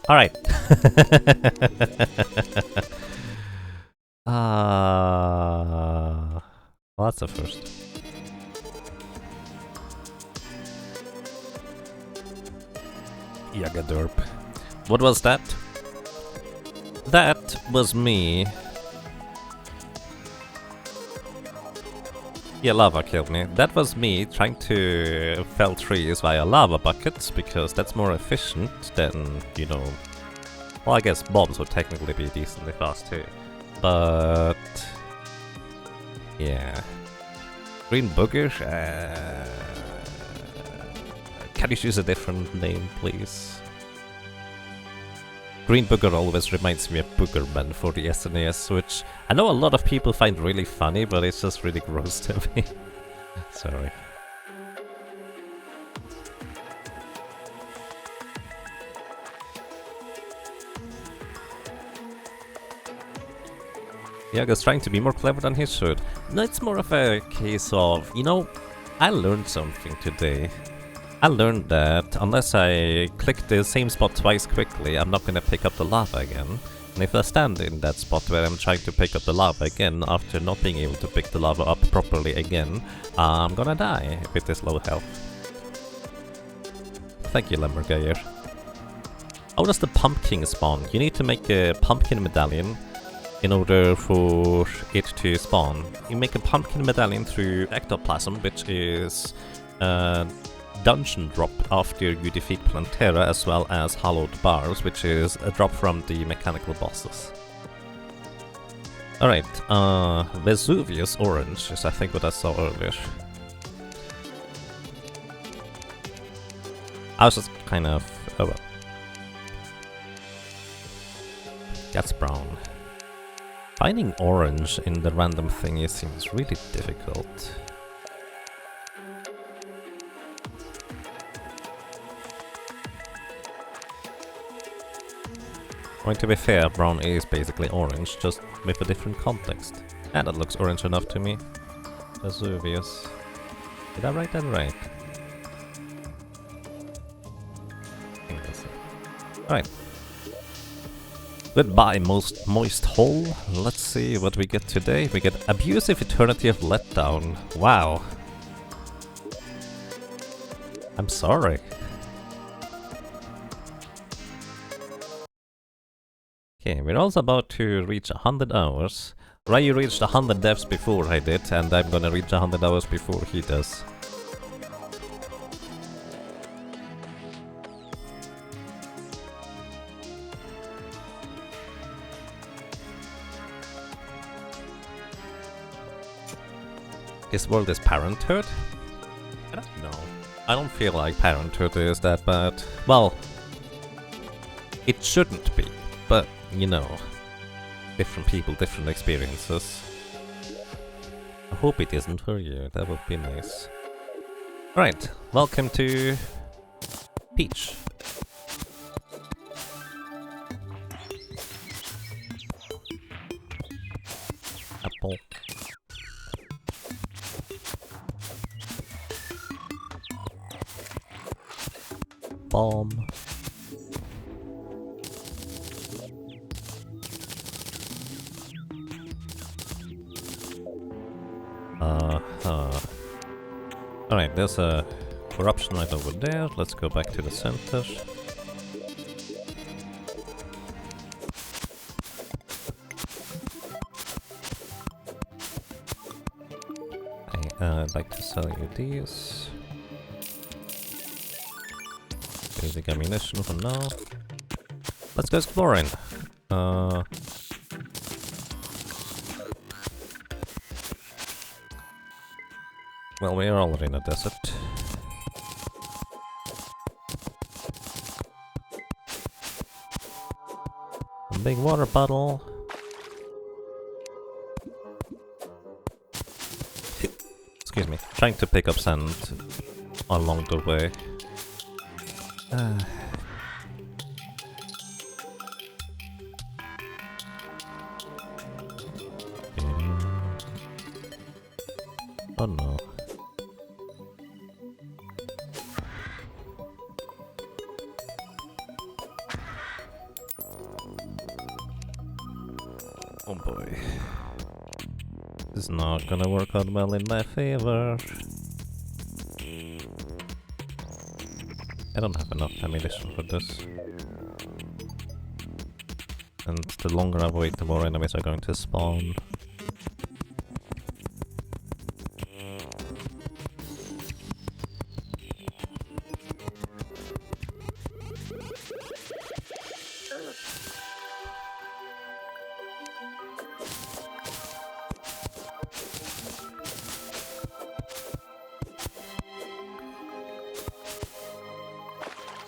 Alright. Well, that's the first. Yagadorp. What was that? That was me. Yeah, lava killed me. That was me trying to fell trees via lava buckets, because that's more efficient than, you know... Well, I guess bombs would technically be decently fast too. But... yeah. Green booger? Can you choose a different name, please? Green booger always reminds me of Boogerman for the SNES, which I know a lot of people find really funny, but it's just really gross to me. Sorry. Yago's trying to be more clever than he should. No, it's more of a case of, you know, I learned something today. I learned that unless I click the same spot twice quickly, I'm not gonna pick up the lava again. And if I stand in that spot where I'm trying to pick up the lava again, after not being able to pick the lava up properly again, I'm gonna die with this low health. Thank you, Lamborghini. How does the pumpkin spawn? You need to make a pumpkin medallion in order for it to spawn. You make a pumpkin medallion through ectoplasm, which is dungeon drop after you defeat Plantera, as well as hallowed bars, which is a drop from the mechanical bosses. Alright, Vesuvius Orange is I think what I saw earlier. I was just kind of... oh well. That's brown. Finding orange in the random thingy seems really difficult. I mean, to be fair, brown is basically orange, just with a different context. And that looks orange enough to me. Vesuvius. Did I write that right? I think that's it. Alright. Goodbye, most moist hole. Let's see what we get today. We get Abusive Eternity of Letdown. Wow. I'm sorry. Okay, we're also about to reach 100 hours. Ryu reached 100 deaths before I did, and I'm gonna reach 100 hours before he does. This world is Parenthood? I don't know. I don't feel like Parenthood is that bad. Well, it shouldn't be, but, you know, different people, different experiences. I hope it isn't for you, that would be nice. Alright, welcome to Peach. Apple. Bomb. Alright, there's a corruption right over there. Let's go back to the center. I'd like to sell you these. Basic ammunition for now. Let's go exploring. Well, we are already in a desert. A big water bottle. Excuse me. Trying to pick up sand along the way. Oh no. is not gonna work out well in my favor. I don't have enough ammunition for this. And the longer I wait, the more enemies are going to spawn.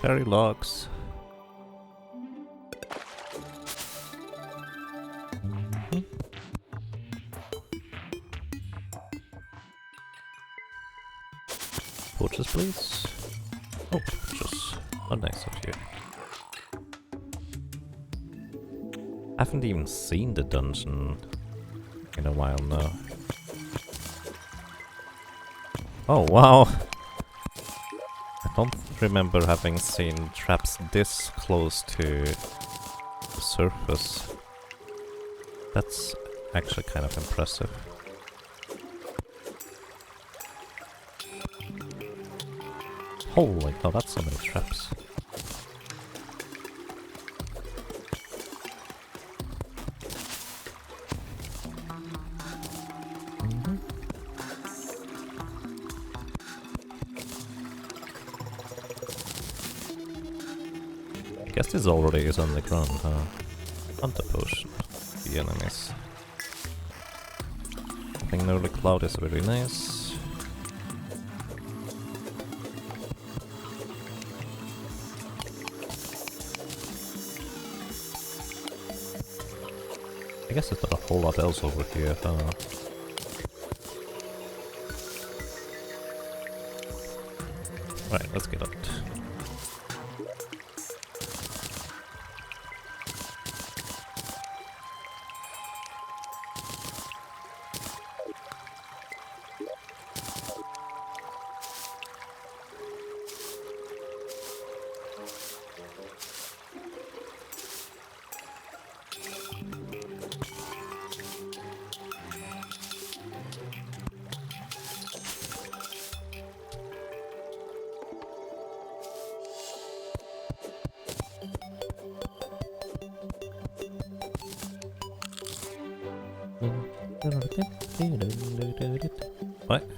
Fairy logs. Torches, please. Oh, torches. How nice of you. I haven't even seen the dungeon in a while now. Oh, wow! I don't remember having seen traps this close to the surface. That's actually kind of impressive. Holy cow, that's so many traps. I guess this already is on the ground, huh? Hunter potion. The enemies. I think the cloud is very nice. I guess there's not a whole lot else over here, huh? Right, let's get out. What?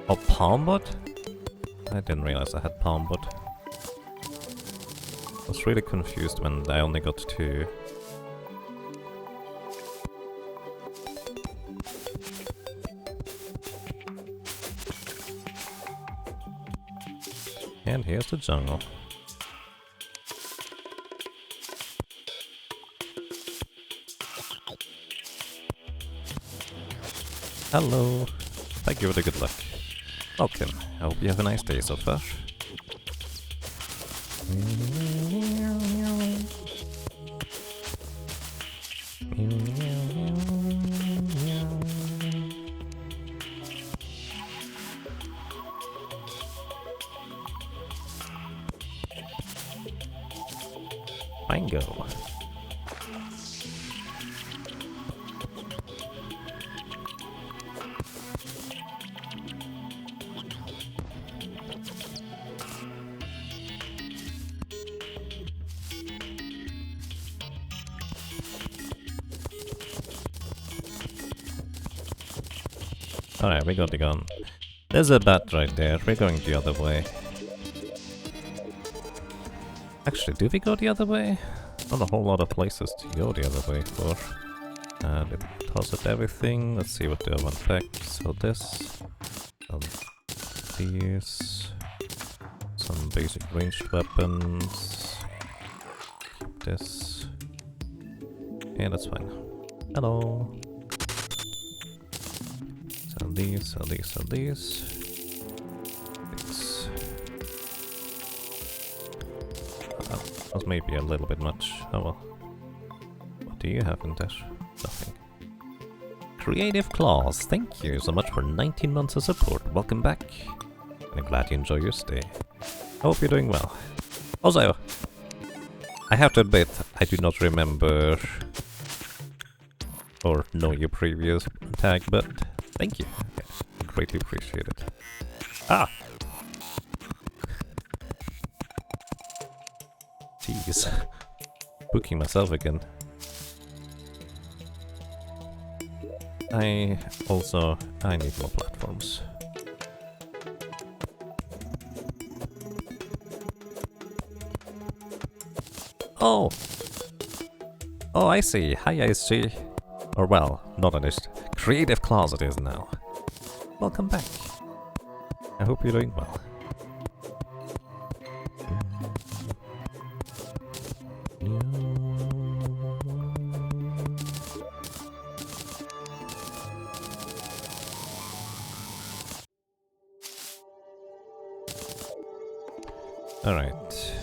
Oh, palm bud? I didn't realize I had palm bud. I was really confused when I only got 2. And here's the jungle. Hello. Thank you for the good luck. Welcome. I hope you have a nice day so far. Mango. Alright, we got the gun. There's a bat right there. We're going the other way. Actually, do we go the other way? Not a whole lot of places to go the other way for. It tells us everything. Let's see what they have unpacked. So this. These. Some basic ranged weapons. Keep this. Yeah, that's fine. Hello. Sell these, sell these, sell these. This. That was maybe a little bit much. Oh well. What do you have in there? Nothing. Creative Claws, thank you so much for 19 months of support. Welcome back. And I'm glad you enjoy your stay. I hope you're doing well. Also, I have to admit, I do not remember or know your previous tag, but thank you. Yeah, greatly appreciate it. Ah! Jeez. Booking myself again. I need more platforms. Oh! Oh, I see. Hi, ISG. Or well, not an issue. Creative Closet is now. Welcome back. I hope you're doing well. Alright.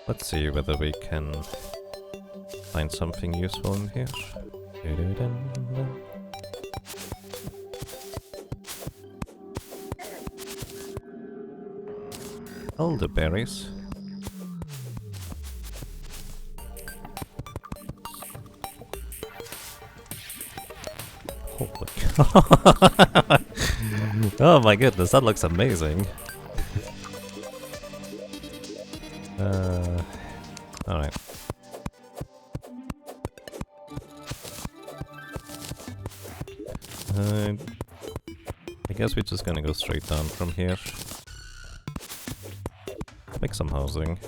Let's see whether we can find something useful in here. Elderberries. Holy cow. Oh my goodness, that looks amazing. Alright. I guess we're just gonna go straight down from here. Make some housing.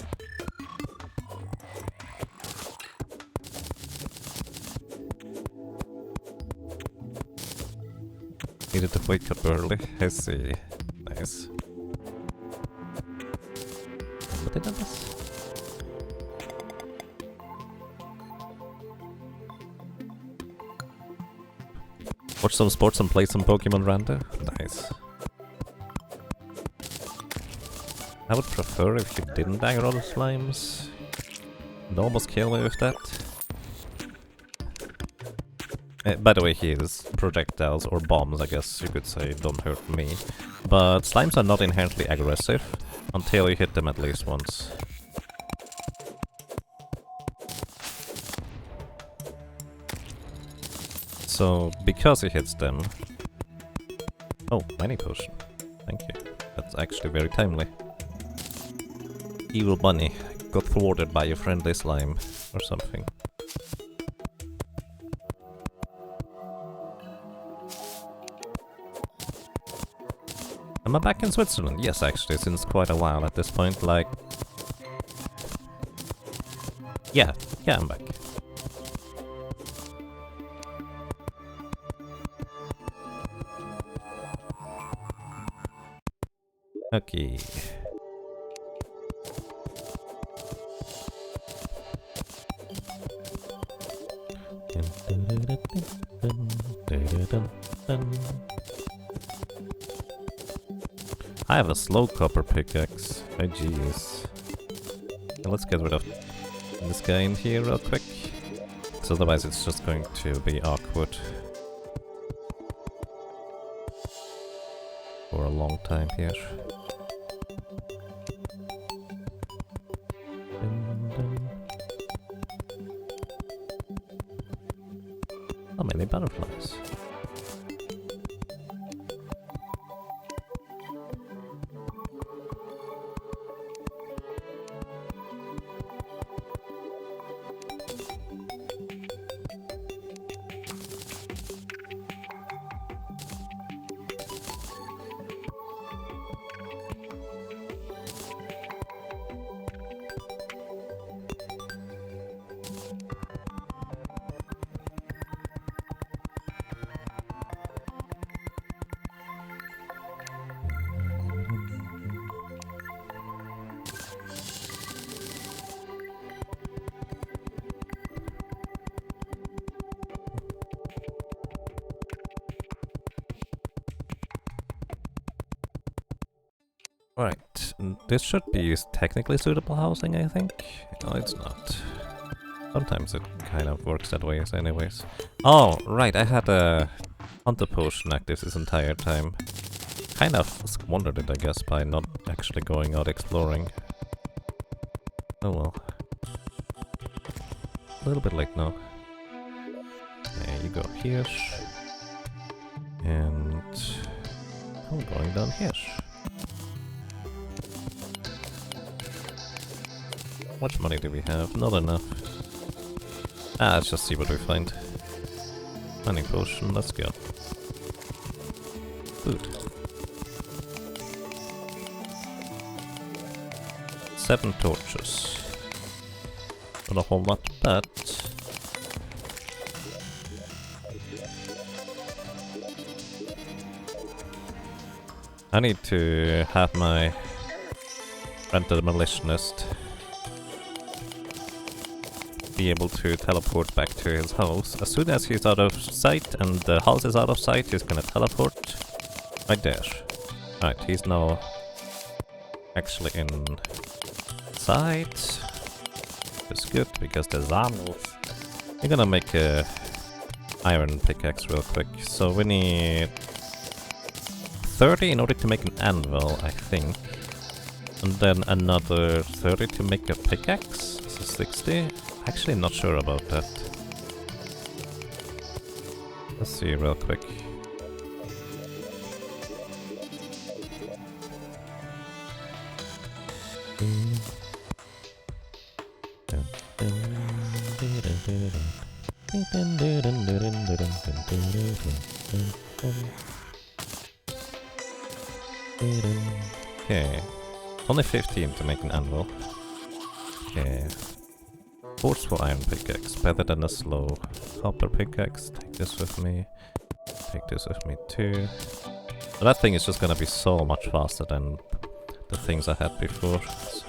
Needed to wake up early, I see. Nice. What did I miss? Watch some sports and play some Pokemon Rando? Nice. I would prefer if you didn't aggro the slimes. You'd almost kill me with that. By the way, his projectiles, or bombs I guess you could say, don't hurt me. But slimes are not inherently aggressive until you hit them at least once. So, because he hits them... Oh, mining potion. Thank you. That's actually very timely. Evil bunny got thwarted by a friendly slime or something. Am I back in Switzerland? Yes, actually, since quite a while at this point, like... Yeah, I'm back. Okay. I have a slow copper pickaxe. Oh jeez. Let's get rid of this guy in here real quick. Because otherwise it's just going to be awkward. For a long time here. How many butterflies? Right, this should be technically suitable housing, I think. No, it's not. Sometimes it kind of works that way anyways. Oh, right, I had a hunter potion active this entire time. Kind of squandered it, I guess, by not actually going out exploring. Oh well. A little bit late now. go here. And I'm going down here. How much money do we have? Not enough. Let's just see what we find. Money potion, let's go. Food. 7 torches. Not a whole lot, but I need to have my rented demolitionist be able to teleport back to his house. As soon as he's out of sight and the house is out of sight, he's gonna teleport right there. Right, he's now actually in sight. It's good because there's animals. I'm gonna make a iron pickaxe real quick. So we need 30 in order to make an anvil, I think. And then another 30 to make a pickaxe. So 60. Actually not sure about that. Let's see real quick. Okay. Only 15 to make an anvil. Okay. Forceful iron pickaxe, better than a slow copper pickaxe. Take this with me. Take this with me too. So that thing is just gonna be so much faster than the things I had before. So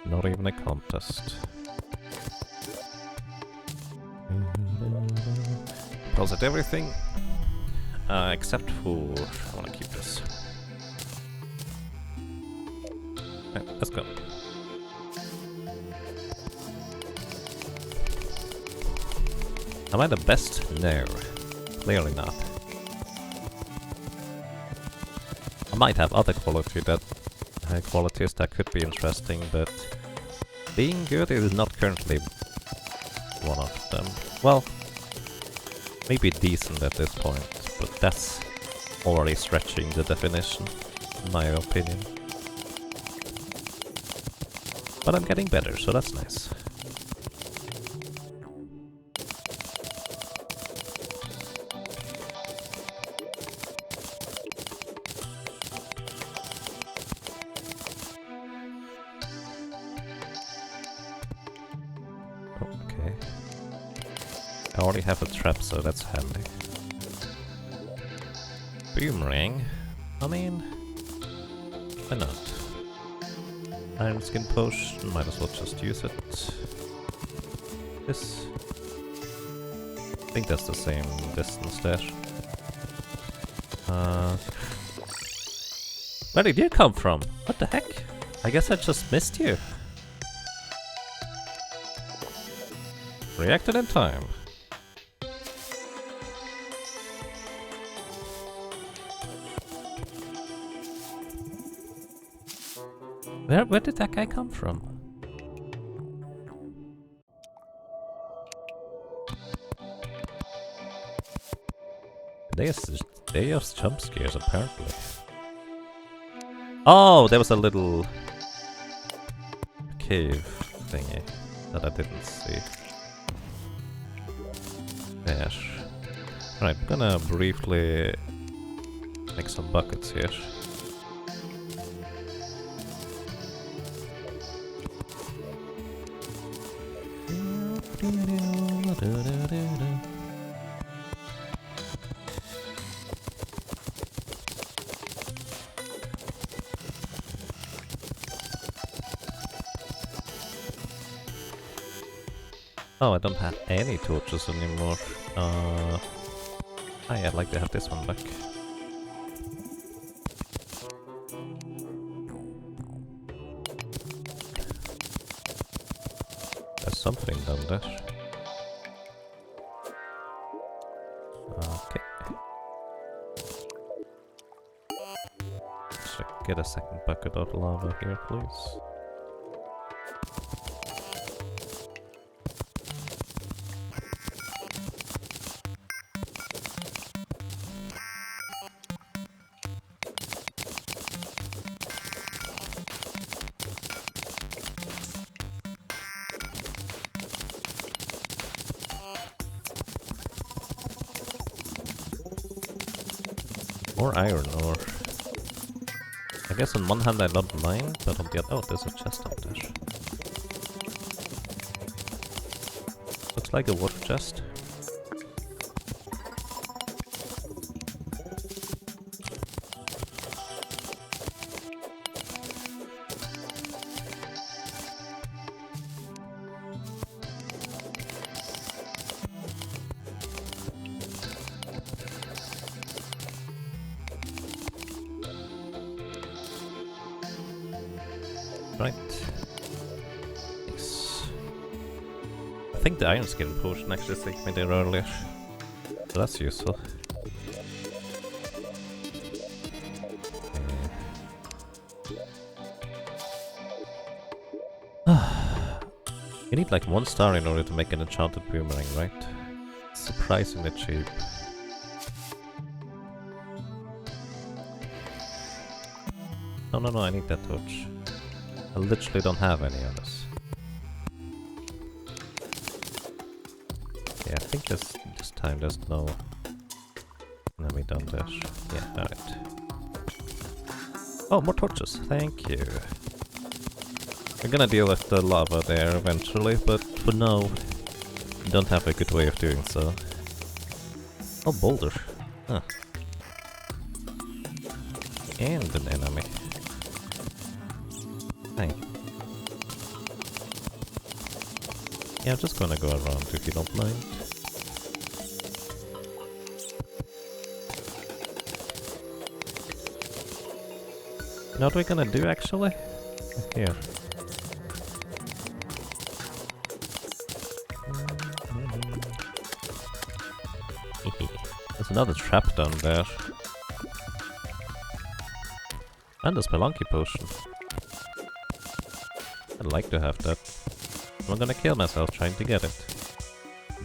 not even a contest. Deposit everything. Except for... I wanna keep this. Right, let's go. Am I the best? No. Clearly not. I might have other qualities that could be interesting, but being good is not currently one of them. Well, maybe decent at this point, but that's already stretching the definition, in my opinion. But I'm getting better, so that's nice. Okay. I already have a trap, so that's handy. Boomerang? I mean, why not? Iron skin potion, might as well just use it. This. I think that's the same distance there. Where did you come from? What the heck? I guess I just missed you. Reacted in time. Where did that guy come from? They are jump scares apparently. Oh, there was a little cave thingy that I didn't see. There. Right, I'm gonna briefly make some buckets here. Oh, I don't have any torches anymore. I'd like to have this one back. There's something down there. Okay. Should I get a second bucket of lava here, please? Or iron ore. I guess on one hand I don't mind, but on the other... Oh, there's a chest up there. Looks like a water chest. Right. Nice. I think the iron skin potion actually saved me there earlier. So that's useful. You need like 1 star in order to make an enchanted boomerang, right? Surprisingly cheap. No, I need that torch. I literally don't have any of this. Yeah, I think this time there's no enemy down there. Yeah, alright. Oh, more torches, thank you. We're gonna deal with the lava there eventually, but for now, we don't have a good way of doing so. Oh, boulder. Huh. And an enemy. Hey. Yeah, I'm just gonna go around if you don't mind. You know what we're gonna do actually? Here. There's another trap down there. And a Spelunky potion. I'd like to have that. I'm gonna kill myself trying to get it.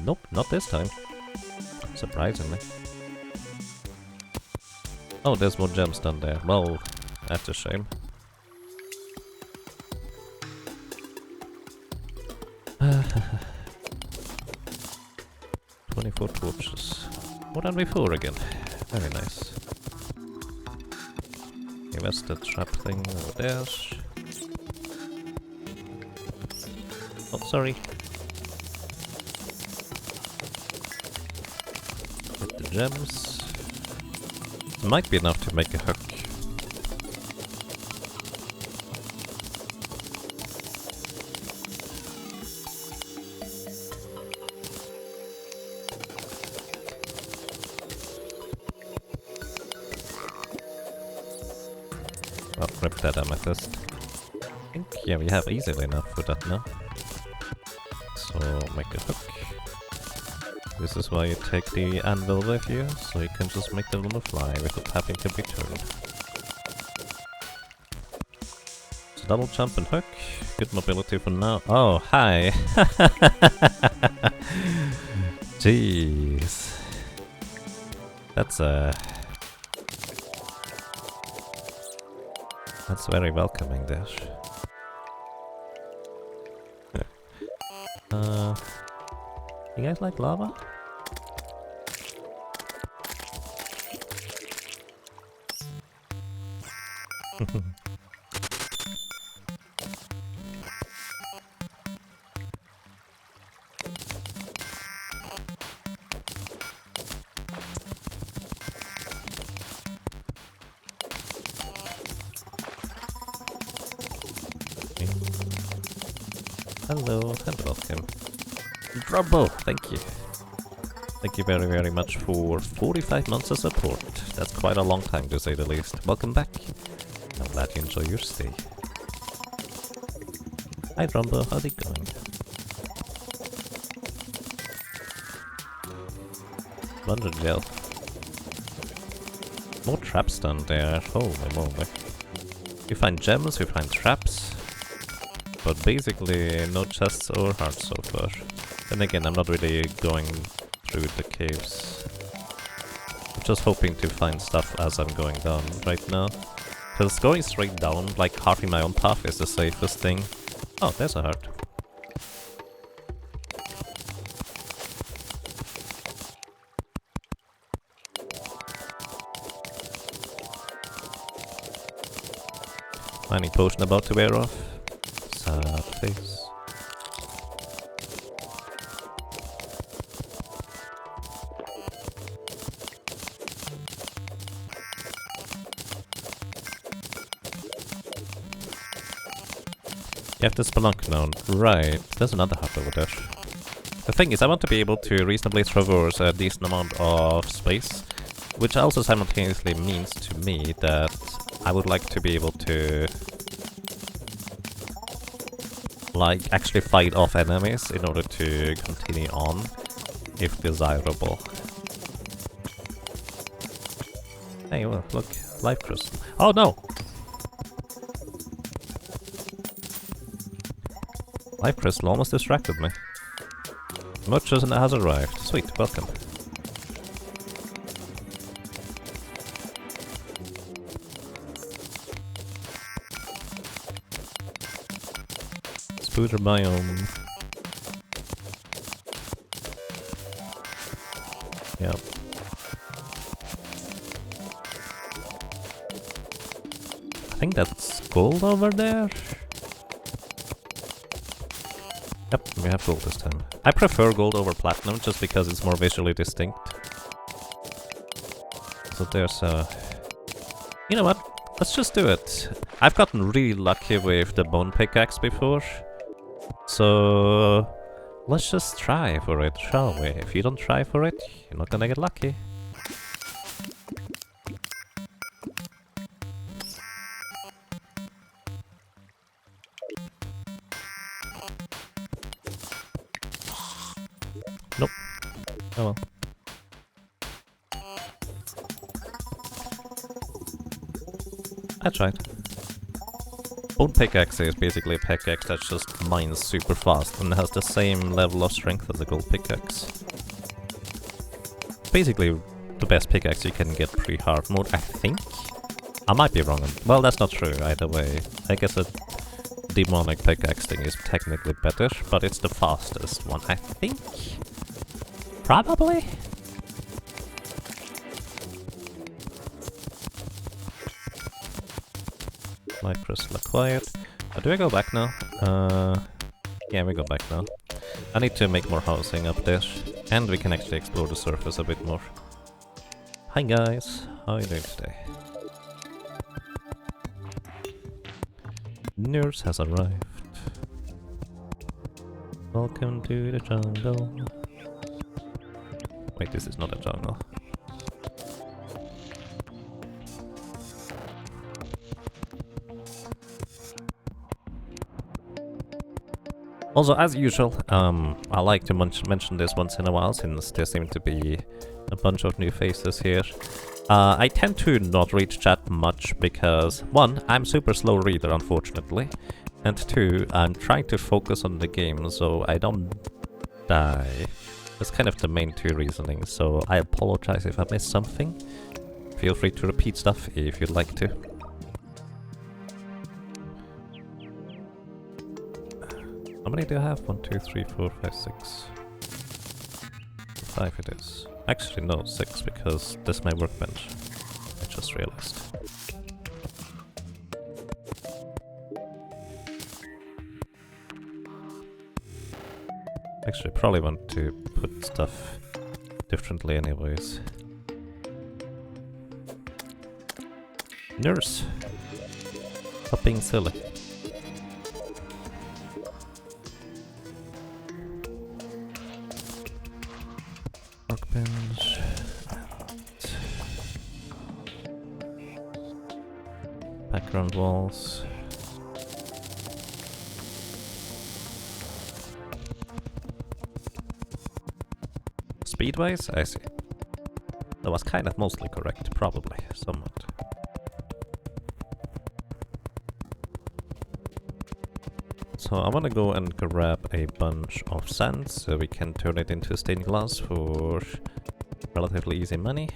Nope, not this time. Surprisingly. Oh, there's more gems down there. Well, that's a shame. "24 torches. What are we for again? Very nice. Okay, where's the trap thing over there? Oh, sorry. Get the gems. Might be enough to make a hook. Oh, rip that amethyst. I think, yeah, we have easily enough for that now. So, make a hook. This is why you take the anvil with you, so you can just make them on the fly without having to be turned. So double jump and hook. Good mobility for now. Oh, hi! Jeez. That's very welcoming there. You guys like lava? Hello and welcome. Drumbo, thank you. Thank you very, very much for 45 months of support. That's quite a long time to say the least. Welcome back. I'm glad you enjoy your stay. Hi Drumbo, how's it going? Plunger gel. More traps down there. Holy moly. You find gems, you find traps. But basically no chests or hearts so far. Then again, I'm not really going through the caves. I'm just hoping to find stuff as I'm going down right now. Because going straight down, like carving my own path, is the safest thing. Oh, there's a heart. Any potion about to wear off? Sad face. You have the spelunk now. Right, there's another hut over there. The thing is, I want to be able to reasonably traverse a decent amount of space, which also simultaneously means to me that I would like to be able to like actually fight off enemies in order to continue on, if desirable. Hey, well, look, life crystal. Oh no! Life crystal almost distracted me. Merchant has arrived. Sweet, welcome. Spooder biome. Yep. I think that's gold over there. Yep, we have gold this time. I prefer gold over platinum just because it's more visually distinct. So there's a... You know what? Let's just do it. I've gotten really lucky with the bone pickaxe before. So... let's just try for it, shall we? If you don't try for it, you're not gonna get lucky. Nope. Oh well. I tried. Bone pickaxe is basically a pickaxe that just mines super fast and has the same level of strength as a gold pickaxe. Basically the best pickaxe you can get pre-hard mode, I think. I might be wrong. Well, that's not true either way. I guess a demonic pickaxe thing is technically better, but it's the fastest one, I think. Probably? Light crystal acquired. Do I go back now? Yeah, we go back now. I need to make more housing up there, and we can actually explore the surface a bit more. Hi guys, how are you doing today? Nurse has arrived. Welcome to the jungle. Wait, this is not a jungle. Also, as usual, I like to mention this once in a while, since there seem to be a bunch of new faces here. I tend to not read chat much because, one, I'm super slow reader, unfortunately, and two, I'm trying to focus on the game so I don't die. That's kind of the main two reasonings, so I apologize if I missed something. Feel free to repeat stuff if you'd like to. How many do I have? 1, 2, 3, 4, 5, 6. 5 it is. Actually no, 6 because this is my workbench. I just realized. Actually, probably want to put stuff differently anyways. Nurse! Stop being silly. Workbench. Background walls. Speed-wise, I see. That was kind of mostly correct, probably, somewhat. So I want to go and grab a bunch of sand so we can turn it into stained glass for relatively easy money.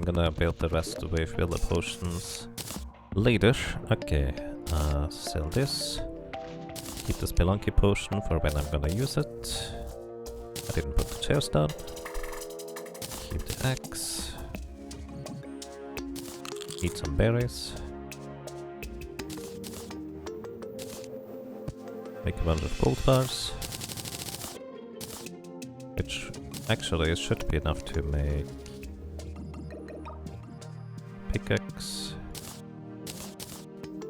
gonna build the rest with the potions later. Okay, sell this. Keep the Spelunky potion for when I'm gonna use it. I didn't put the chairs down. Keep the axe. Eat some berries. Make a bunch of gold bars. Which actually should be enough to make pickaxe.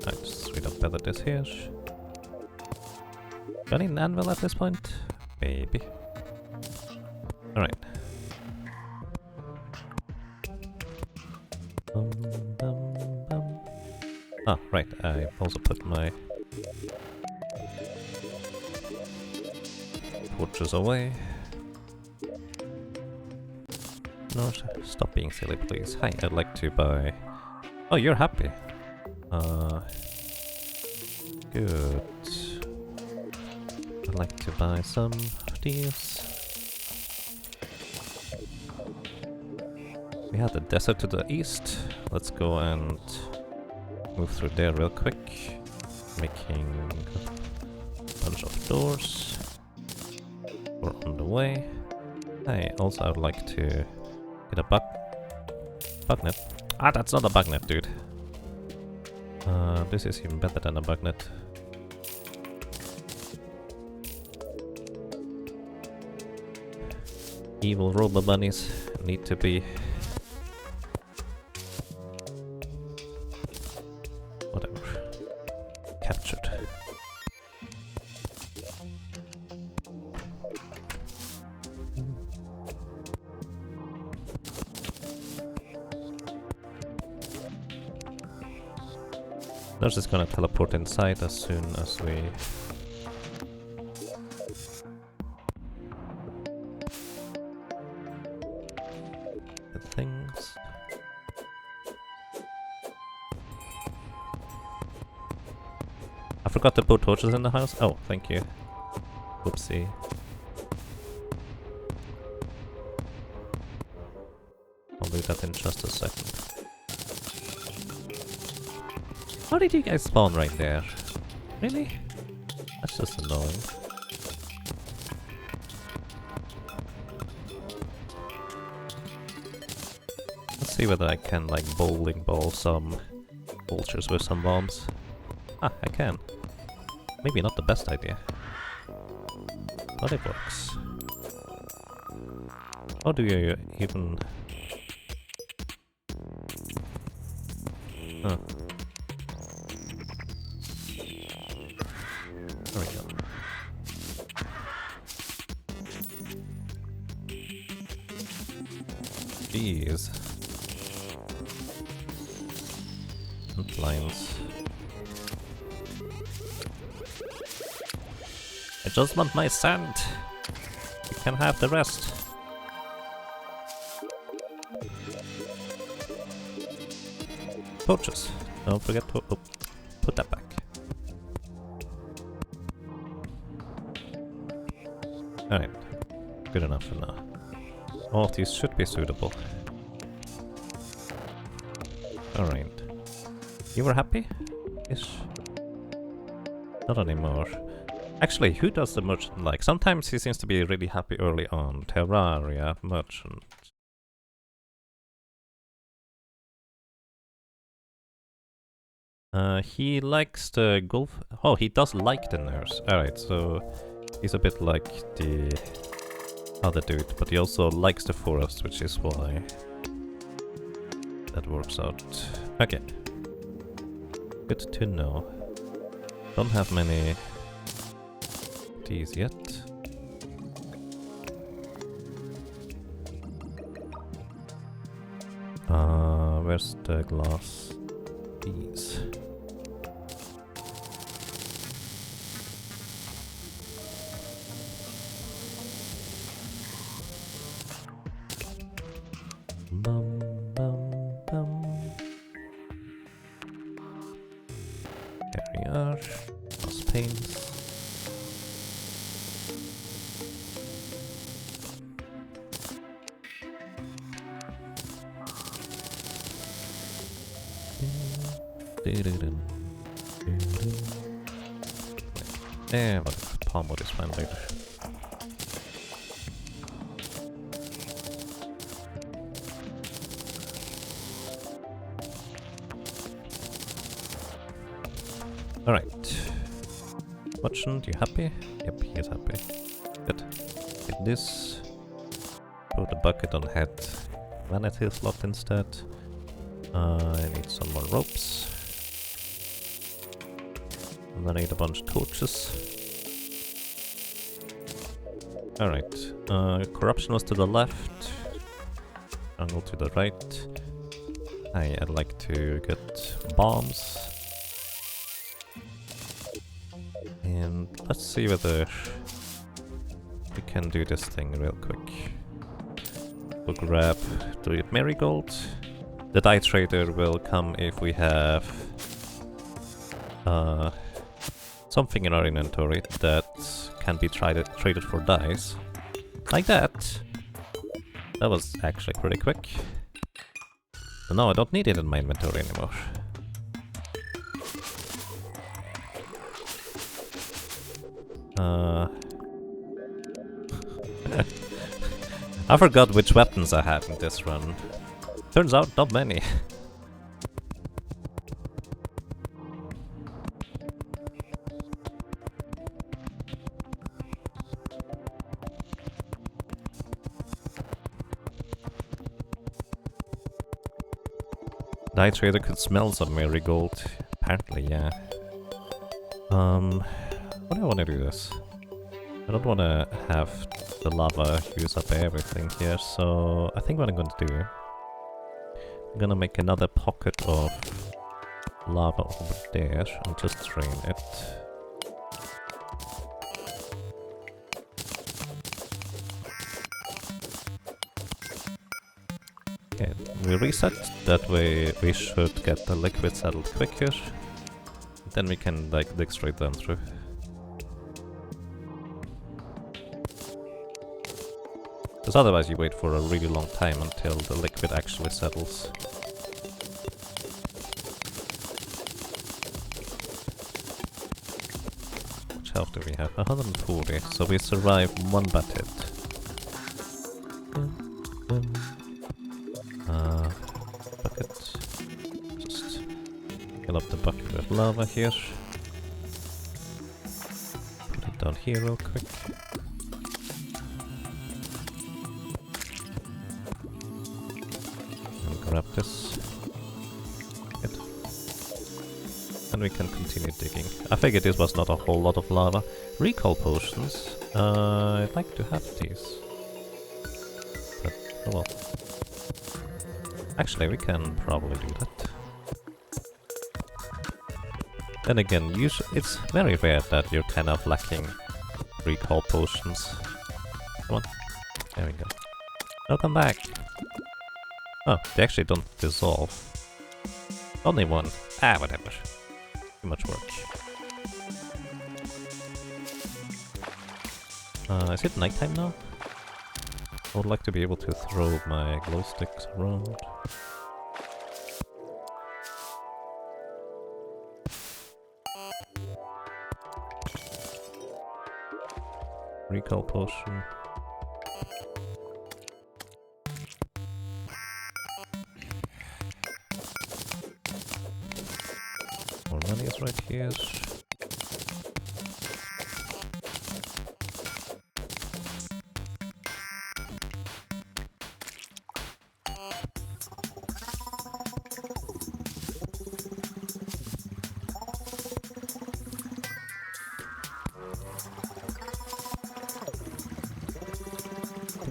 I just read up better this here. Do I need an anvil at this point? Maybe. Alright. Ah, right, I also put my torches away. No, stop being silly, please. Hi, I'd like to buy... Oh, you're happy. Good. I'd like to buy some of these. We have the desert to the east. Let's go and move through there real quick. Making a bunch of doors. We're on the way. Hey, also I would like to get a bugnet. Ah, that's not a bugnet, dude. This is even better than a bugnet. Evil robot bunnies need to be... whatever. Captured. They're just gonna teleport inside as soon as we... the things. I forgot to put torches in the house. Oh, thank you. Whoopsie. I'll do that in just a second. How did you guys spawn right there? Really? That's just annoying. Let's see whether I can like bowling ball some vultures with some bombs. Ah, I can. Maybe not the best idea. But it works. How do you even... Huh. There we go. Jeez. And lines. I just want my sand. You can have the rest. Torches. Don't forget to put that back. Alright. Good enough for now. All of these should be suitable. Alright. You were happy? Ish. Not anymore. Actually, who does the merchant like? Sometimes he seems to be really happy early on. Terraria, merchant. He likes the golf... Oh, he does like the nurse. Alright, so he's a bit like the other dude, but he also likes the forest, which is why that works out. Okay. Good to know. Don't have many these yet. Where's the glass? These. Bum, bum, bum. There we are. Glass panes. Yeah, but palm wood is fine later. Alright. Merchant, you happy? Yep, he is happy. Good. Get this. Put the bucket on head. Vanity slot instead. I need some more ropes. And I need a bunch of torches. Alright. Corruption was to the left. Jungle to the right. I'd like to get bombs. And let's see whether we can do this thing real quick. We'll grab the marigold. The dye trader will come if we have something in our inventory that can be traded for dyes. Like that. That was actually pretty quick. So now I don't need it in my inventory anymore. I forgot which weapons I had in this run. Turns out, not many. Dye trader could smell some marigold. Apparently, yeah. What do I want to do this? I don't want to have the lava use up everything here, so I think what I'm going to do, I'm going to make another pocket of lava over there and just drain it. Okay, we reset, that way we should get the liquid settled quicker. Then we can like dig straight down through. Because otherwise you wait for a really long time until the liquid actually settles. Which health do we have? 140, so we survive one bat hit. Bucket. Just fill up the bucket with lava here. Put it down here real quick. Grab this. Good. And we can continue digging. I figured this was not a whole lot of lava. Recall potions. I'd like to have these. But, oh well. Actually, we can probably do that. Then again, it's very rare that you're kind of lacking recall potions. Come on. There we go. Welcome back. Oh, they actually don't dissolve. Only one. Ah, whatever. Too much work. Is it nighttime now? I would like to be able to throw my glow sticks around. Recall potion. More money is right here.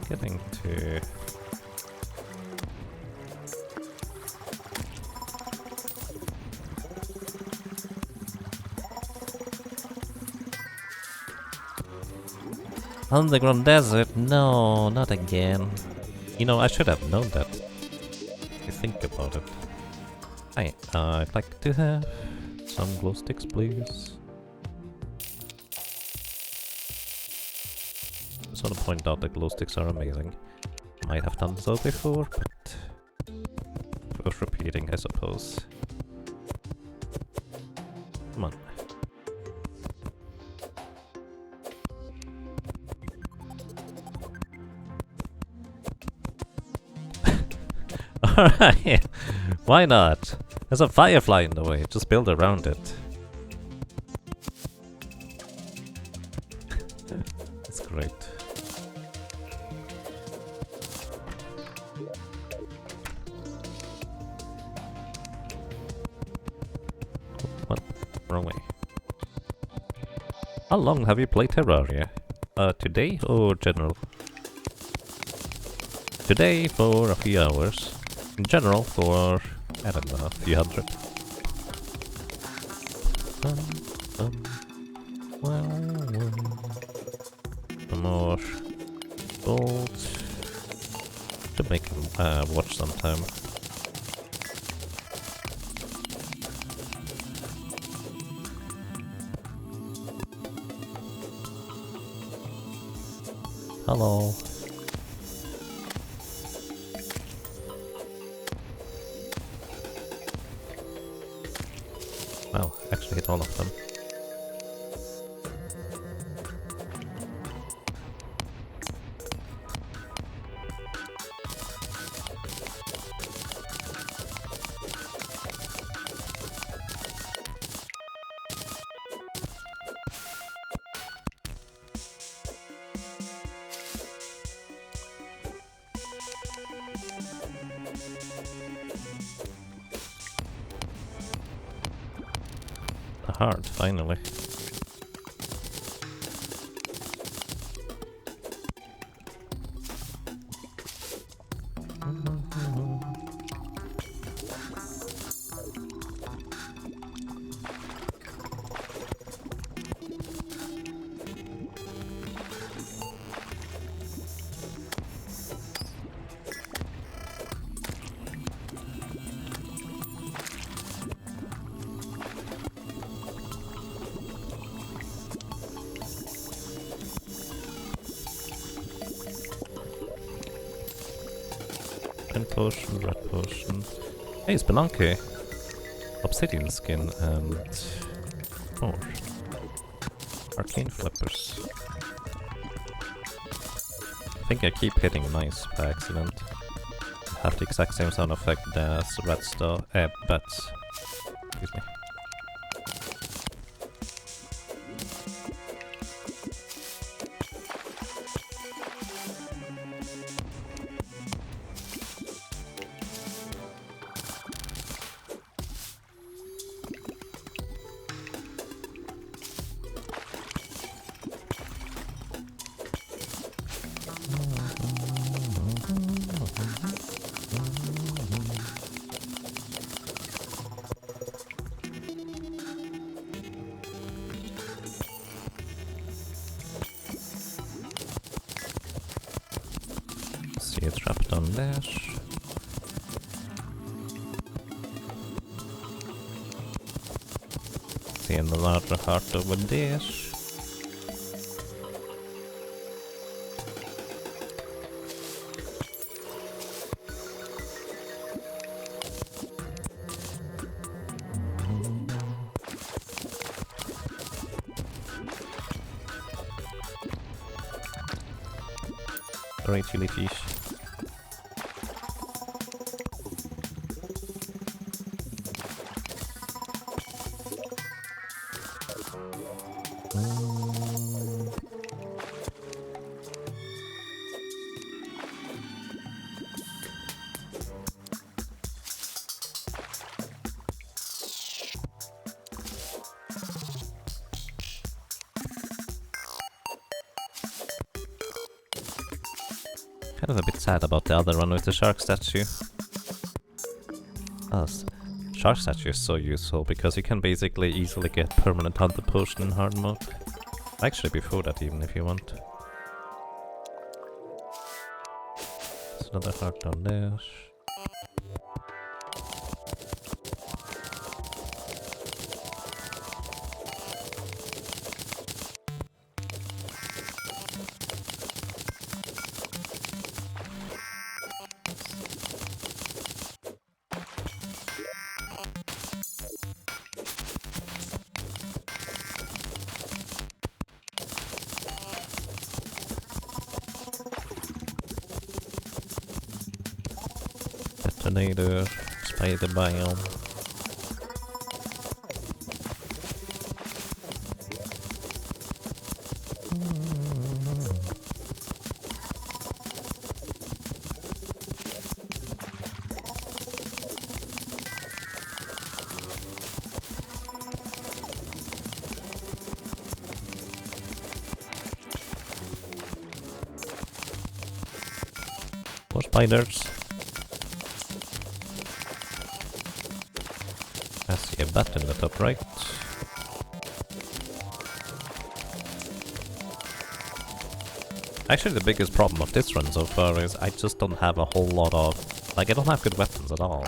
Getting to underground desert? No, not again. You know, I should have known that. If you think about it. Hi, I'd like to have some glow sticks, please. Just want to point out that glow sticks are amazing. Might have done so before, but worth repeating, I suppose. Come on. Alright, why not? There's a firefly in the way, just build around it. That's great. What? Wrong way. How long have you played Terraria? Today or general? Today for a few hours. In general for, I don't know, a few hundred. Some more gold. Should make him watch sometime. Hello. Wow, actually hit all of them. A heart, finally. Green potion, red potion. Hey, Spelunky! Obsidian skin and more. Arcane flippers. I think I keep hitting mice by accident. Have the exact same sound effect as red star, bats. Excuse me. See a trap down there. See the larger heart over there. Alright, chili fish. Kind of a bit sad about the other one with the shark statue. Shark statue is so useful because you can basically easily get permanent hunter potion in hard mode. Actually before that even if you want. There's another heart down there. another spider biome. More spiders. I see a bat in the top right. Actually, the biggest problem of this run so far is I just don't have a whole lot of... Like, I don't have good weapons at all.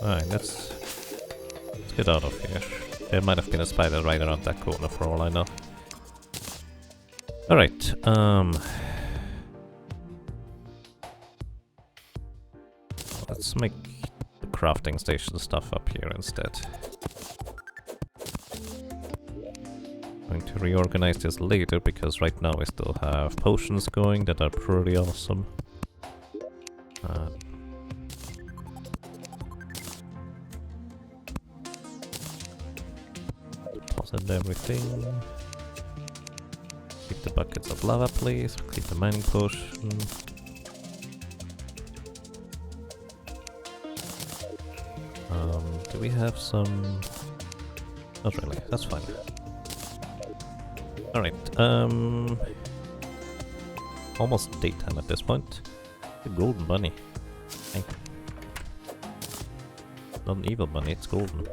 Alright, let's get out of here. There might have been a spider right around that corner for all I know. Alright, let's make the crafting station stuff up here instead. Going to reorganize this later because right now we still have potions going that are pretty awesome. Deposit everything. Keep the buckets of lava, please. Keep the mining potion. Do we have some... Not really, that's fine. Alright, almost daytime at this point. The golden bunny. Thank you. Not an evil bunny, it's golden.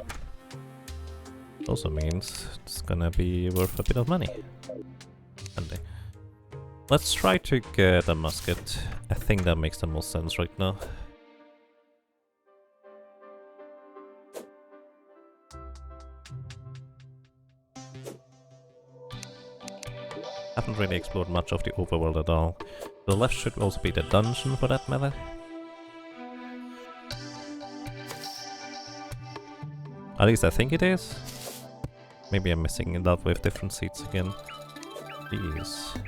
Also means it's gonna be worth a bit of money. Sunday. Let's try to get a musket. I think that makes the most sense right now. Haven't really explored much of the overworld at all. The left should also be the dungeon for that matter. At least I think it is. Maybe I'm missing it out with different seats again. Jeez.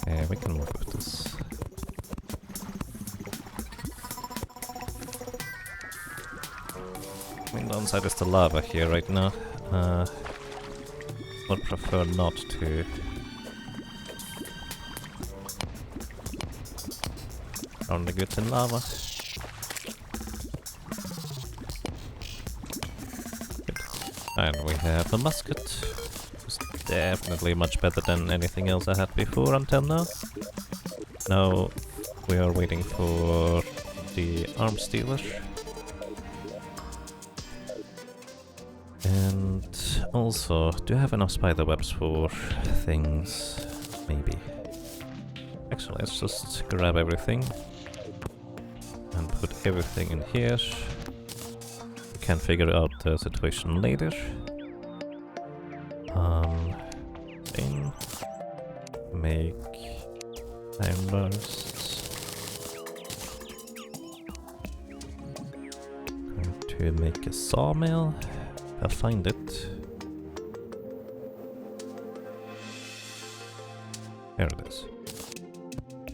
Yeah, we can work with this. Main downside is the lava here right now. Would prefer not to. Only good in lava. Good. And we have a musket. Definitely much better than anything else I had before until now. Now we are waiting for the arms dealer. And also, do I have enough spider webs for things? Maybe. Actually, let's just grab everything and put everything in here. We can figure out the situation later. Thing. Make iron bursts. Going to make a sawmill. I'll find it. Here it is.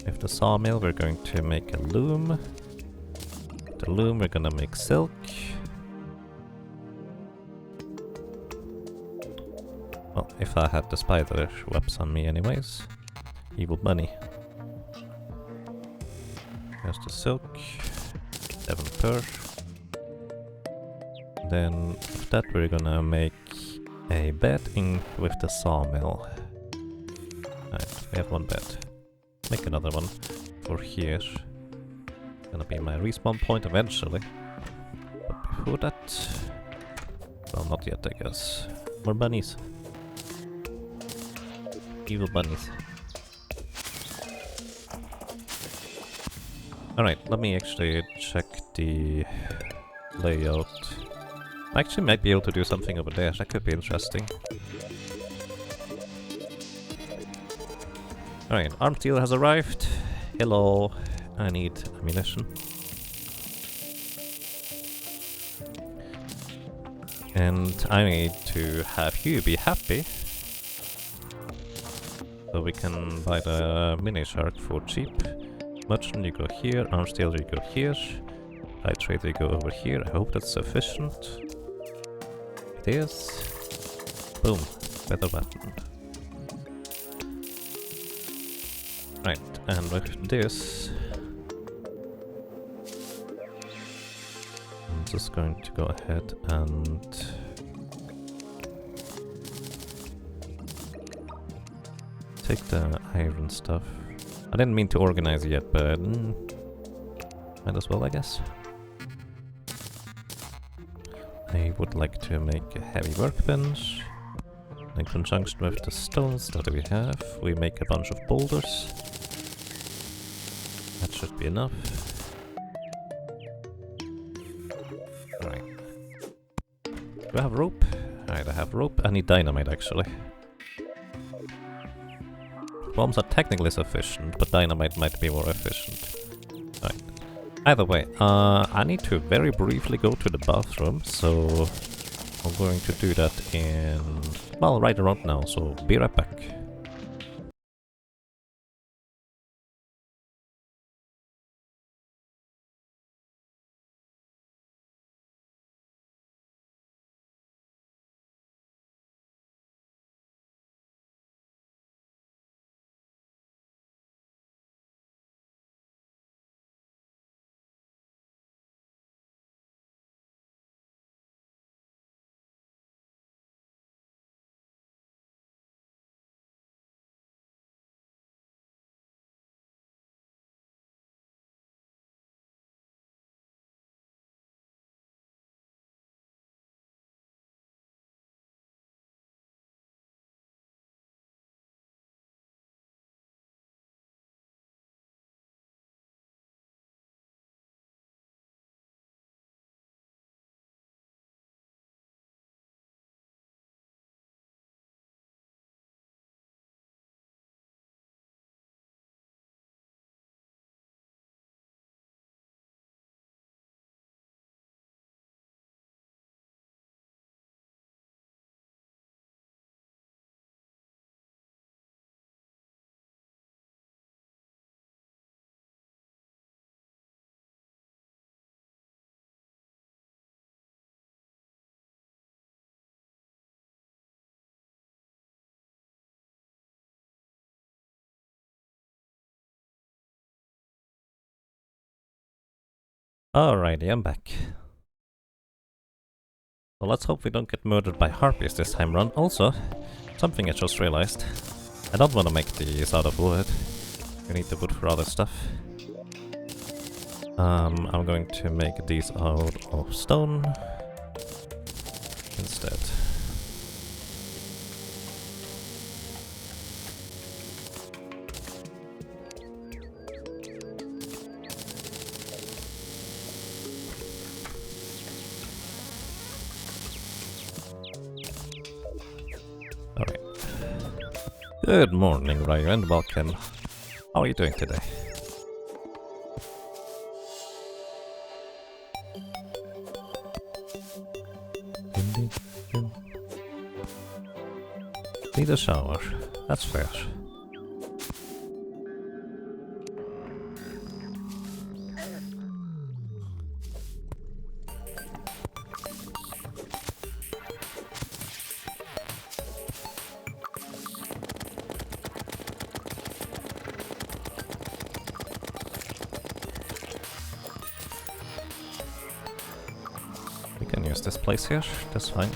With the sawmill, we're going to make a loom. With the loom, we're gonna make silk. Well, if I had the spider webs on me anyways. Evil bunny. Here's the silk. 7 per. Then with that we're gonna make a bed in with the sawmill. Right, we have one bed. Make another one for here. Gonna be my respawn point eventually. But before that... well, not yet, I guess. More bunnies. Evil bunnies. Alright, let me actually check the layout. I actually might be able to do something over there, that could be interesting. Alright, armed dealer has arrived. Hello, I need ammunition. And I need to have you be happy. So we can buy the mini shark for cheap. Merchant, you go here, arms dealer, you go here. High trader, you go over here. I hope that's sufficient. It is. Boom, better weapon. Right, and with this... I'm just going to go ahead and... take the iron stuff. I didn't mean to organize it yet, but... might as well, I guess. I would like to make a heavy workbench. In conjunction with the stones that we have, we make a bunch of boulders. That should be enough. Alright. Do I have rope? Alright, I have rope. I need dynamite actually. Bombs are technically sufficient, but dynamite might be more efficient. Alright. Either way, I need to very briefly go to the bathroom, so I'm going to do that in... well, right around now, so be right back. Alrighty, I'm back. So let's hope we don't get murdered by harpies this time round. Also, something I just realized. I don't want to make these out of wood. We need the wood for other stuff. I'm going to make these out of stone instead. Alright. Good morning, Ryu, and welcome. How are you doing today? Need a shower. That's fair. use this place here, that's fine.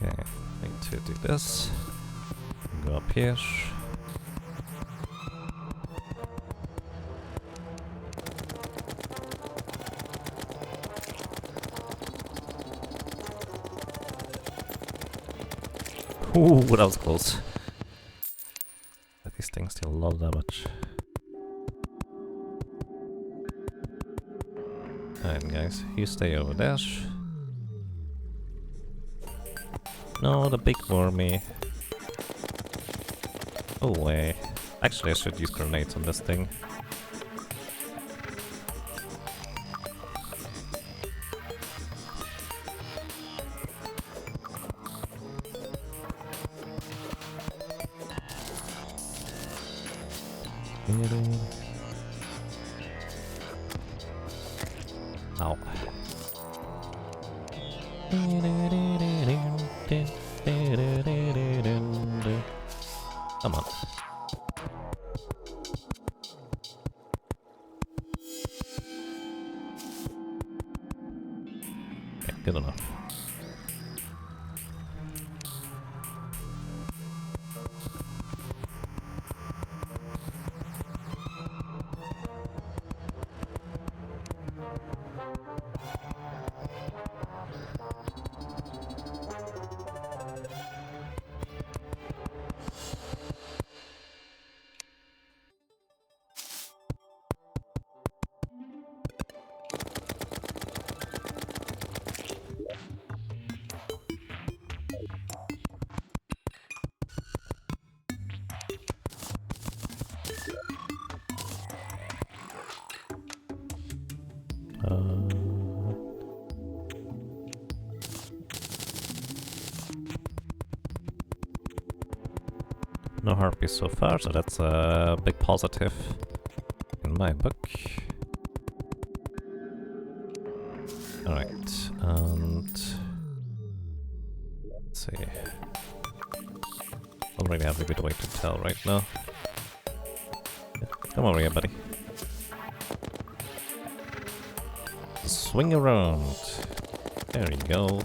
Okay, need to do this. Go up here. Ooh, that was close. But these things deal a lot of damage. Alright guys, you stay over there. No, the big wormy. Oh way. Actually I should use grenades on this thing. Ow. Come on. Okay, good enough. No harpies so far, so that's a big positive in my book. Alright, and let's see. Don't really have a good way to tell right now. Come over here, buddy. Swing around. There you go.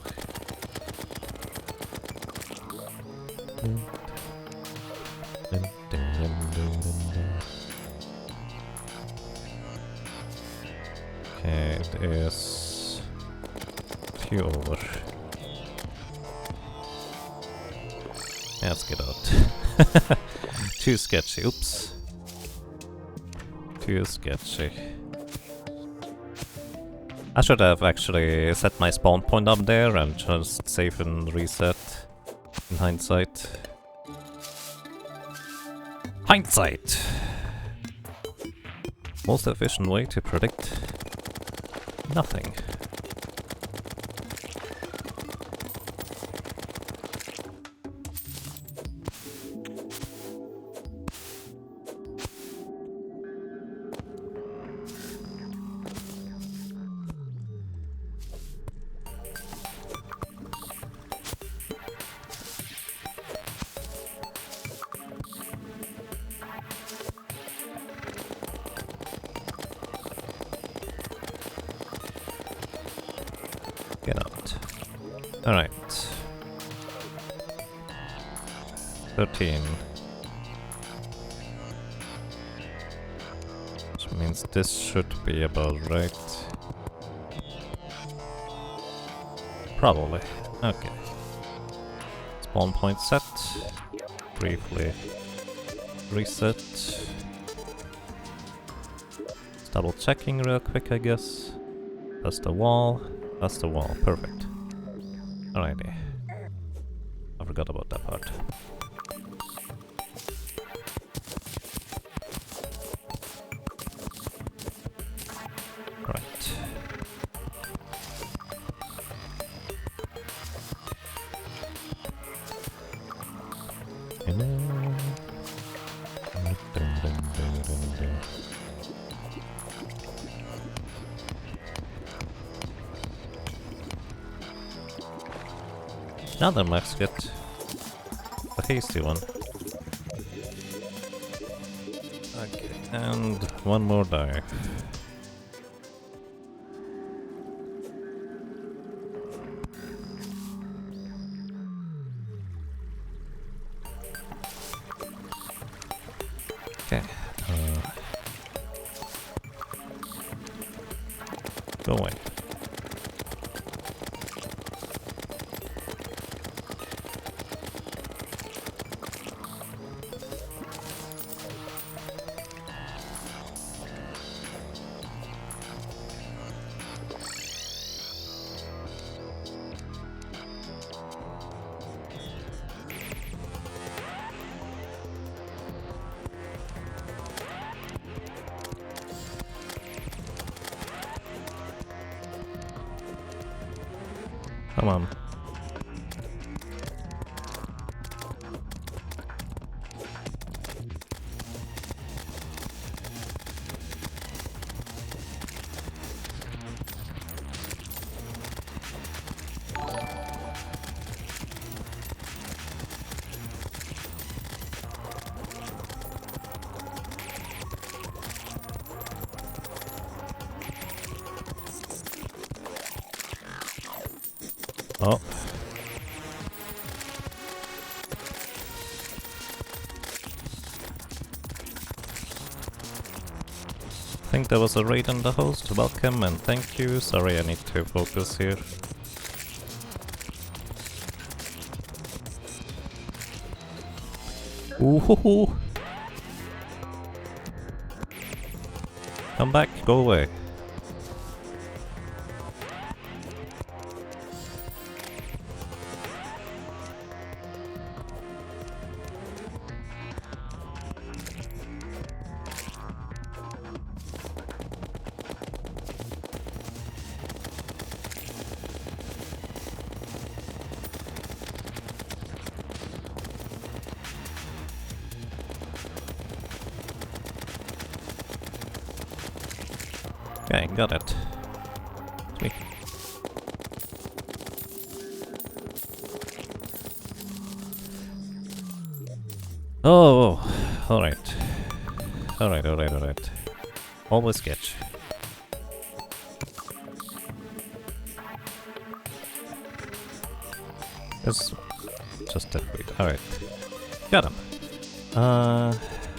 Okay, it is two over. Yeah, let's get out. Too sketchy, oops. Too sketchy. I should have actually set my spawn point up there and just save and reset in hindsight. Hindsight! Most efficient way to predict nothing. Get out. Alright. 13. Which means this should be about right. Probably. Okay. Spawn point set. Briefly reset. Just double checking real quick, I guess. That's the wall. That's the wall. Perfect. Alrighty. I forgot about that part. Right. Now then, let's get the hasty one. Okay, and one more die. Okay. Go away. Come on. Oh. I think there was a raid on the host. Welcome and thank you. Sorry, I need to focus here. Ooh. Come back, go away. Okay, got it. Sweet. Oh, alright. Alright. Always sketch. It's just that weird. Alright. Got him.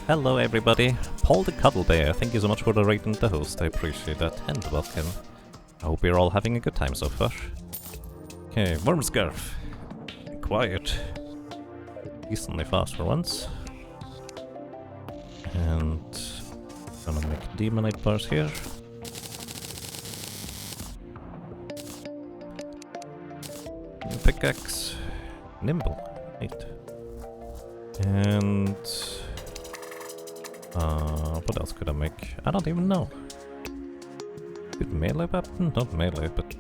Hello everybody. Paul the Cuddle Bear, thank you so much for the raid and the host, I appreciate that, and welcome. I hope you're all having a good time so far. Okay, Worm Scarf. Quiet. Decently fast for once. And gonna make Demonite bars here. Pickaxe. Nimble. Neat. And what else could I make? I don't even know. Good melee weapon? Not melee, but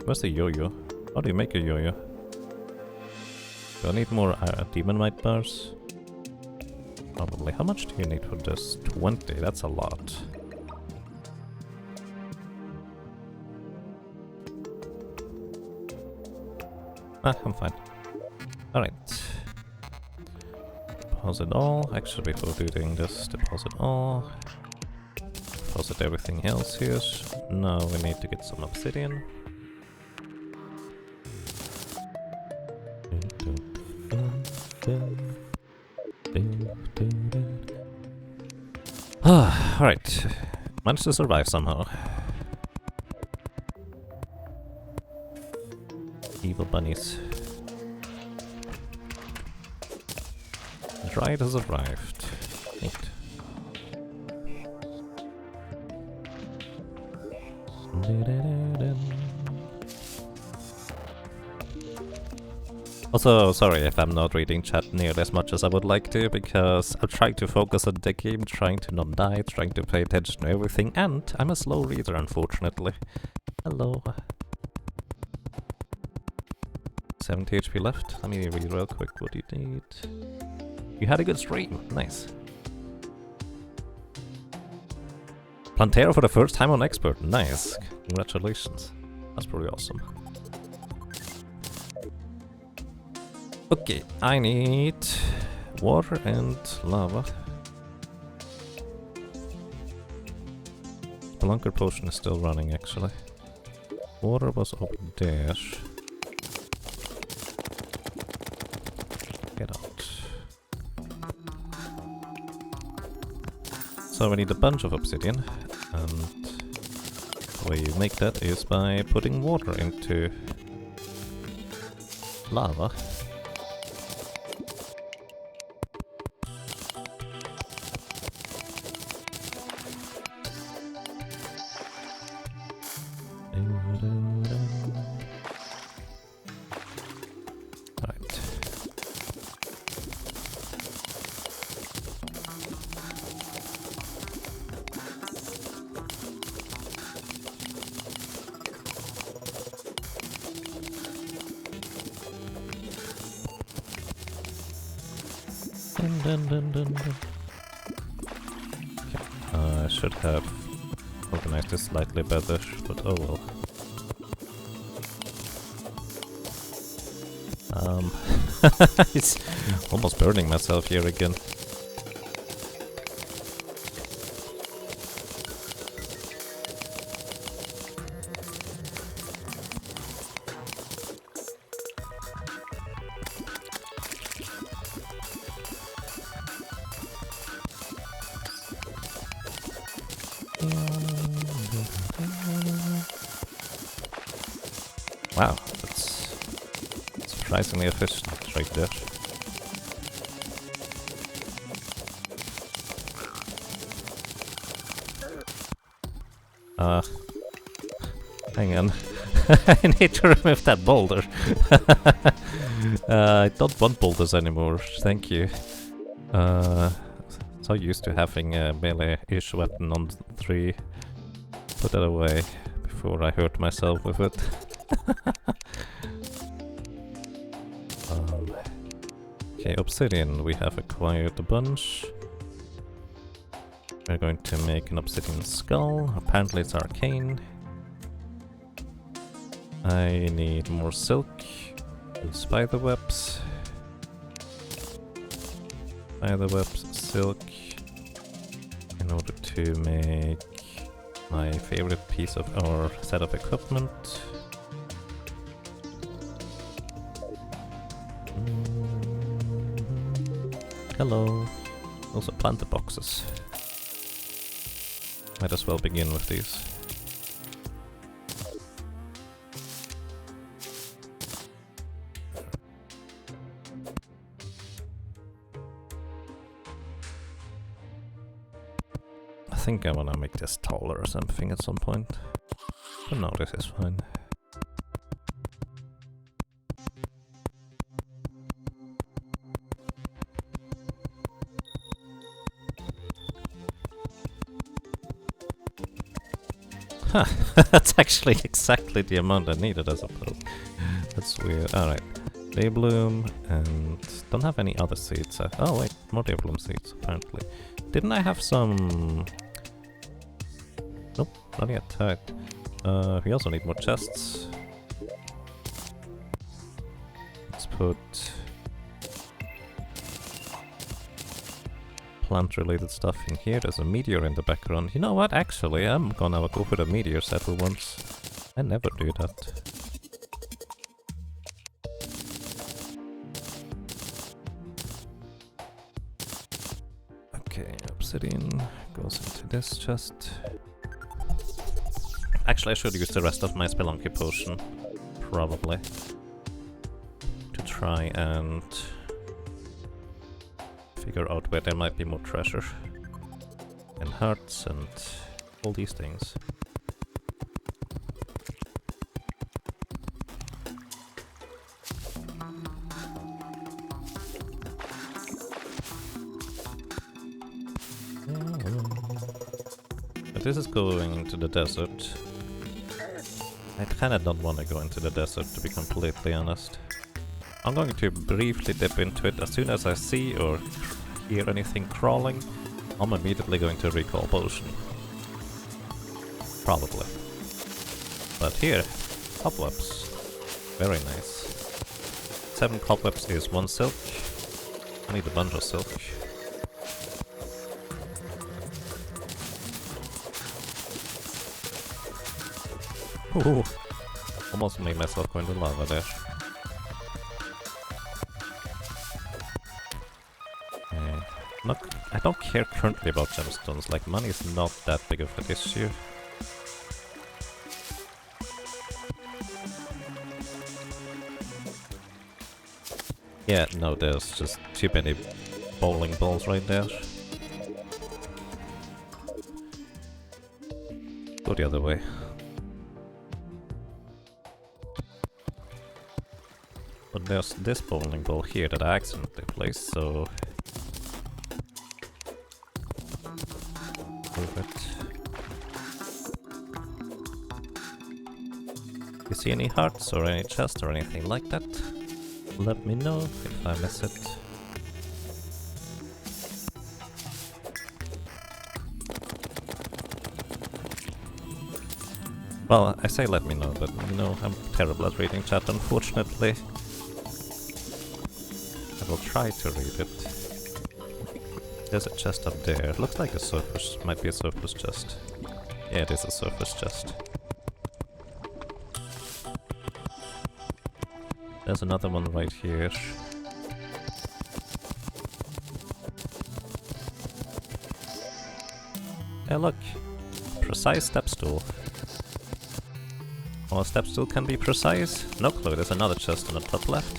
where's the yo-yo? How do you make a yo-yo? Do I need more Demonite bars? Probably. How much do you need for this? 20, that's a lot. Ah, I'm fine. Alright. Deposit all. Actually, before doing this, deposit all. Deposit everything else here. Now we need to get some obsidian. Alright. Managed to survive somehow. Evil bunnies. The ride has arrived. Neat. Also, sorry if I'm not reading chat nearly as much as I would like to, because I'm trying to focus on the game, trying to not die, trying to pay attention to everything, and I'm a slow reader, unfortunately. Hello. 70 HP left. Let me read real quick what you need. You had a good stream. Nice. Plantera for the first time on Expert. Nice. Congratulations. That's pretty awesome. Okay, I need water and lava. Spelunker potion is still running, actually. Water was over there. Get out. So we need a bunch of obsidian, and the way you make that is by putting water into lava. I should have organized this slightly better, but oh well. It's almost burning myself here again. Wow, that's surprisingly efficient right there. Hang on. I need to remove that boulder. I don't want boulders anymore, thank you. So used to having a melee-ish weapon on 3. Put that away before I hurt myself with it. Okay, obsidian, we have acquired a bunch. We're going to make an obsidian skull. Apparently it's arcane. I need more silk and spider webs. Spider webs, silk, in order to make my favorite piece of our set of equipment. Hello. Also planter boxes. Might as well begin with these. I think I wanna make this taller or something at some point. But no, this is fine. Huh, that's actually exactly the amount I needed, I suppose. That's weird. Alright. Daybloom, and don't have any other seeds. Oh wait, more Daybloom seeds, apparently. Didn't I have some... Nope, not yet. Alright. We also need more chests. Let's put... plant-related stuff in here. There's a meteor in the background. You know what? Actually, I'm gonna go for the meteor set for once. I never do that. Okay, obsidian goes into this chest. Actually, I should use the rest of my Spelunky potion, probably, to try and figure out where there might be more treasure, and hearts, and all these things. But this is going into the desert. I kinda don't want to go into the desert, to be completely honest. I'm going to briefly dip into it. As soon as I see or hear anything crawling, I'm immediately going to recall potion. Probably. But here, cobwebs. Very nice. 7 cobwebs is 1 silk. I need a bunch of silk. Ooh, almost made myself go into lava there. I don't care currently about gemstones, like money is not that big of an issue. Yeah, no, there's just too many bowling balls right there. Go the other way. But there's this bowling ball here that I accidentally placed, so... move it. You see any hearts or any chests or anything like that? Let me know if I miss it. Well, I say let me know, but you know, I'm terrible at reading chat, unfortunately. I will try to read it. There's a chest up there. Looks like a surface, might be a surface chest. Yeah, it is a surface chest. There's another one right here. Hey, look! Precise step stool. Oh, a step stool can be precise? No clue, there's another chest on the top left.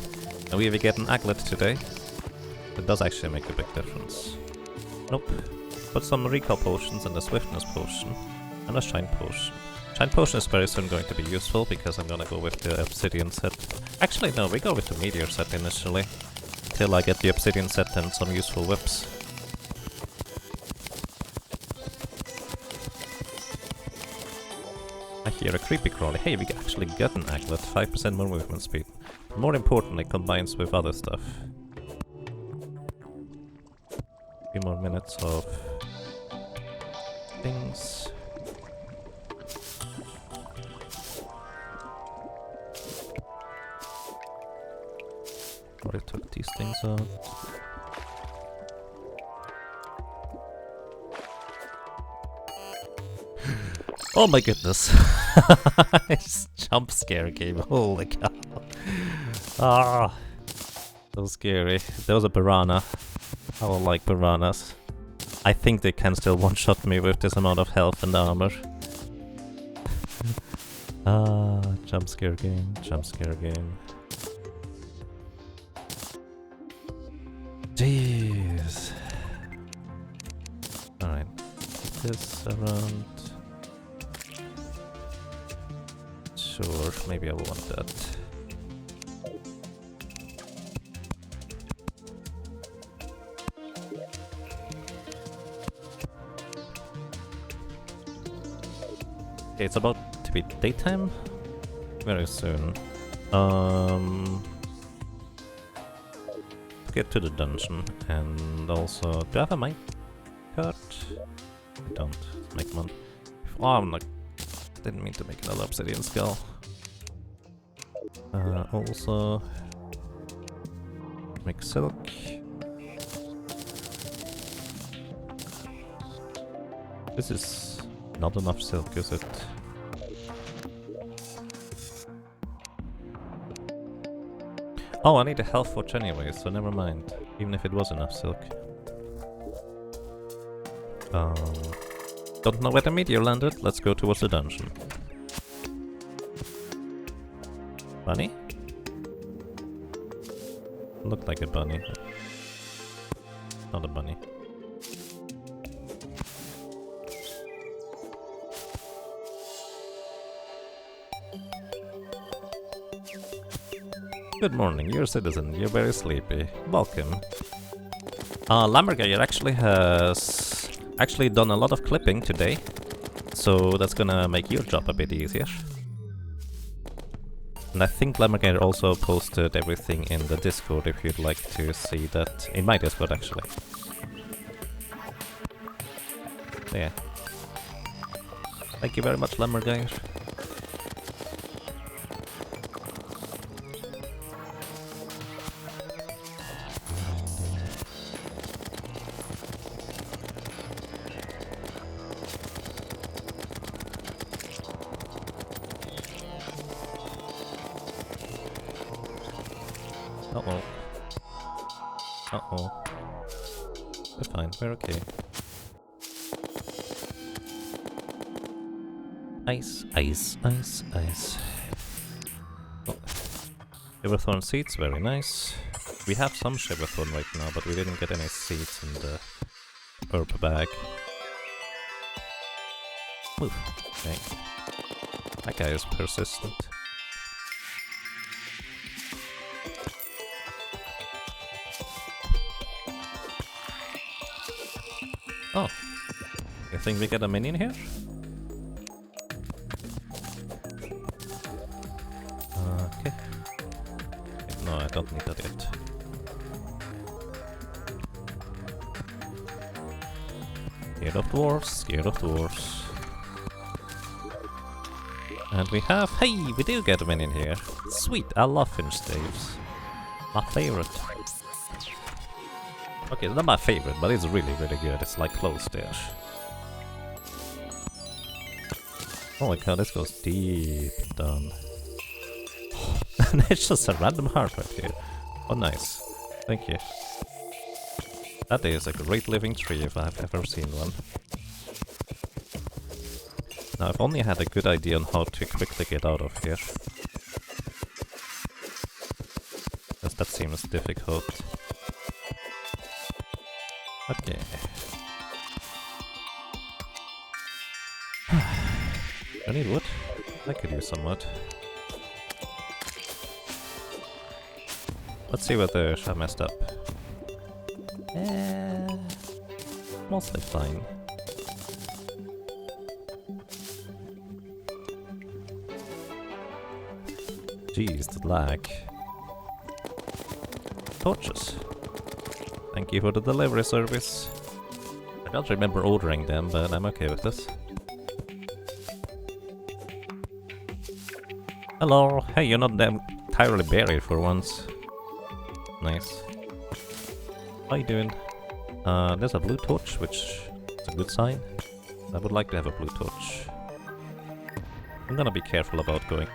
And we even get an aglet today. It does actually make a big difference. Nope. Put some recall potions and a swiftness potion. And a shine potion. Shine potion is very soon going to be useful because I'm gonna go with the obsidian set. Actually no, we go with the meteor set initially. Till I get the obsidian set and some useful whips. I hear a creepy crawly. Hey, we actually got an aglet. 5% more movement speed. But more importantly, combines with other stuff. A few more minutes of things. Already took these things out. Oh my goodness! It's jump scare game, holy cow. Ah, so scary. There was a piranha. I don't like piranhas. I think they can still one-shot me with this amount of health and armor. Ah, jump scare game, jump scare game. Jeez. Alright, this around. Sure, maybe I will want that. Okay, it's about to be daytime very soon. Get to the dungeon and also do I have a minecart? I don't. Let's make one. Oh, I'm like, didn't mean to make another obsidian skull. Also make silk. This is not enough silk, is it? Oh, I need a health forge anyway, so never mind. Even if it was enough silk. Don't know where the meteor landed. Let's go towards the dungeon. Bunny? Looked like a bunny. Not a bunny. Good morning, you're a citizen, you're very sleepy. Welcome. Lambergeyer actually has done a lot of clipping today, so that's gonna make your job a bit easier. And I think Lambergeyer also posted everything in the Discord if you'd like to see that. In my Discord, actually. So yeah. Thank you very much, Lambergeyer. Uh-oh. Uh-oh. We're fine, we're okay. Ice, ice, ice, ice. Oh. Shiverthorn seeds, very nice. We have some Shiverthorn right now, but we didn't get any seeds in the herb bag. Move. Okay. That guy is persistent. Oh. You think we get a minion here? Okay. No, I don't need that yet. Scared of dwarves, scared of dwarves. And we have... Hey, we do get a minion here. Sweet, I love Finch staves. My favorite. Okay, it's not my favorite, but it's really, really good. It's like close-ish. Oh my god, this goes deep down. And it's just a random heart right here. Oh, nice. Thank you. That is a great living tree if I've ever seen one. Now, I've only had a good idea on how to quickly get out of here. Because that seems difficult. Okay. I need wood. I could use some wood. Let's see whether I messed up. Mostly fine. Jeez, the lag. Torches. Thank you for the delivery service. I don't remember ordering them, but I'm okay with this. Hello! Hey, you're not damn entirely buried for once. Nice. How you doing? There's a blue torch, which is a good sign. I would like to have a blue torch. I'm gonna be careful about going.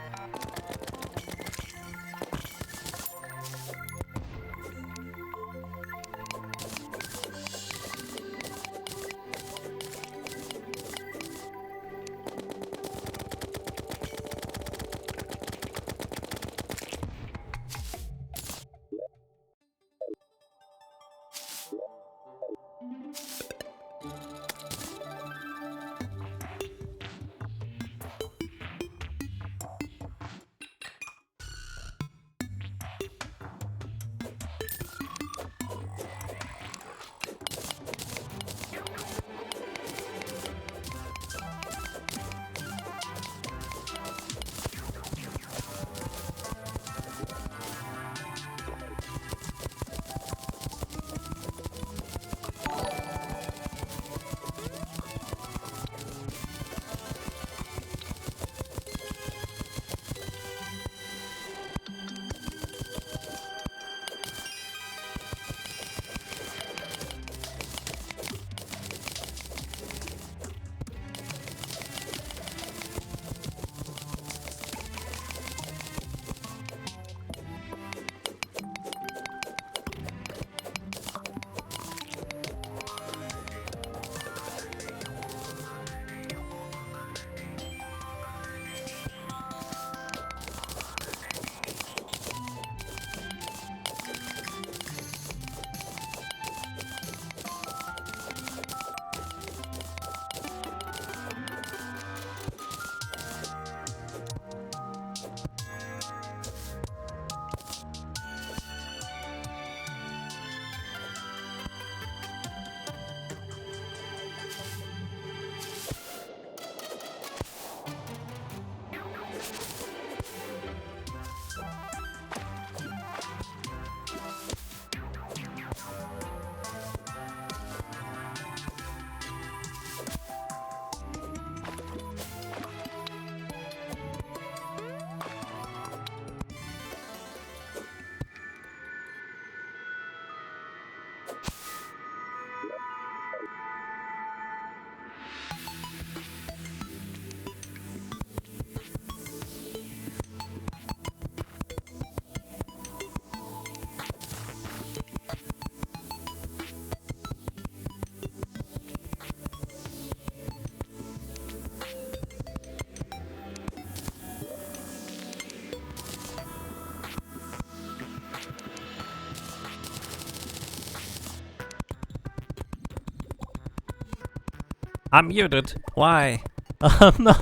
I'm muted! Why? Oh no!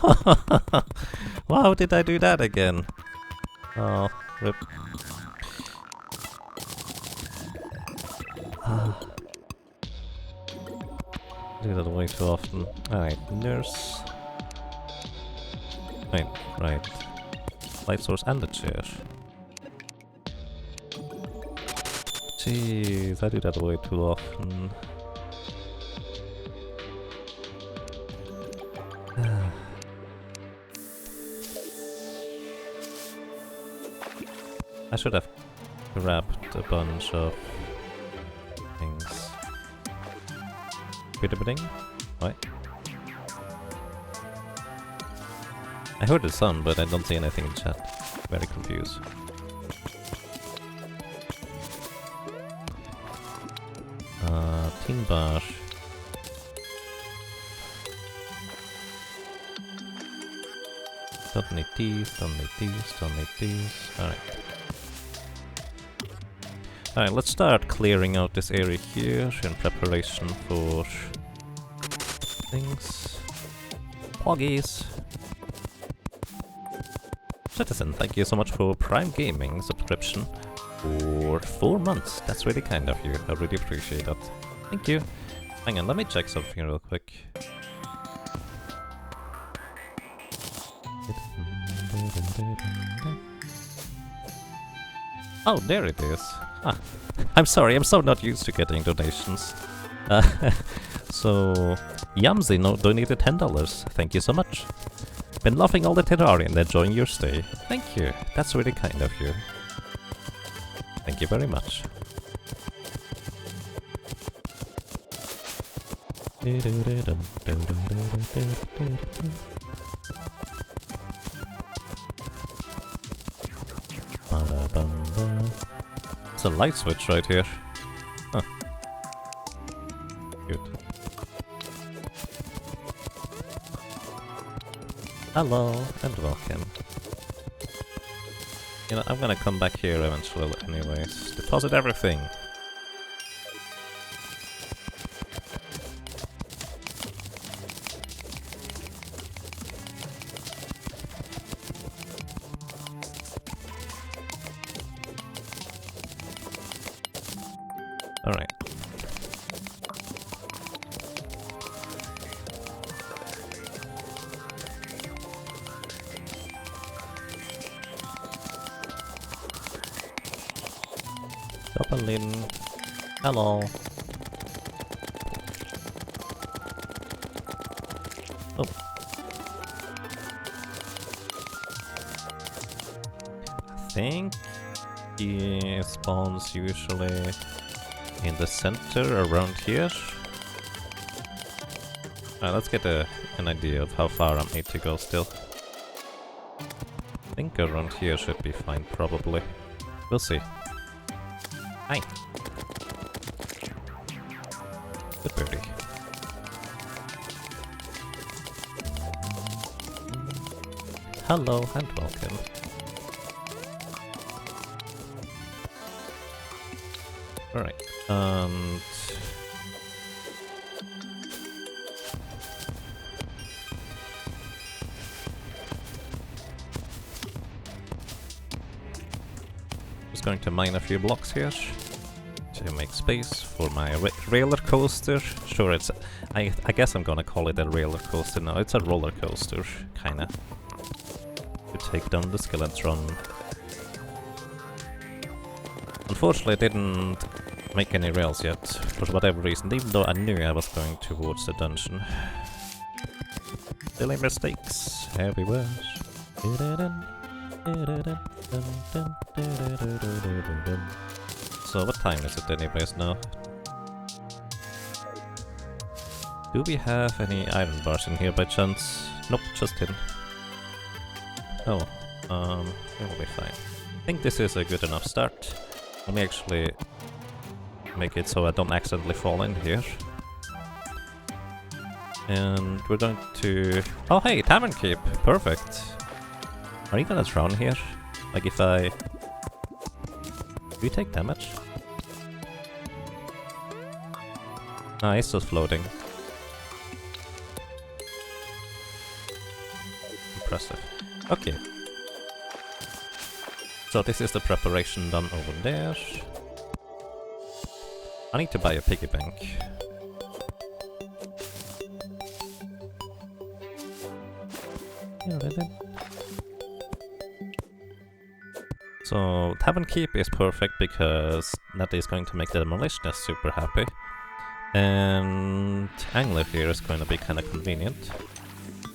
Why did I do that again? Oh, rip. Do that way too often. Alright, nurse. Wait, right. Light source and the chair. Jeez, I do that way too often. I should have grabbed a bunch of things. Bing? What? I heard the sun, but I don't see anything in chat. Very confused. Tin bar. Don't need these, don't need these, don't need these. Alright. Alright, let's start clearing out this area here in preparation for things. Poggies! Citizen, thank you so much for Prime Gaming subscription for 4 months. That's really kind of you. I really appreciate that. Thank you. Hang on, let me check something real quick. Oh, there it is. Ah, I'm sorry, I'm so not used to getting donations. So, Yamzi donated $10. Thank you so much. Been loving all the Terraria and enjoying your stay. Thank you. That's really kind of you. Thank you very much. It's a light switch right here. Huh. Good. Hello and welcome. You know, I'm gonna come back here eventually anyways. Deposit everything. Alright. Goblin. Hello. Oh. I think he spawns usually in the center around here. Let's get an idea of how far I need to go still. I think around here should be fine, probably. We'll see. Hi. Good birdie. Hello and welcome. Alright, and... just going to mine a few blocks here to make space for my roller coaster. Sure, it's... I guess I'm gonna call it a roller coaster now. It's a roller coaster, kinda. To take down the skeleton. Unfortunately, I didn't make any rails yet, for whatever reason, even though I knew I was going towards the dungeon. Silly mistakes everywhere. So what time is it anyways now? Do we have any iron bars in here by chance? Nope, just tin. Oh, it will be fine. I think this is a good enough start. Let me actually make it so I don't accidentally fall in here. And we're going to... Oh hey, Tavern Keep! Perfect! Are you gonna drown here? Like if I... Do you take damage? Ah, he's just floating. impressive. Okay. So this is the preparation done over there. I need to buy a piggy bank. So Tavern Keep is perfect because that is going to make the demolitionist super happy. And Angler here is going to be kind of convenient.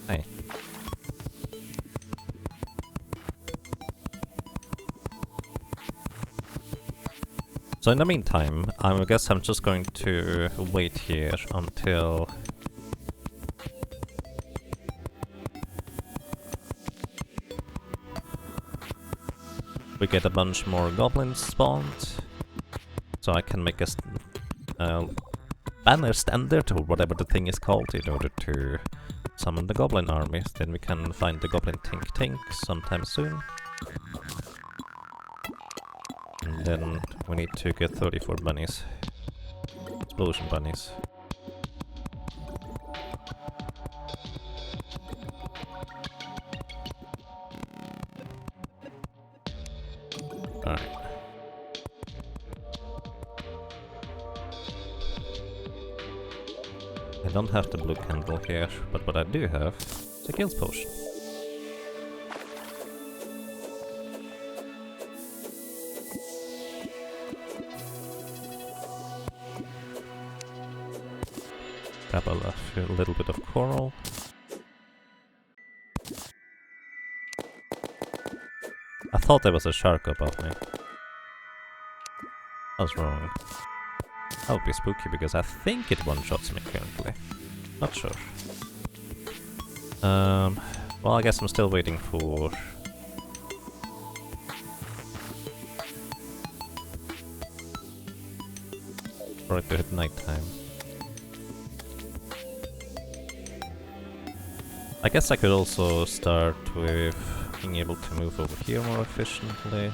Hey. So in the meantime, I guess I'm just going to wait here until we get a bunch more goblins spawned, so I can make a banner standard, or whatever the thing is called, in order to summon the goblin army. Then we can find the goblin Tink Tink sometime soon. And then we need to get 34 bunnies. Explosion bunnies. Alright. I don't have the blue candle here, but what I do have is a guild potion. Grab a little bit of coral. I thought there was a shark above me. I was wrong. That would be spooky because I think it one-shots me currently. Not sure. Well, I guess I'm still waiting for it to hit nighttime. I guess I could also start with being able to move over here more efficiently.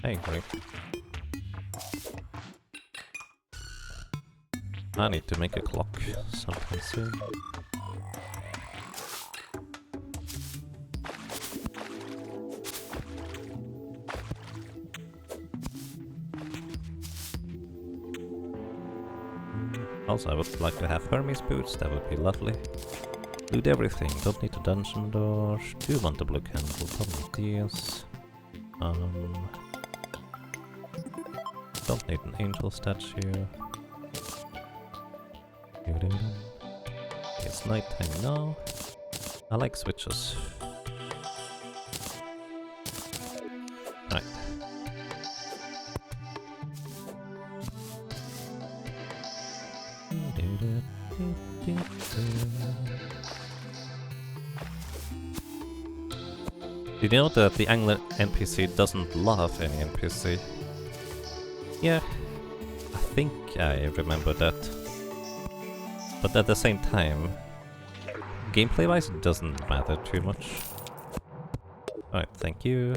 Hey, great. I need to make a clock sometime soon. Also, I would like to have Hermes boots, that would be lovely. Loot everything, don't need a dungeon door. Do want a blue candle, don't need these. Don't need an angel statue. It's nighttime now. I like switches. Right. Did you know that the Angler NPC doesn't love any NPC? Yeah, I think I remember that. But at the same time, gameplay-wise it doesn't matter too much. Alright, thank you.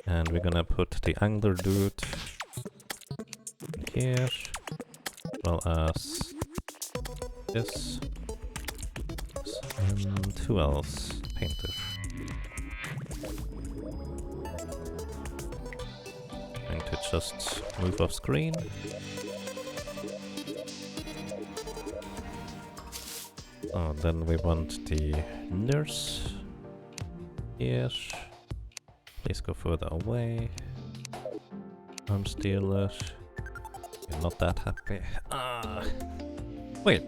And we're gonna put the Angler dude here, as well as this. And who else? Painter. Going to just move off screen. Oh, then we want the nurse here. Please go further away. Arm stealer. You're not that happy. Ah. Wait.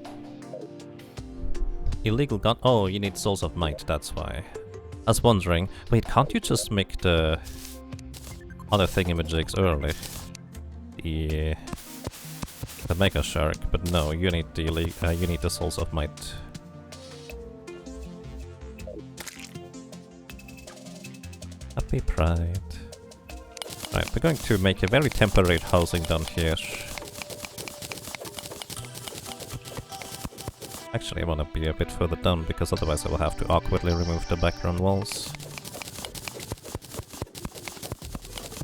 Illegal gun. Oh, you need souls of might, that's why. I was wondering, wait, can't you just make the other thingamajigs early? The mega shark, but no, you need the souls of might. Happy Pride. Right, we're going to make a very temporary housing down here. Actually, I want to be a bit further down, because otherwise I will have to awkwardly remove the background walls.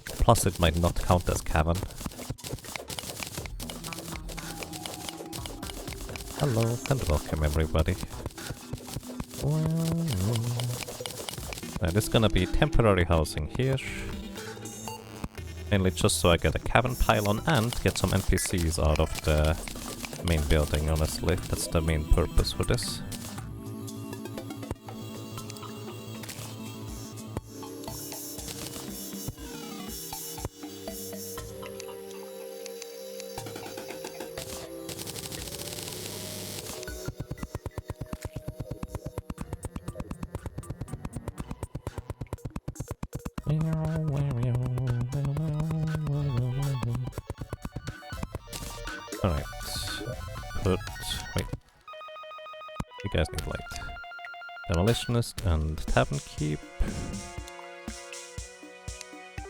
Plus it might not count as cavern. Hello and welcome everybody. This is gonna be temporary housing here. Mainly just so I get a cabin pylon and get some NPCs out of the main building, honestly. That's the main purpose for this. Alright. Wait. You guys need light. Demolitionist and Tavern Keep.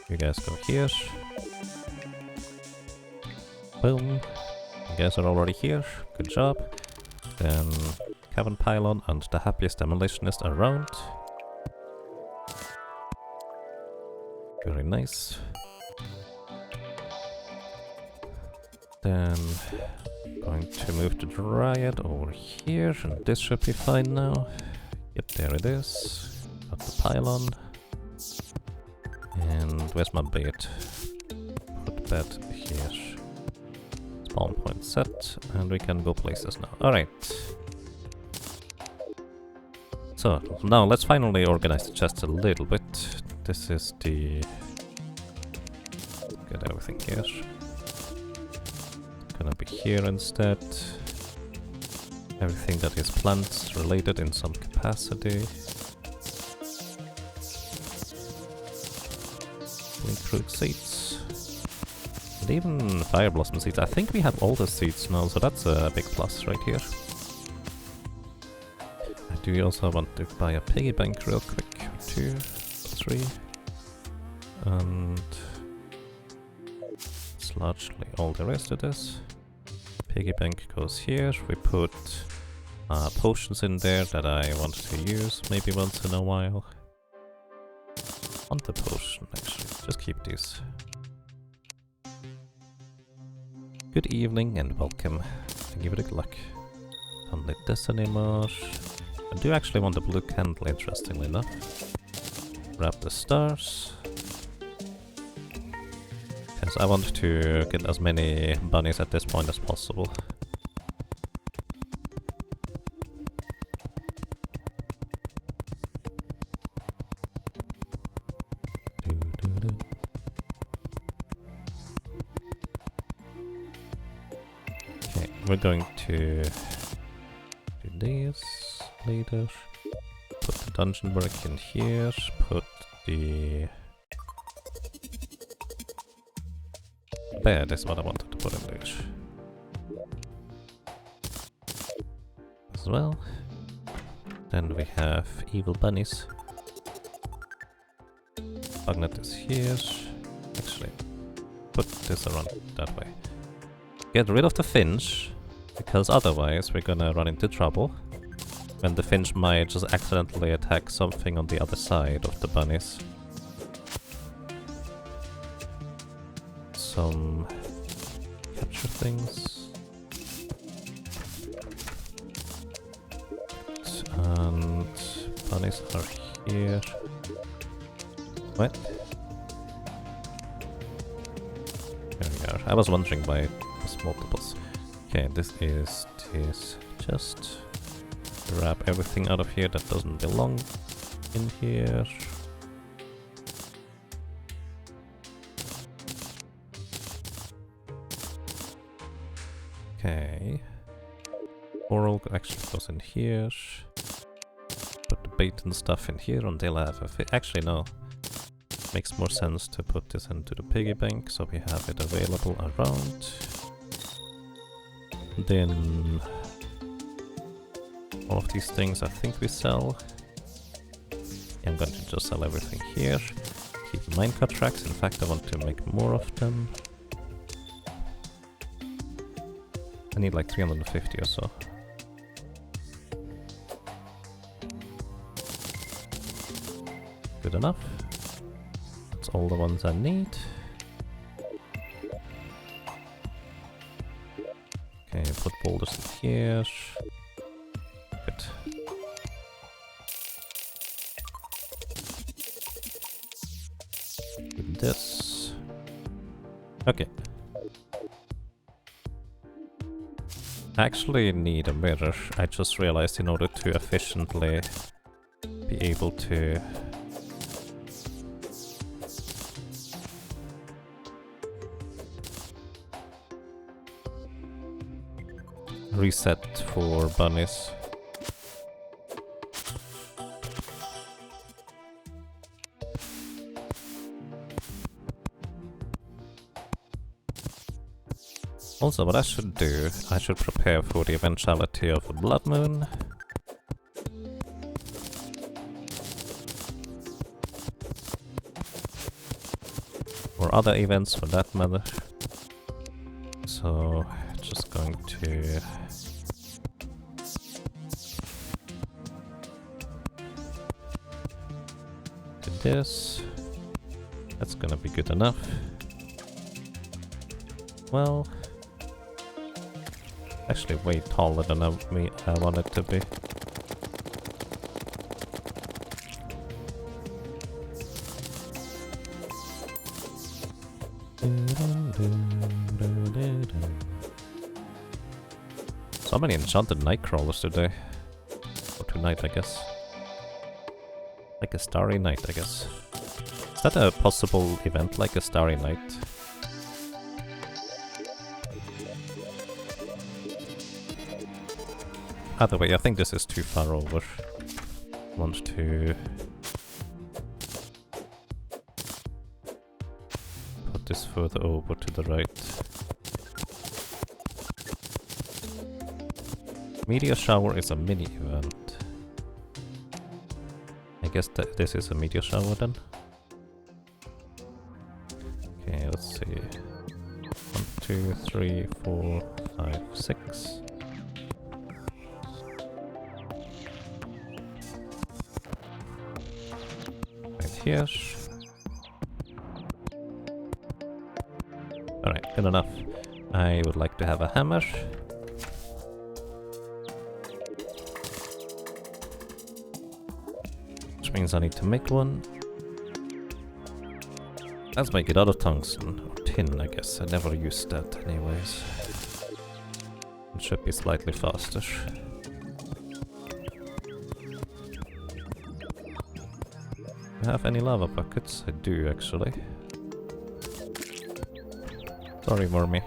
You guys go here. Boom. You guys are already here. Good job. Then Cabin Pylon and the happiest demolitionist around. Very nice. Then going to move the Dryad over here, and this should be fine now. Yep, there it is. Got the pylon. And where's my bait? Put the bed here. Spawn point set, and we can go places now. Alright. So, now let's finally organize the chest a little bit. This is the... Get everything here. Gonna be here instead. Everything that is plants related in some capacity. Fruit seeds. And even fire blossom seeds. I think we have all the seeds now, so that's a big plus right here. I do also want to buy a piggy bank real quick. 2, 3. And it's largely all there is to this. Piggy bank goes here. We put potions in there that I want to use maybe once in a while. Want the potion actually. Just keep these. Good evening and welcome. Give it a luck. Don't need this anymore. I do actually want the blue candle, interestingly enough. Grab the stars. Because I want to get as many bunnies at this point as possible. Okay, we're going to do this later. Put the dungeon work in here. Put the bed is what I wanted to put in there as well. Then we have evil bunnies. Bugnet is here. Actually, put this around that way. Get rid of the finch, because otherwise we're gonna run into trouble. And the finch might just accidentally attack something on the other side of the bunnies. Some capture things. And bunnies are here. What? There we are. I was wondering why it was multiples. Okay, this is this. Just grab everything out of here that doesn't belong in here. Okay. Coral actually goes in here. Put the bait and stuff in here until I have a actually no. Makes more sense to put this into the piggy bank so we have it available around. Then all of these things I think we sell. I'm going to just sell everything here. Keep minecart tracks, in fact I want to make more of them. I need like 350 or so. Good enough. That's all the ones I need. Okay, put boulders in here. Good. Do this. Okay. I actually need a mirror. I just realized in order to efficiently be able to reset for bunnies. Also, what I should do, I should prepare for the eventuality of a blood moon. Or other events for that matter. So, just going to do this. That's gonna be good enough. Well, actually way taller than I want it to be. So many enchanted night crawlers today. Or tonight, I guess. Like a starry night, I guess. Is that a possible event, like a starry night? Either way, I think this is too far over. Want to put this further over to the right. Meteor shower is a mini event. I guess that this is a meteor shower then. Okay, let's see. 1, 2, 3, 4, 5, 6. Here. Alright, good enough. I would like to have a hammer. Which means I need to make one. Let's make it out of tungsten, or tin I guess. I never used that anyways. It should be slightly faster. Do I have any lava buckets? I do, actually. Sorry, Wormy.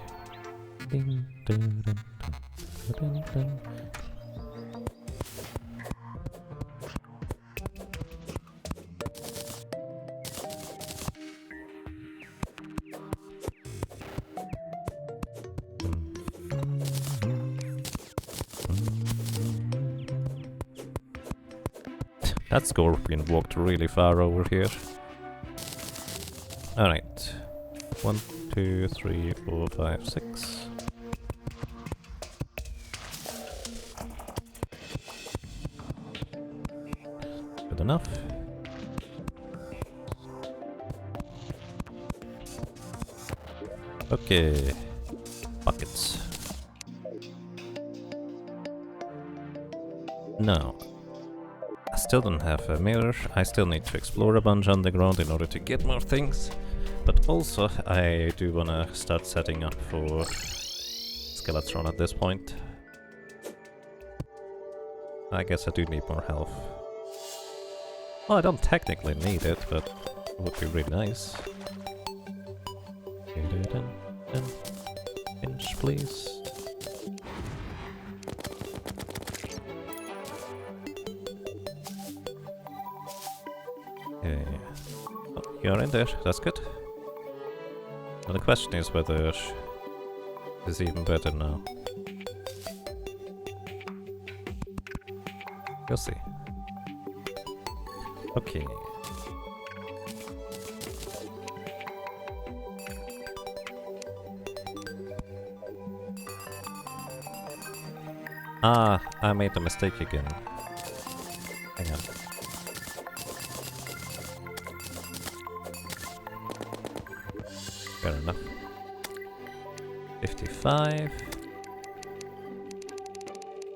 That scorpion walked really far over here. Alright. 1, 2, 3, 4, 5, 6. Good enough. Okay. Buckets. Now. I still don't have a mirror. I still need to explore a bunch underground in order to get more things. But also, I do wanna start setting up for Skeletron at this point. I guess I do need more health. Well, I don't technically need it, but it would be really nice. Pinch, please. Okay. Oh, you're in there, that's good. Now the question is whether it's even better now. We'll see. Okay. Ah, I made a mistake again. Hang on. Fair enough. 55.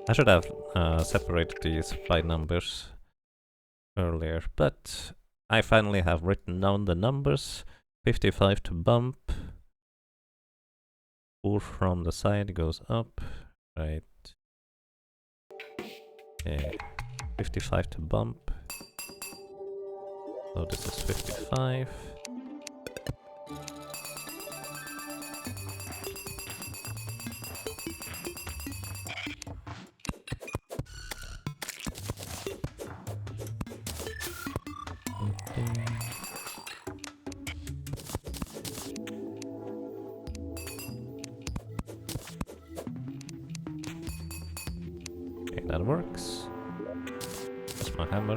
I should have separated these by numbers earlier, but I finally have written down the numbers. 55 to bump. 4 from the side goes up. Right. Okay. 55 to bump. So this is 55. Okay, that works. That's my hammer.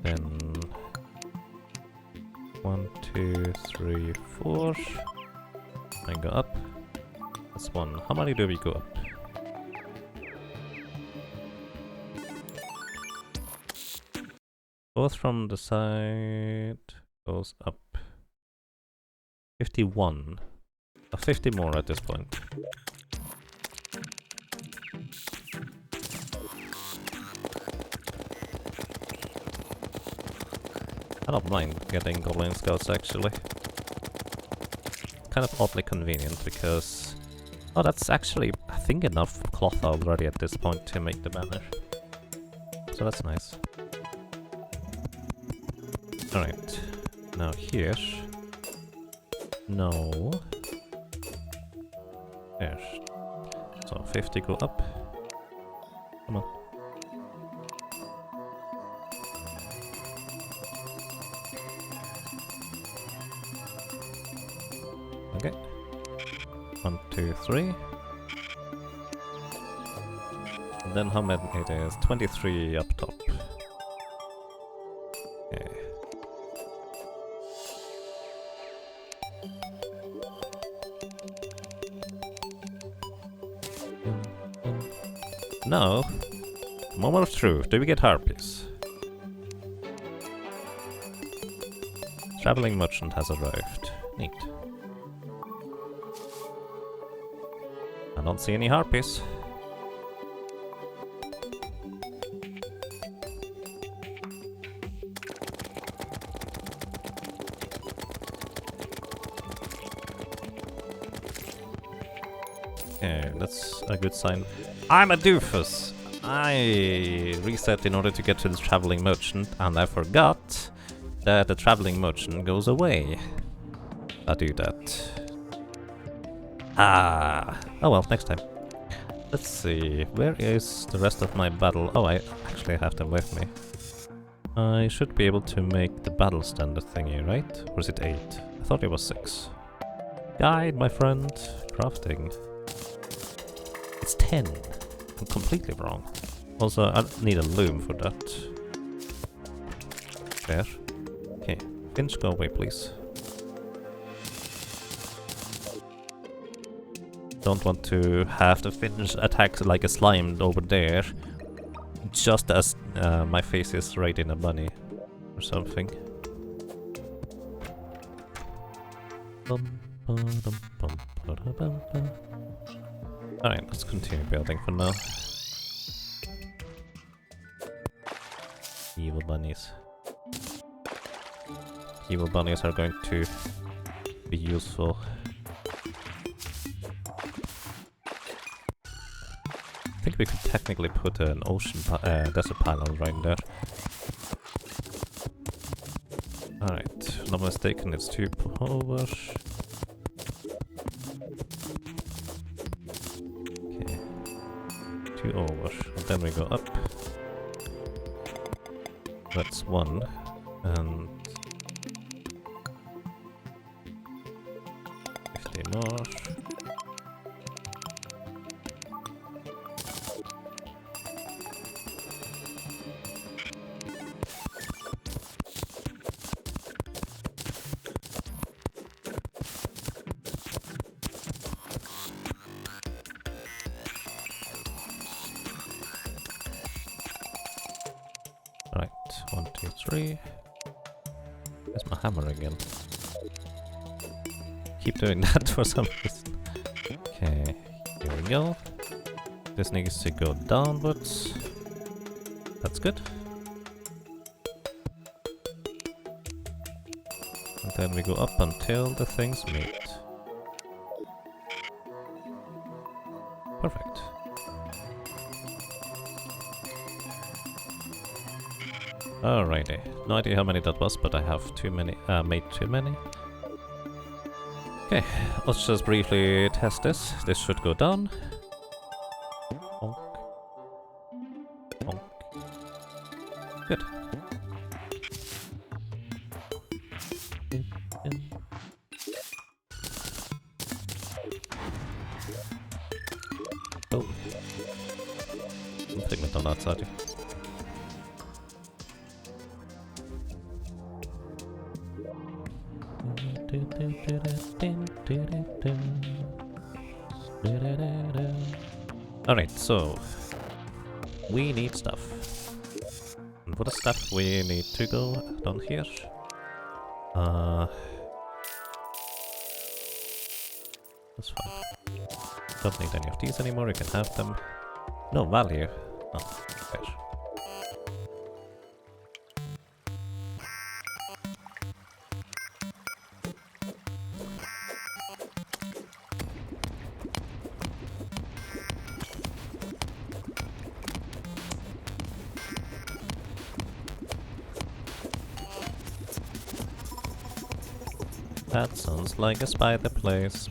Then 1, 2, 3, 4. I go up. That's 1. How many do we go up? Both from the side goes up. 51. 50 more at this point. I don't mind getting Goblin Scouts actually. Kind of oddly convenient because... Oh, that's actually, I think, enough cloth already at this point to make the banner. So that's nice. Alright, now here. No. There. So 50 go up. Come on. Okay. 1, 2, 3. And then how many it is? 23 up top. Okay. Now, moment of truth. Do we get harpies? Traveling merchant has arrived. Neat. I don't see any harpies. Okay, that's a good sign. I'm a doofus! I reset in order to get to the traveling merchant, and I forgot that the traveling merchant goes away. I do that. Ah! Oh well, next time. Let's see, where is the rest of my battle? Oh, I actually have them with me. I should be able to make the battle standard thingy, right? Or is it 8? I thought it was 6. Guide, my friend. Crafting. It's 10. I'm completely wrong. Also, I need a loom for that. There. Okay. Finch, go away, please. Don't want to have the Finch attack like a slime over there. Just as my face is right in a bunny. Or something. Alright, let's continue building for now. Evil bunnies. Evil bunnies are going to be useful. I think we could technically put an ocean desert pylon right there. Alright, if I'm not mistaken, it's 2 over. Okay. 2 over. And then we go up. That's 1. And 50 more. Right, 1, 2, 3. Where's my hammer again? keep doing that for some reason. Okay, here we go. This needs to go downwards. That's good. And then we go up until the things meet. Perfect. Alrighty. No idea how many that was, but I have too many. Made too many. Okay, let's just briefly test this. This should go down. Honk. Honk. Good. Oh. Something went on outside you. Alright, so we need stuff. And for the stuff we need to go down here. That's fine. Don't need any of these anymore, you can have them. No value. Oh, there. That sounds like a spider place.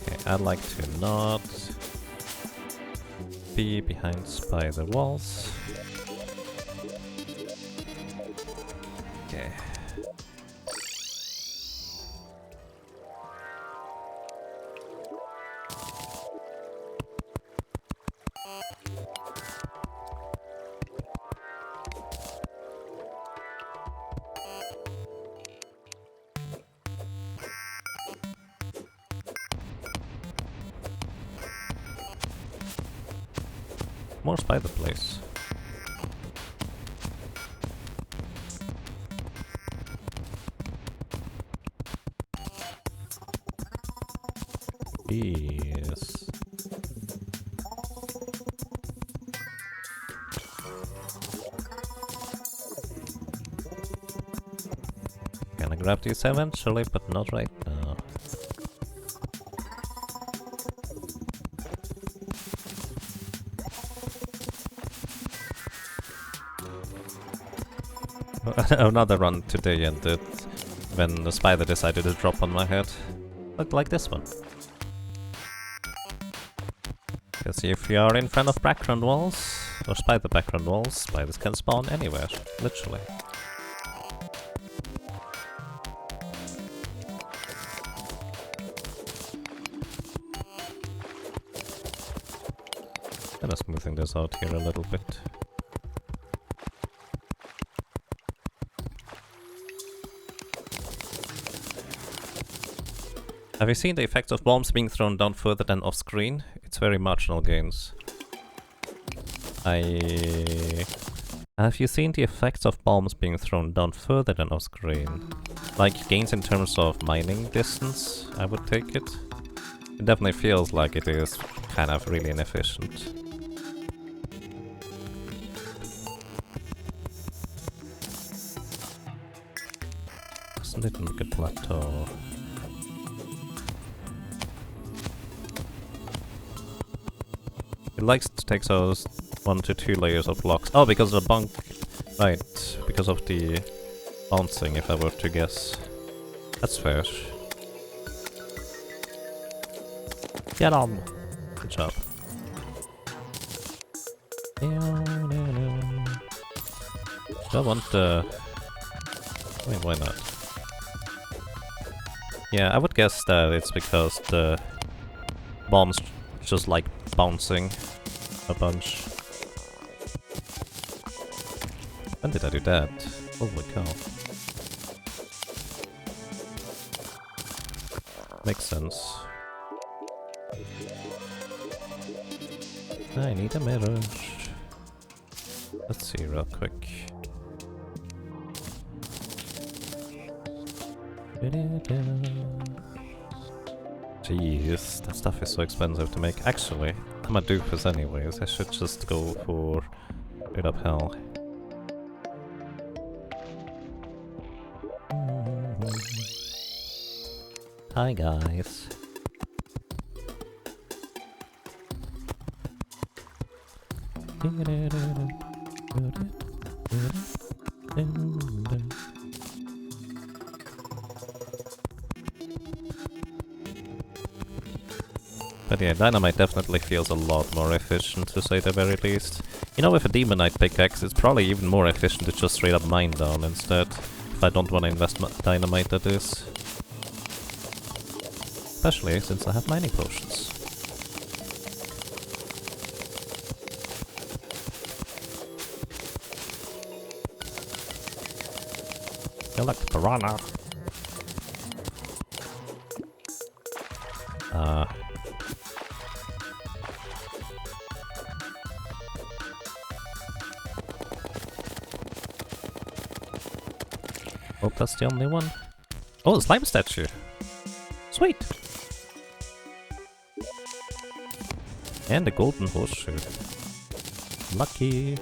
Okay, I'd like to not be behind spider walls. Okay. More spider place. Yes. Gonna grab these eventually, but not right now. Another run today ended when the spider decided to drop on my head. Looked like this one. Because if you are in front of background walls, or spider background walls, spiders can spawn anywhere, literally. Kind of smoothing this out here a little bit. Have you seen the effects of bombs being thrown down further than off screen? It's very marginal gains. Have you seen the effects of bombs being thrown down further than off screen? Like gains in terms of mining distance, I would take it. It definitely feels like it is kind of really inefficient. Isn't it a good plateau? It likes to take those 1 to 2 layers of blocks. Oh, because of the bunk. Right, because of the bouncing, if I were to guess. That's fair. Get on! Good job. I want the... Wait, why not? Yeah, I would guess that it's because the bombs just like bouncing a bunch. When did I do that? Holy cow. Makes sense. I need a mirror. Let's see real quick. Jeez, that stuff is so expensive to make. Actually, I'm a doofus anyways. I should just go for straight up hell. Hi guys. But yeah, dynamite definitely feels a lot more efficient, to say the very least. You know, with a demonite pickaxe, it's probably even more efficient to just straight up mine down instead. If I don't want to invest dynamite, that is. Especially since I have mining potions. Elect piranha. Hope that's the only one. Oh, the slime statue. Sweet. And the golden horseshoe. Lucky.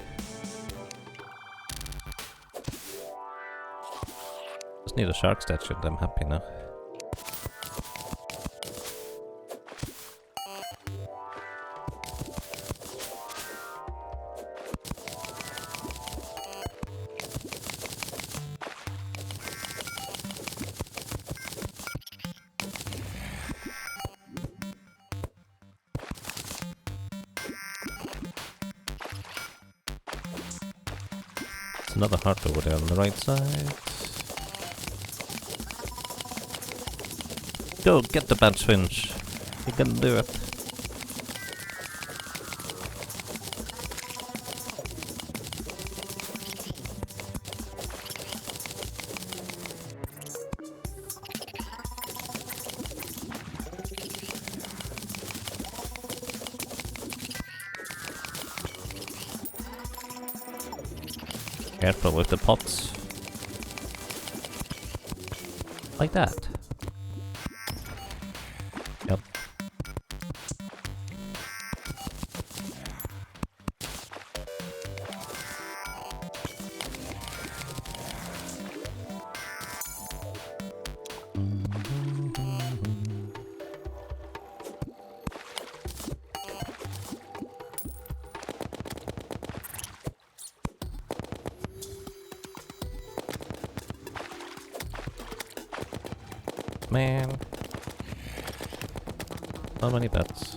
Just need a shark statue and I'm happy now. Another heart over there on the right side. Go, get the bad finch. You can do it. Careful with the pots. Like that. Yep. Man. How many bets?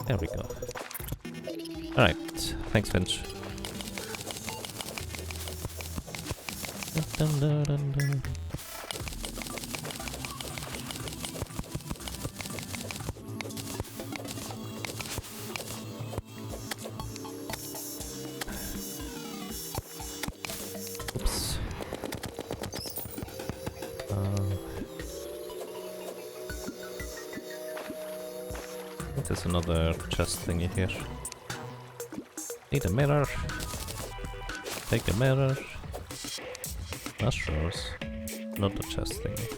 There we go. Alright, thanks Finch. Dun, dun, dun, dun. There's another chest thingy here. Need a mirror. Take a mirror. Mushrooms. Not the chest thingy.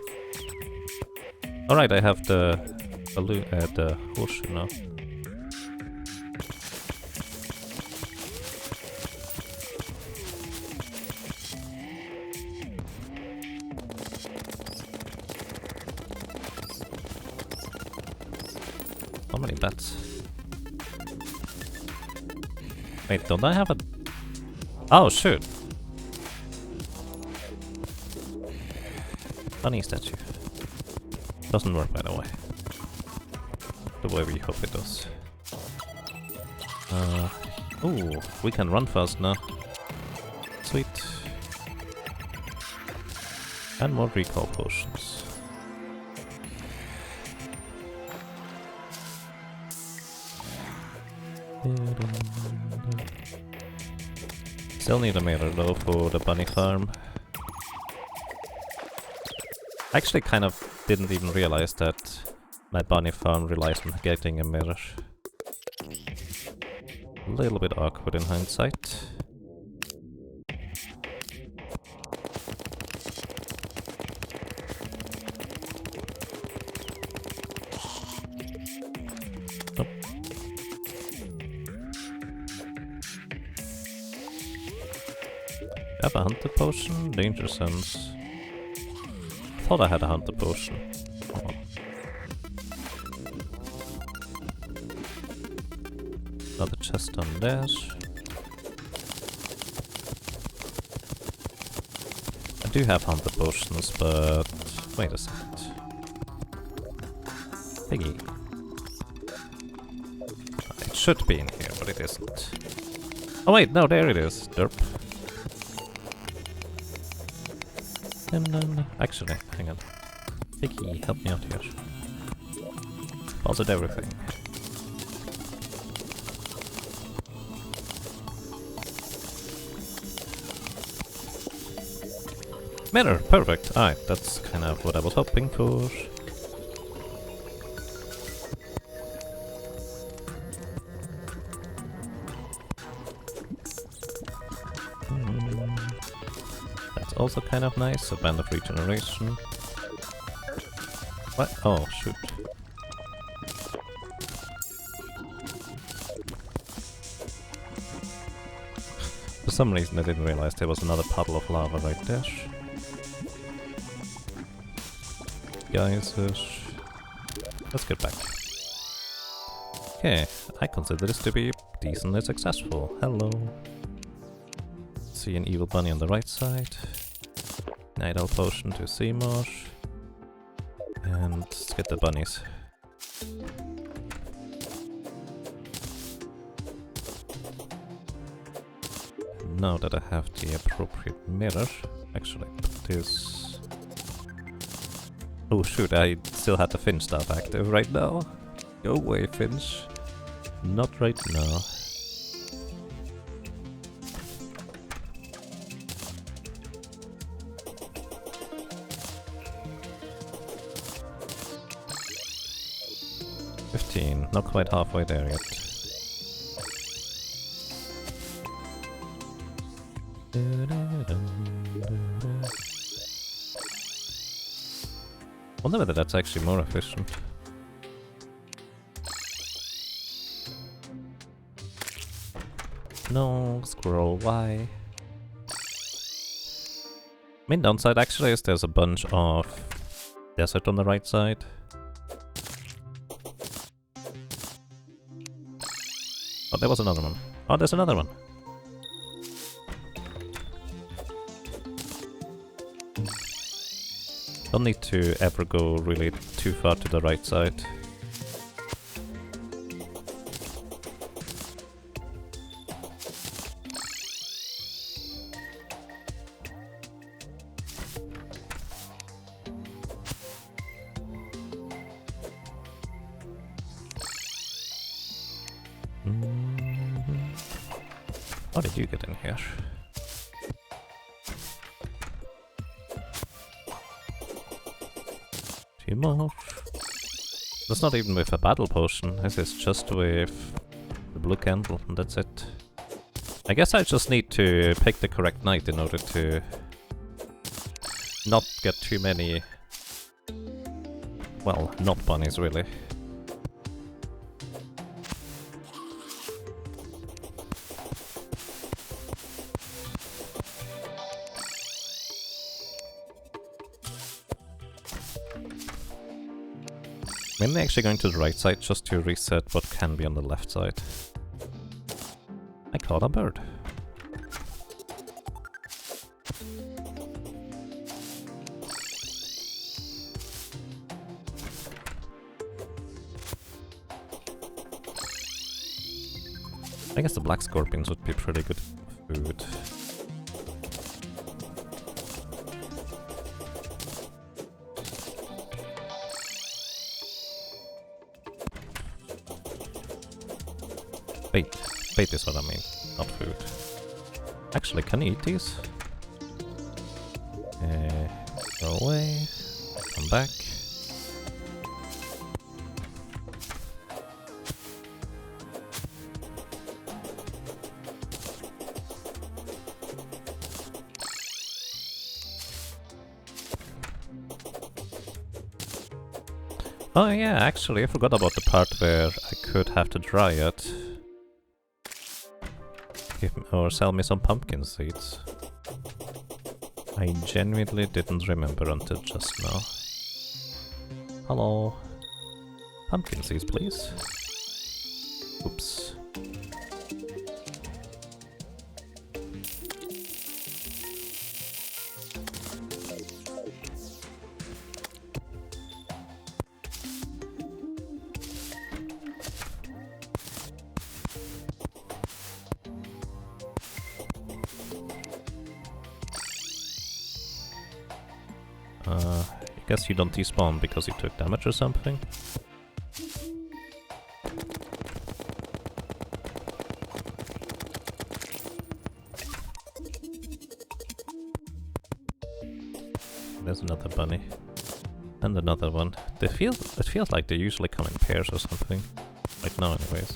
Alright, I have the balloon, the horseshoe now. How many bats? Wait, don't I have a... Oh, shoot! Bunny statue. Doesn't work, by the way. The way we hope it does. Ooh, we can run fast now. Sweet. And more recall potions. Still need a mirror though for the bunny farm. I actually kind of didn't even realize that my bunny farm relies on getting a mirror. A little bit awkward in hindsight. Nope. Have a hunter potion? Danger sense. Thought I had a hunter potion. Hold on. Another chest on there. I do have hunter potions, but wait a second. Piggy. It should be in here, but it isn't. Oh wait, no, there it is. Derp. Actually, hang on. Piggy, help me out here. Deposit everything. Mirror, perfect. Alright, that's kind of what I was hoping for. That's also kind of nice, a band of regeneration. What? Oh, shoot. For some reason I didn't realize there was another puddle of lava right there. Guys, let's get back. Okay, I consider this to be decently successful. Hello. See an evil bunny on the right side. Night Owl potion to Seymour. And let's get the bunnies. Now that I have the appropriate mirror, actually put this... Oh shoot, I still had the Finch stuff active right now. Go away, Finch. Not right now. Not quite halfway there yet. Wonder whether that's actually more efficient. No, squirrel, why? Main downside actually is there's a bunch of desert on the right side. Oh, there was another one. Oh, there's another one. Don't need to ever go really too far to the right side. How did you get in here? Two more. That's not even with a battle potion, this is just with the blue candle, and that's it. I guess I just need to pick the correct night in order to not get too many... well, not bunnies really. I'm actually going to the right side just to reset what can be on the left side. I caught a bird. I guess the black scorpions would be pretty good food. Bait. Bait is what I mean, not food. Actually, can you eat these? Go away. Come back. Oh yeah, actually I forgot about the part where I could have to dry it. Or sell me some pumpkin seeds. I genuinely didn't remember until just now. Hello. Pumpkin seeds, please. Oops. I guess you don't despawn because you took damage or something. There's another bunny. And another one. It feels like they usually come in pairs or something. Right now anyways.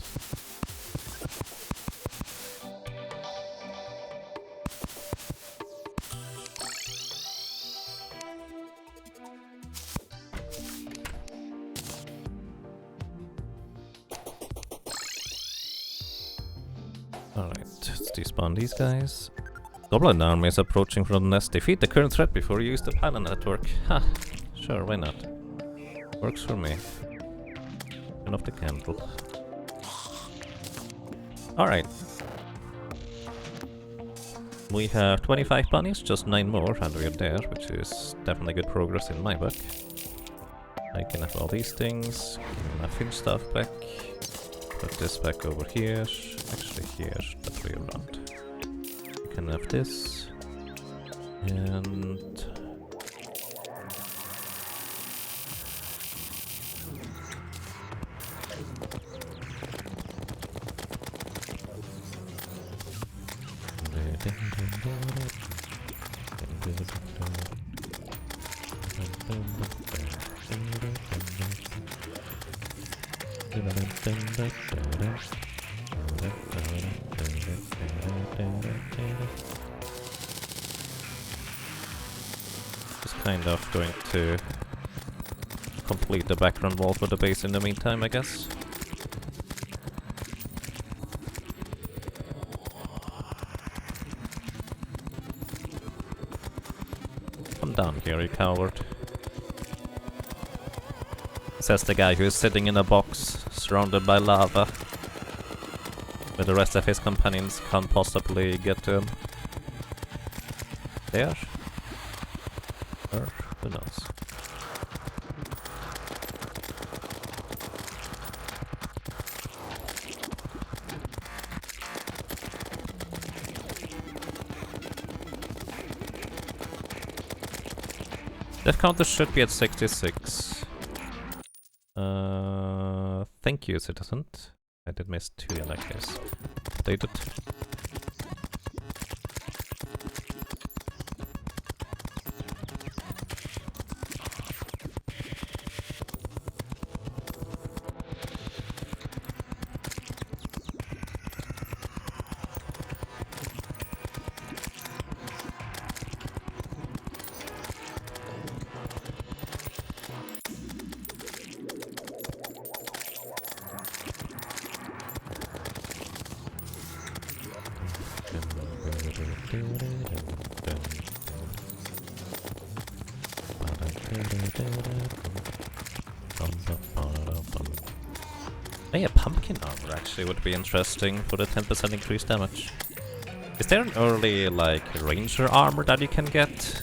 Alright, let's despawn these guys. Goblin army is approaching from the nest. Defeat the current threat before you use the pylon network. Ha! Sure, why not? Works for me. Turn off the candle. Alright. We have 25 bunnies, just 9 more, and we're there, which is definitely good progress in my book. I can have all these things, give my food stuff back. Put this back over here, actually here, that way around. You can have this, and... Just kind of going to complete the background wall for the base in the meantime, I guess. Come down here, you coward. Says the guy who is sitting in a box, surrounded by lava. Where the rest of his companions can't possibly get to him. There? Or who knows? Death counter should be at 66. Thank you, citizen. I did miss 2 in that case. Updated. Yeah, pumpkin armor actually would be interesting for the 10% increased damage. Is there an early, like, ranger armor that you can get?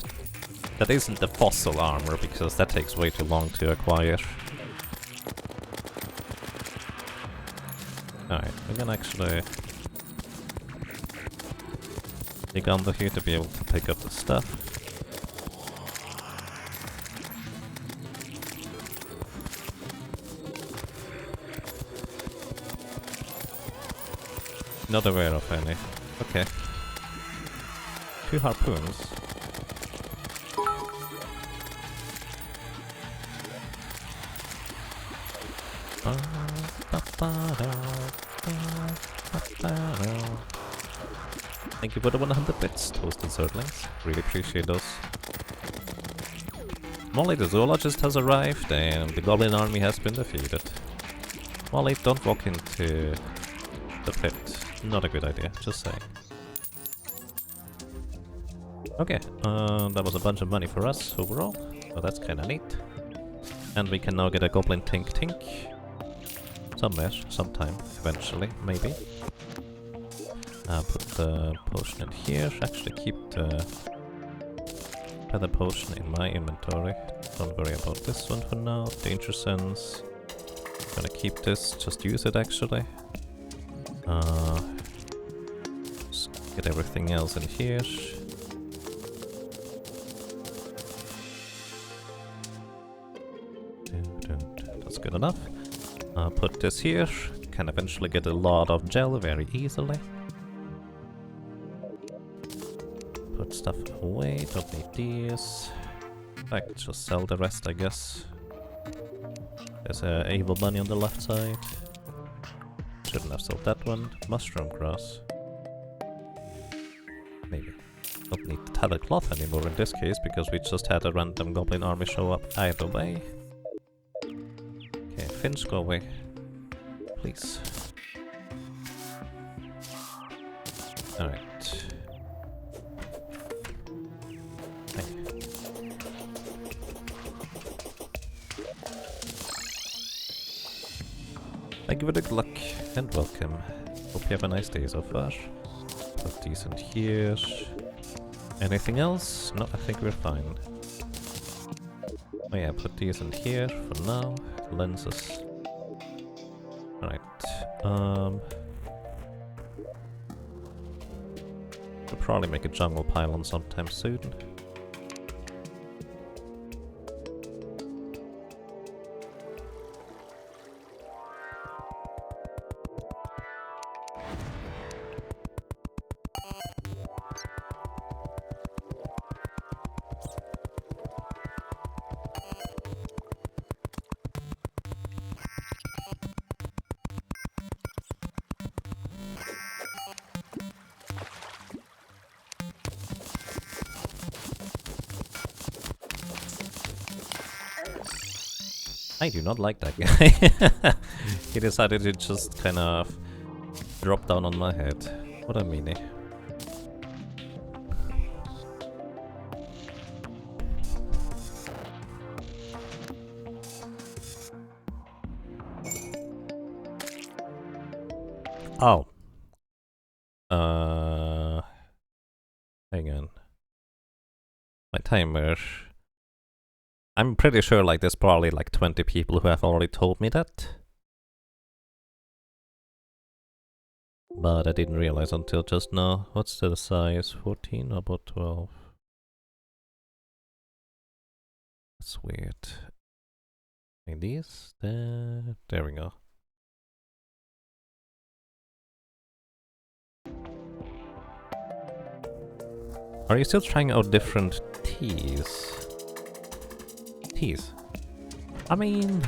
That isn't the fossil armor, because that takes way too long to acquire. Alright, we can actually dig under here to be able to pick up the stuff. Not aware of any. Okay. 2 harpoons. Thank you for the 100 bits, Toasted Zerglings. Really appreciate those. Molly the zoologist has arrived and the goblin army has been defeated. Molly, don't walk into the pit. Not a good idea, just saying. Okay, that was a bunch of money for us overall, so that's kinda neat. And we can now get a goblin tink tink. Somewhere, sometime, eventually, maybe. Put the potion in here. Actually keep the feather potion in my inventory. Don't worry about this one for now. Danger sense. Gonna keep this, just use it actually. Just get everything else in here. That's good enough. Put this here. Can eventually get a lot of gel very easily. Put stuff away, don't need these. I could just sell the rest, I guess. There's a evil bunny on the left side. Shouldn't have sold that one. Mushroom grass. Maybe. Don't need the tattered cloth anymore in this case, because we just had a random goblin army show up either way. Okay, Finch, go away. Please. Alright. Thank you for the good luck and welcome. Hope you have a nice day so far. Put these in here. Anything else? No, I think we're fine. Oh yeah, put these in here for now. Lenses. Alright. We'll probably make a jungle pylon sometime soon. I do not like that guy. He decided to just kind of drop down on my head. What a meanie. Oh. Hang on. My timer. I'm pretty sure like there's probably like 20 people who have already told me that. But I didn't realize until just now. What's the size? 14 or about 12? That's weird. Like these? There we go. Are you still trying out different teas? I mean,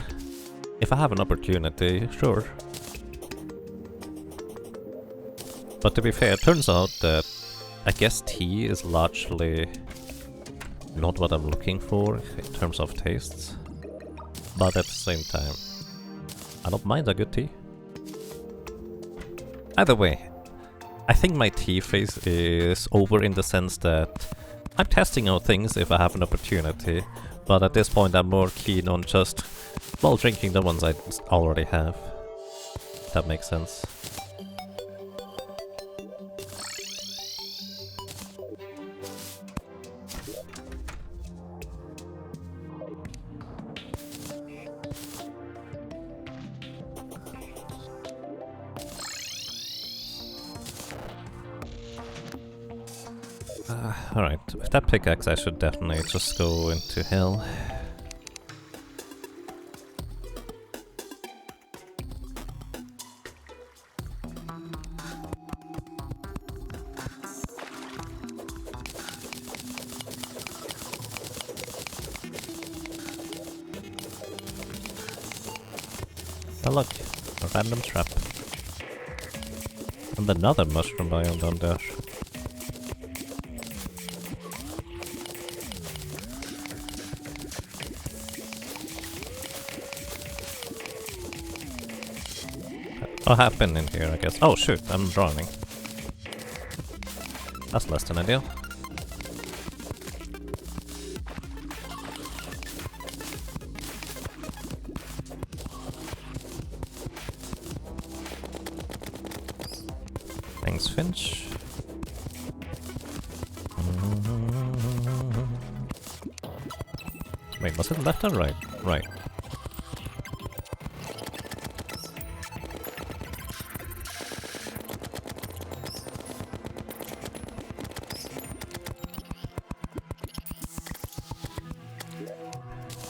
if I have an opportunity, sure. But to be fair, it turns out that I guess tea is largely not what I'm looking for in terms of tastes. But at the same time, I don't mind a good tea. Either way, I think my tea phase is over in the sense that I'm testing out things if I have an opportunity. But at this point I'm more keen on just, well, drinking the ones I already have. If that makes sense. Alright, with that pickaxe I should definitely just go into hell. Oh look, a random trap. And another mushroom biome down there. What happened in here, I guess? Oh shoot, I'm drowning. That's less than ideal. Thanks, Finch. Wait, was it left or right? Right.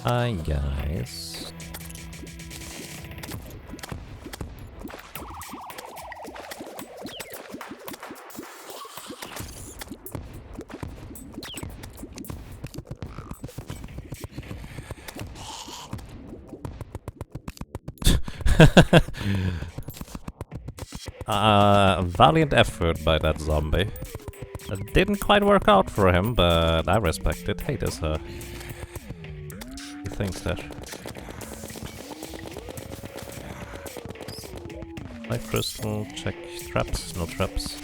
Hi guys. Valiant effort by that zombie. It didn't quite work out for him, but I respect it. Hey, there's a... things there. Life crystal, check traps, no traps.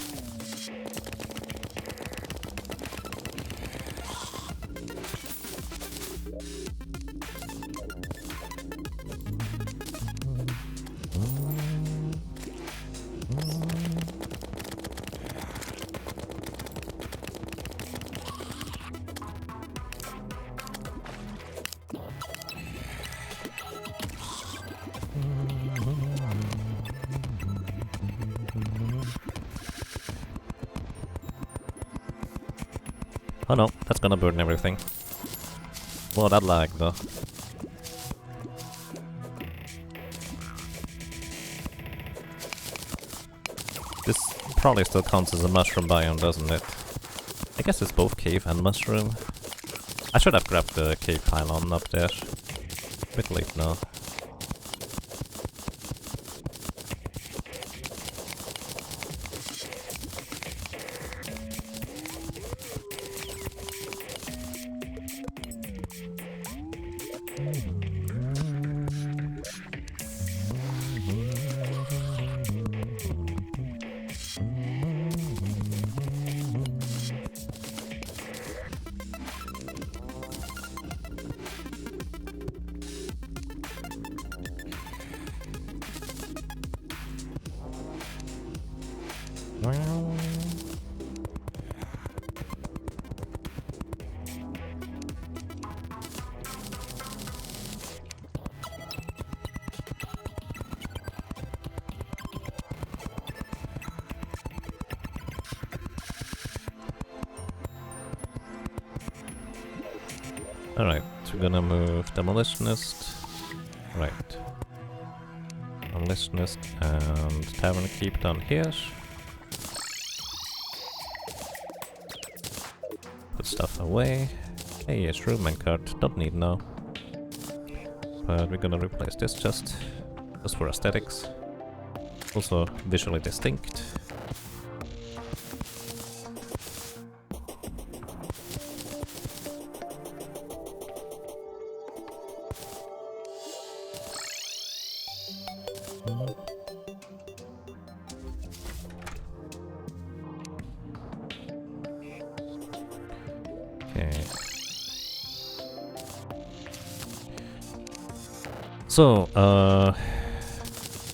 Oh no, that's gonna burn everything. Whoa, that lag though. This probably still counts as a mushroom biome, doesn't it? I guess it's both cave and mushroom. I should have grabbed the cave pylon up there. Bit late now. Alright, so we're gonna move Demolitionist. Right. Demolitionist and Tavern Keep down here. Put stuff away. Hey, a Shroom card. Don't need now. But we're gonna replace this just for aesthetics. Also visually distinct. Okay. So,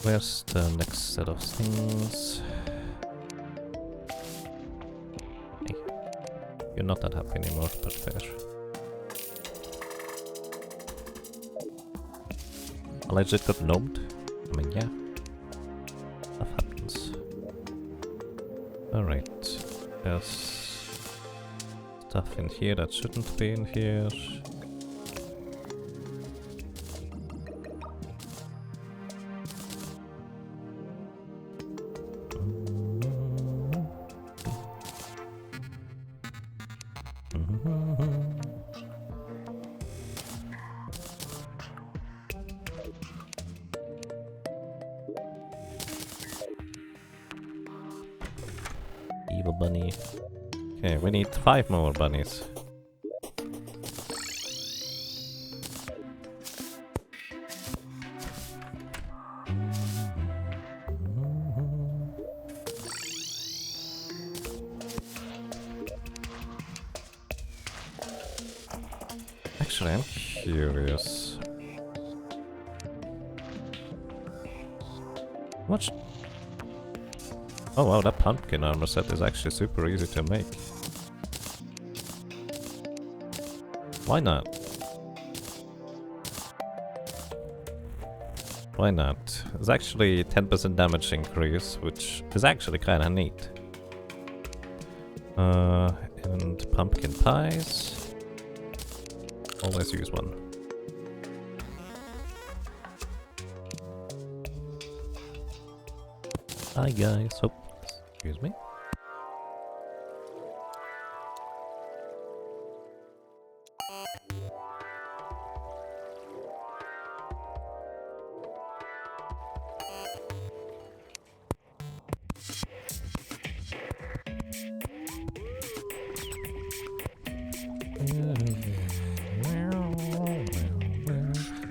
where's the next set of things? Hey, you're not that happy anymore, but fair. I legit got gnomed. I mean, yeah. Stuff happens. Alright. There's stuff in here that shouldn't be in here. little bunny. Okay, we need 5 more bunnies. Actually, I'm curious. What? Oh wow, that pumpkin armor set is actually super easy to make. Why not? Why not? It's actually 10% damage increase, which is actually kinda neat. And pumpkin pies. Always use one. Hi guys. Oh, excuse me.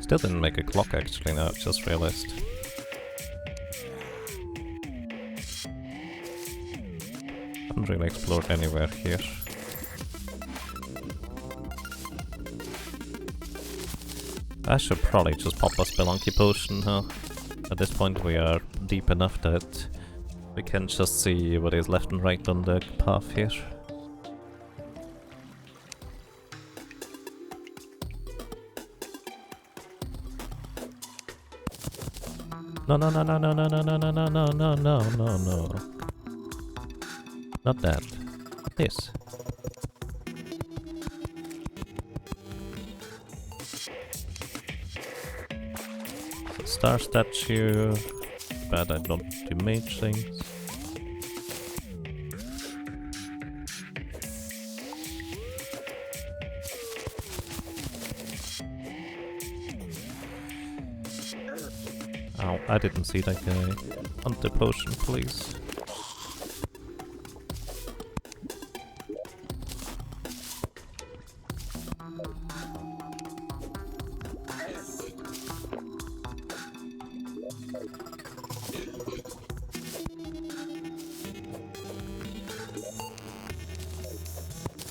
Still didn't make a clock actually, now I just realized. Haven't really explored anywhere here. I should probably just pop a Spelunky potion, huh? At this point we are deep enough that we can just see what is left and right on the path here. No, no, no, no, no, no, no, no, no, no, no, no, no, no, no. Not that. This. Star statue. Bad I don't do mage things. Ow, I didn't see that guy. Want the potion, please.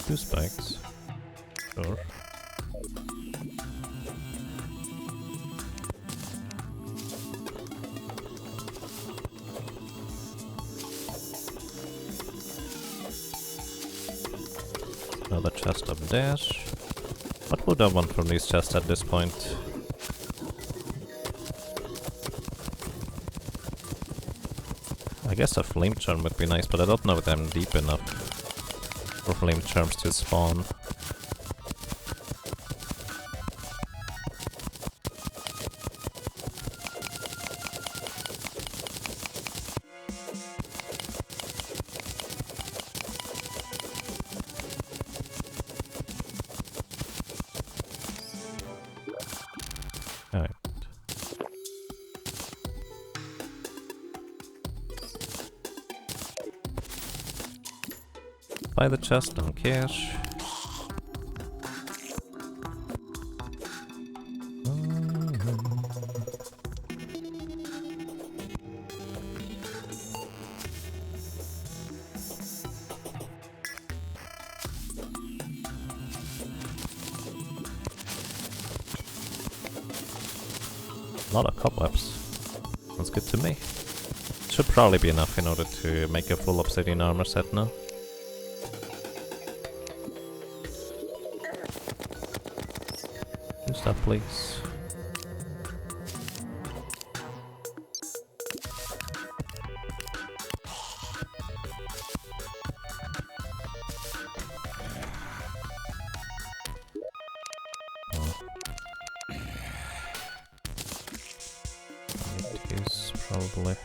Two spikes. Sure. Another chest up there. What would I want from these chests at this point? I guess a flame charm would be nice, but I don't know if I'm deep enough for flame charms to spawn. Alright. Buy the chest, don't care. A lot of cobwebs. That's good to me. Should probably be enough in order to make a full obsidian armor set now. Use that, please. Probably.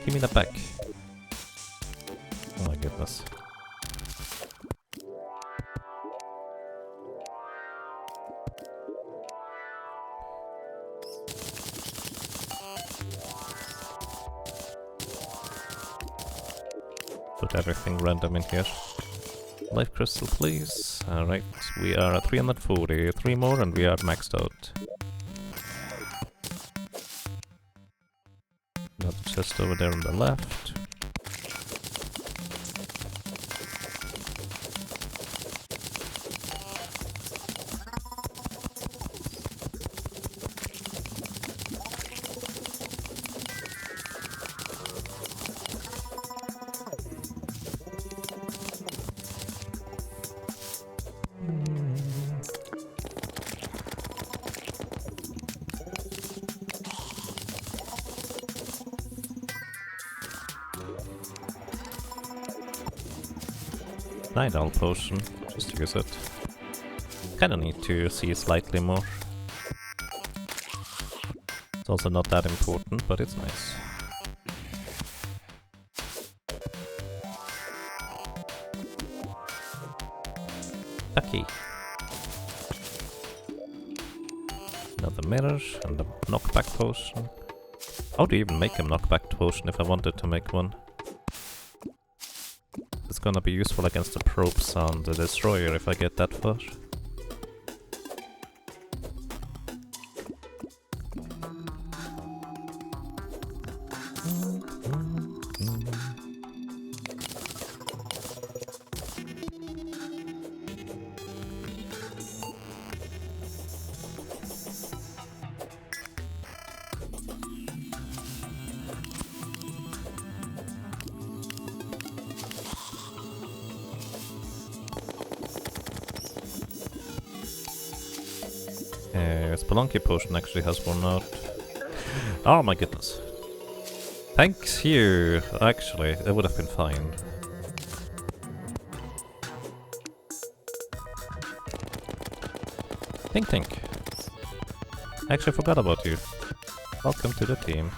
Give me that back. Oh my goodness. put everything random in here. Life crystal, please. Alright, we are at 340. 3 more and we are maxed out. Another chest over there on the left. Night Owl potion, just use it. Kinda need to see slightly more. It's also not that important, but it's nice. Lucky. Another mirror and a knockback potion. How do you even make a knockback potion if I wanted to make one? It's gonna be useful against the probes on the destroyer if I get that far. Spelunky potion actually has one out. Oh my goodness. Thanks you! Actually, it would have been fine. Tink Tink. I actually forgot about you. Welcome to the team.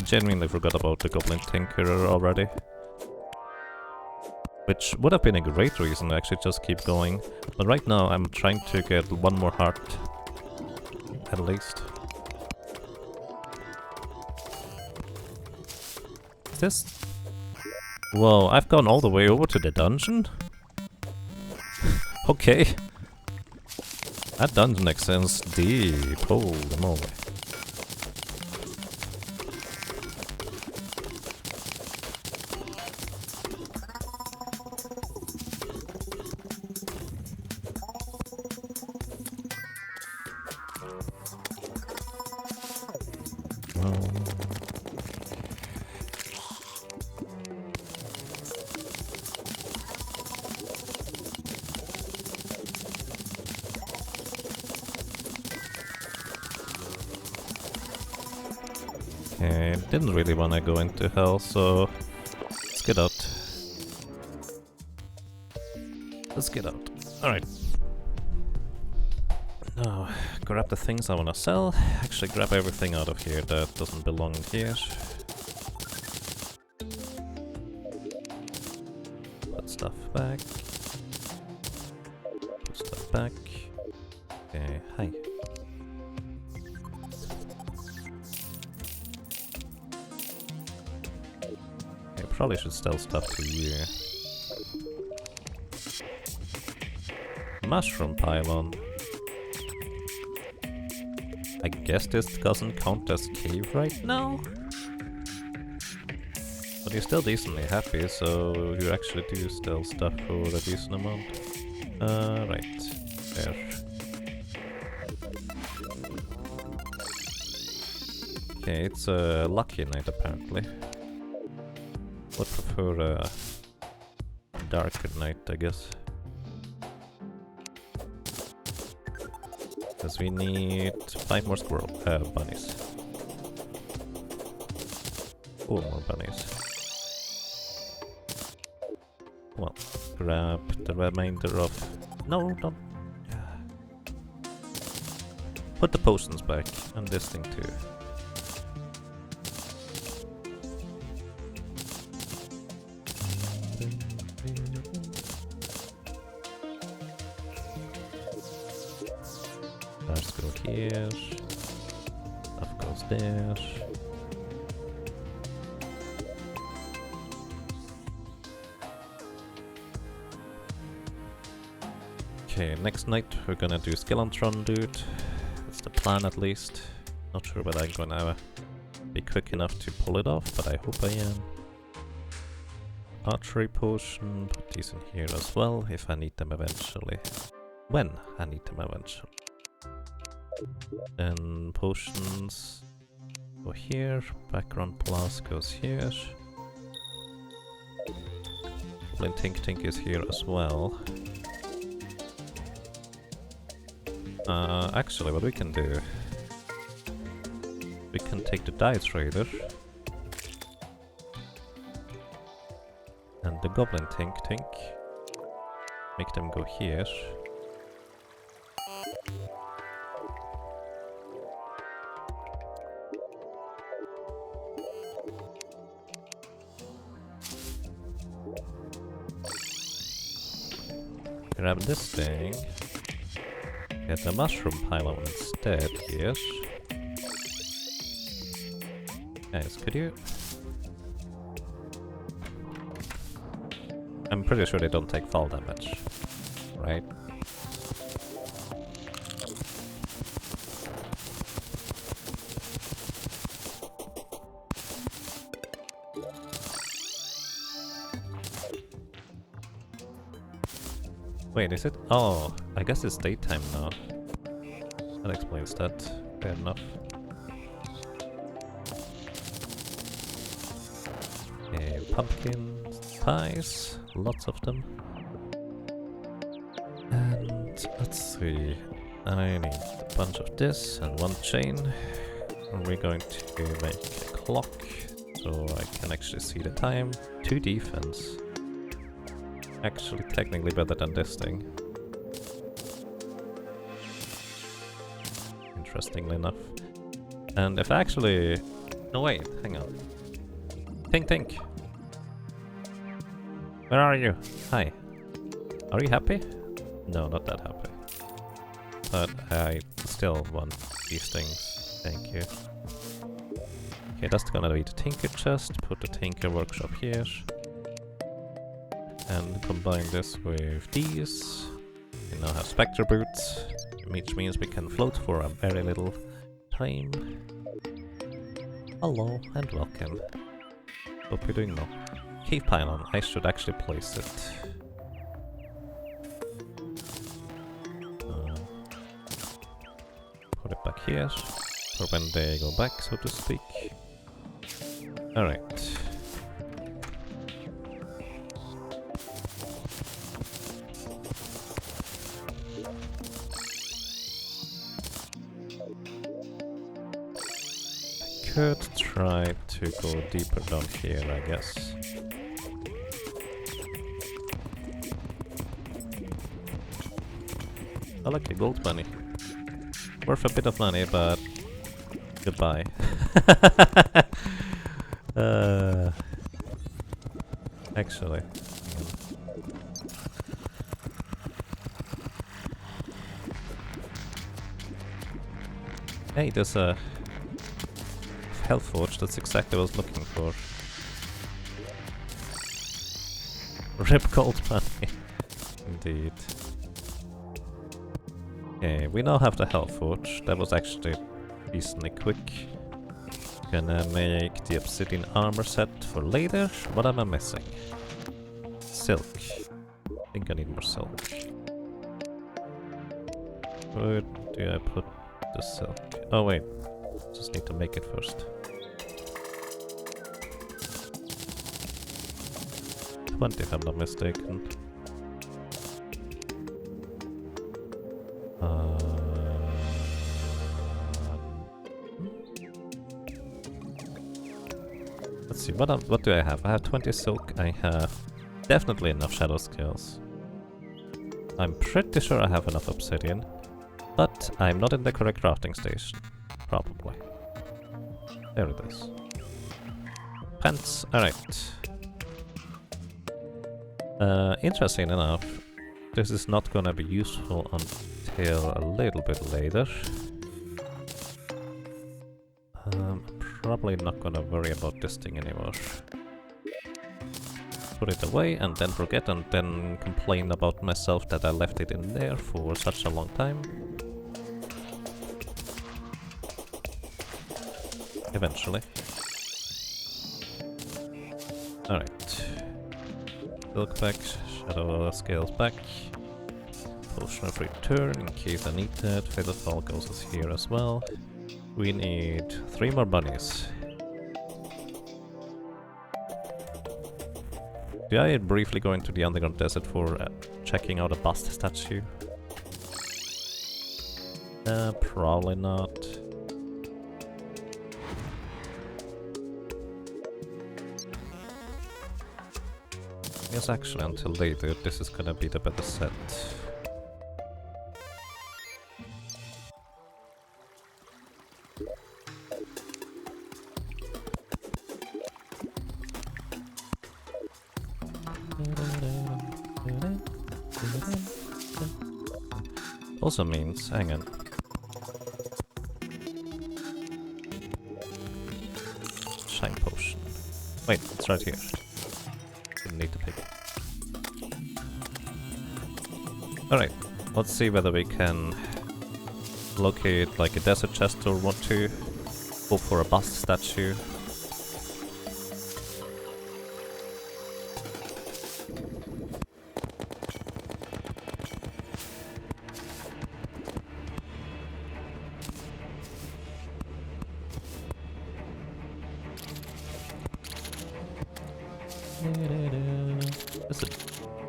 Genuinely forgot about the Goblin Tinkerer already. Which would have been a great reason to actually just keep going. But right now I'm trying to get one more heart. At least. Is this? Whoa, I've gone all the way over to the dungeon? Okay. That dungeon extends deep. Holy moly. Okay, didn't really want to go into hell, so let's get out. Let's get out. Alright. Now, grab the things I want to sell. Actually, grab everything out of here that doesn't belong here. Put stuff back. Put stuff back. Okay, hi. Probably should sell stuff to you. Mushroom pylon. I guess this doesn't count as cave right now? But you're still decently happy, so you actually do sell stuff for a decent amount. Right. There. Okay, it's a lucky night apparently. Would prefer a darker night, I guess. Because we need 5 more bunnies. 4 more bunnies. Well, grab the remainder of... No, don't... Put the potions back, and this thing too. Downstairs. Okay, next night we're gonna do Skeleton Dude. That's the plan at least. Not sure whether I'm gonna be quick enough to pull it off, but I hope I am. Archery potion, put these in here as well, if I need them eventually. When I need them eventually. Then potions go here, background plus goes here. Goblin Tink Tink is here as well. Actually, what we can do, we can take the Dice Raider and the Goblin Tink Tink, make them go here. Grab this thing. Get the mushroom pylon instead here. Guys, could you? I'm pretty sure they don't take fall damage, right? Wait, is it? Oh, I guess it's daytime now. That explains that. Fair enough. Okay, pumpkin pies. Lots of them. And let's see. I need a bunch of this and one chain. And we're going to make a clock so I can actually see the time. 2 defense. Actually, technically better than this thing. Interestingly enough. And if I actually... No, wait, hang on. Tink Tink! Where are you? Hi. Are you happy? No, not that happy. But I still want these things. Thank you. Okay, that's gonna be the Tinker chest. Put the Tinker workshop here. And combine this with these. We now have Spectre Boots, which means we can float for a very little time. Hello and welcome. Hope you're doing well. Cave pylon, I should actually place it. Put it back here, for when they go back, so to speak. Alright. Could try to go deeper down here, I guess. I like the gold money. Worth a bit of money, but goodbye. Actually. Hey, there's a Hellforge, that's exactly what I was looking for. Rip gold money. Indeed. Okay, we now have the Hellforge. That was actually decently quick. Gonna make the obsidian armor set for later. What am I missing? Silk. I think I need more silk. Where do I put the silk? Oh wait, just need to make it first. 20 if I'm not mistaken. Let's see, what do I have? I have 20 silk, I have definitely enough shadow scales. I'm pretty sure I have enough obsidian, but I'm not in the correct crafting station. Probably. There it is. Pants, alright. Interesting enough, this is not gonna be useful until a little bit later. probably not gonna worry about this thing anymore. Put it away and then forget and then complain about myself that I left it in there for such a long time. Eventually. Alright. Silk back, shadow scales back. Potion of return in case I need that. Fatal Fall goes here as well. We need 3 more bunnies. Did I briefly go into the underground desert for checking out a bust statue? Probably not. Yes, actually, until later, this is gonna be the better set. Also means, hang on. Shine potion. Wait, it's right here. Didn't need to pick it. Alright, let's see whether we can locate like a desert chest or want to go for a bust statue.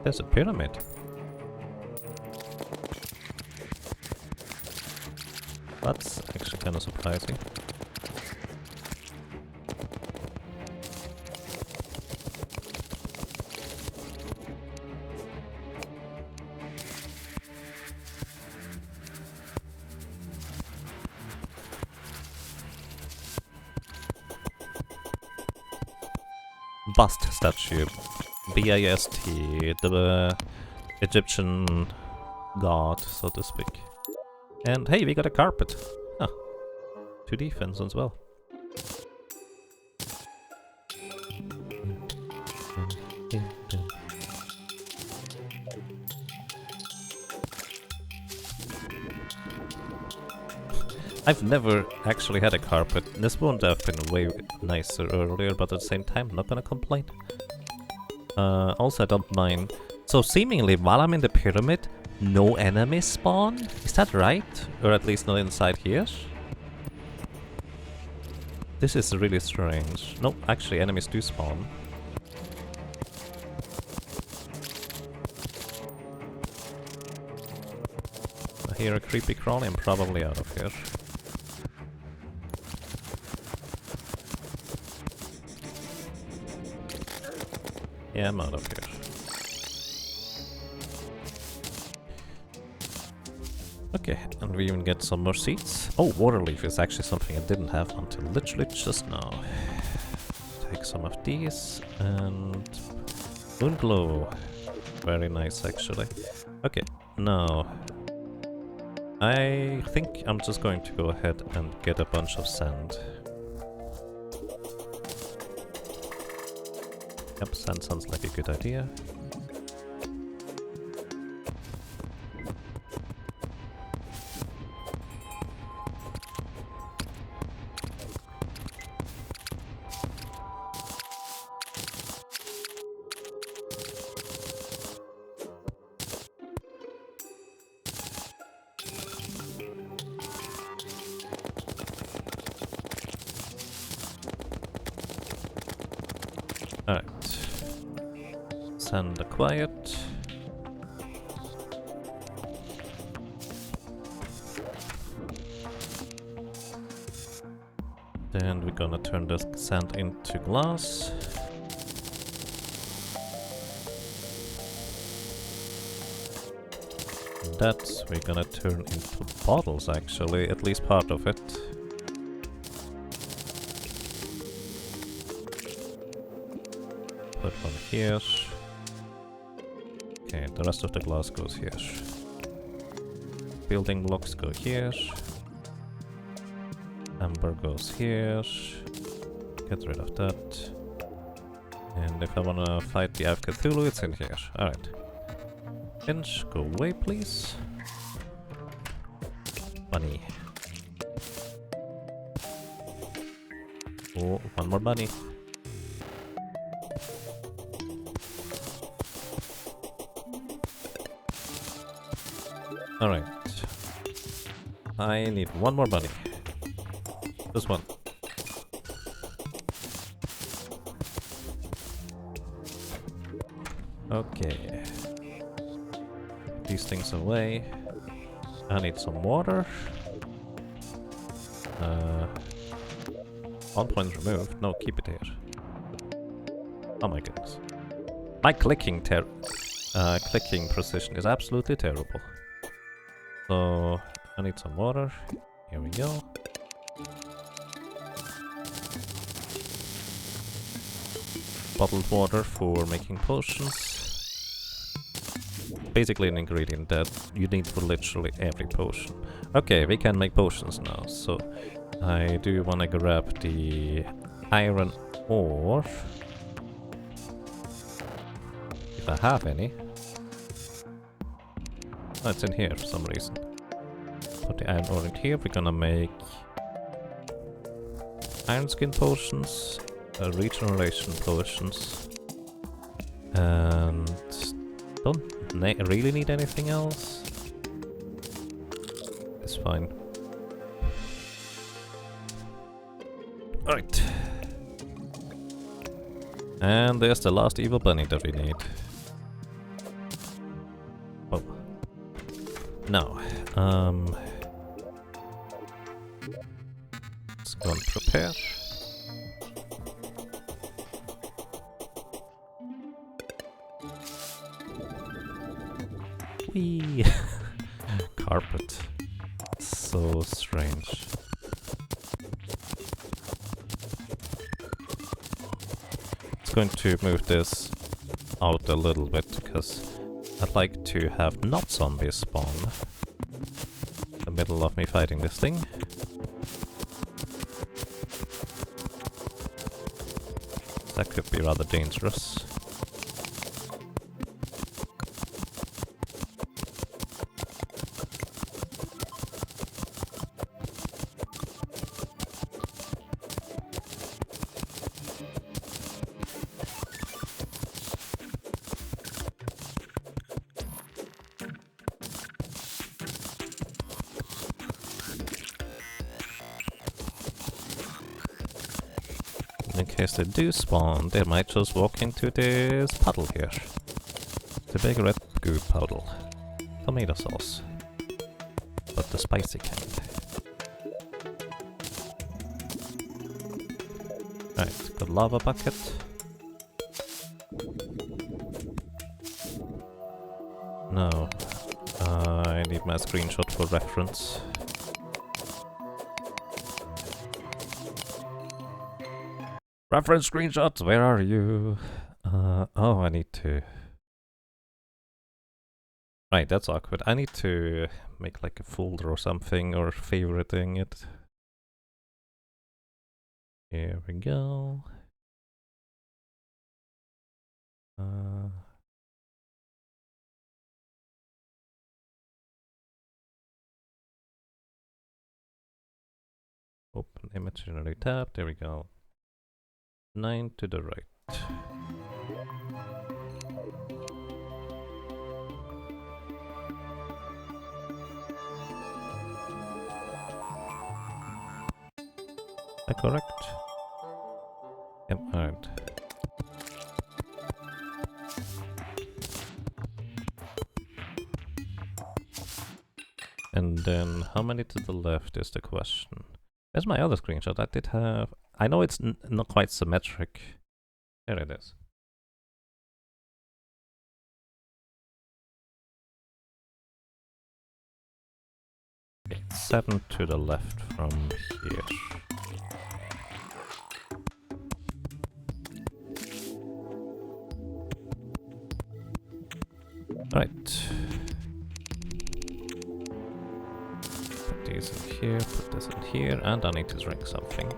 There's a pyramid. That's actually kind of surprising. Bust statue. B-I-S-T, the Egyptian god, so to speak. And hey, we got a carpet. Huh. 2 defense as well. I've never actually had a carpet. This wouldn't have been way nicer earlier, but at the same time, not gonna complain. Also, I don't mind. So seemingly, while I'm in the pyramid, no enemies spawn? Is that right? Or at least not inside here? This is really strange. Nope, actually enemies do spawn. I hear a creepy crawling, I'm probably out of here. Yeah, I'm out of here. Okay, and we even get some more seeds. Oh, water leaf is actually something I didn't have until literally just now. Take some of these and moon glow. Very nice, actually. Okay, now I think I'm just going to go ahead and get a bunch of sand. Yep, sand sounds like a good idea. Alright. Sand acquired. Then we're gonna turn the sand into glass. And that we're gonna turn into bottles, actually, at least part of it. Put one here. Okay, the rest of the glass goes here. Building blocks go here. Amber goes here. Get rid of that. And if I wanna fight the Eye of Cthulhu, it's in here. Alright. Finch, go away, please. Bunny. Oh, one more bunny. Alright. I need one more bunny. This one. Okay. Put these things away. I need some water. 1 point removed. No, keep it here. Oh my goodness. My clicking precision is absolutely terrible. So I need some water. Here we go. Bottled water for making potions. Basically an ingredient that you need for literally every potion. Okay, we can make potions now, so I do want to grab the iron ore. If I have any. Oh, it's in here for some reason. Put the iron ore in here, we're gonna make iron skin potions, regeneration potions, and don't really need anything else. It's fine. Alright. And there's the last evil bunny that we need. Oh. Now, let's go and prepare. Whee! Carpet. So strange. It's going to move this out a little bit because I'd like to have not zombies spawn in the middle of me fighting this thing. That could be rather dangerous. In case they do spawn, they might just walk into this puddle here. The big red goo puddle. Tomato sauce. But the spicy kind. Right, got lava bucket. No. I need my screenshot for reference. Reference screenshots, where are you? Oh, I need to... Right, that's awkward. I need to make like a folder or something, or favoriting it. Here we go. Open image generate tab, there we go. 9 to the right. Is that correct? Yep, alright. And then how many to the left is the question. There's my other screenshot. I did have... I know it's not quite symmetric. There it is. Okay, 7 to the left from here. Right. Put these in here, put this in here, and I need to drink something.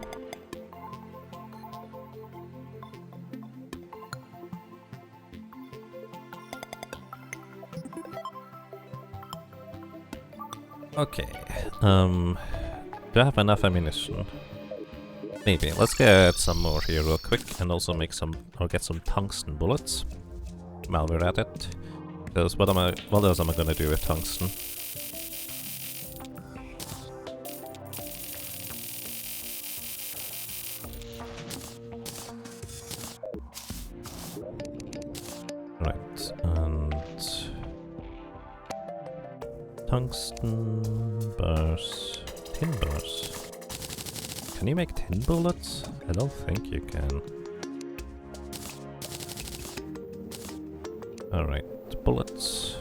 Okay, do I have enough ammunition? Maybe. Let's get some more here real quick and also make some, or get some tungsten bullets while we're at it. Because what else am I gonna do with tungsten? Right, and tungsten bars, tin bars. Can you make tin bullets? I don't think you can. Alright, bullets.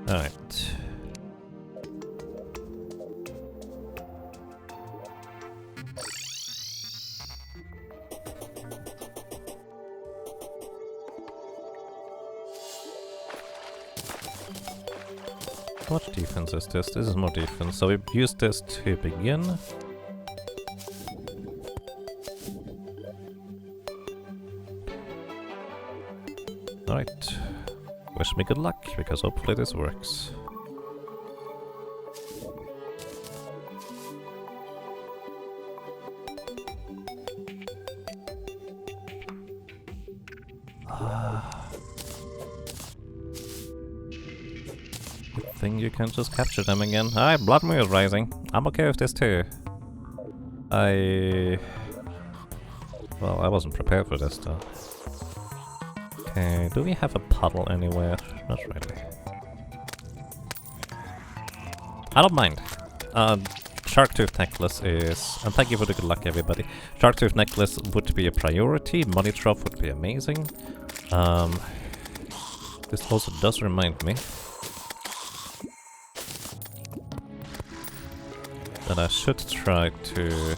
Alright. What defense is this? This is more defense. So we use this to begin. Alright. Wish me good luck, because hopefully this works. Thing you can just capture them again. Alright, blood moon is rising. I'm okay with this too. Well, I wasn't prepared for this though. Okay, do we have a puddle anywhere? Not really. I don't mind. Shark tooth necklace is... And thank you for the good luck, everybody. Shark tooth necklace would be a priority. Money drop would be amazing. This also does remind me that I should try to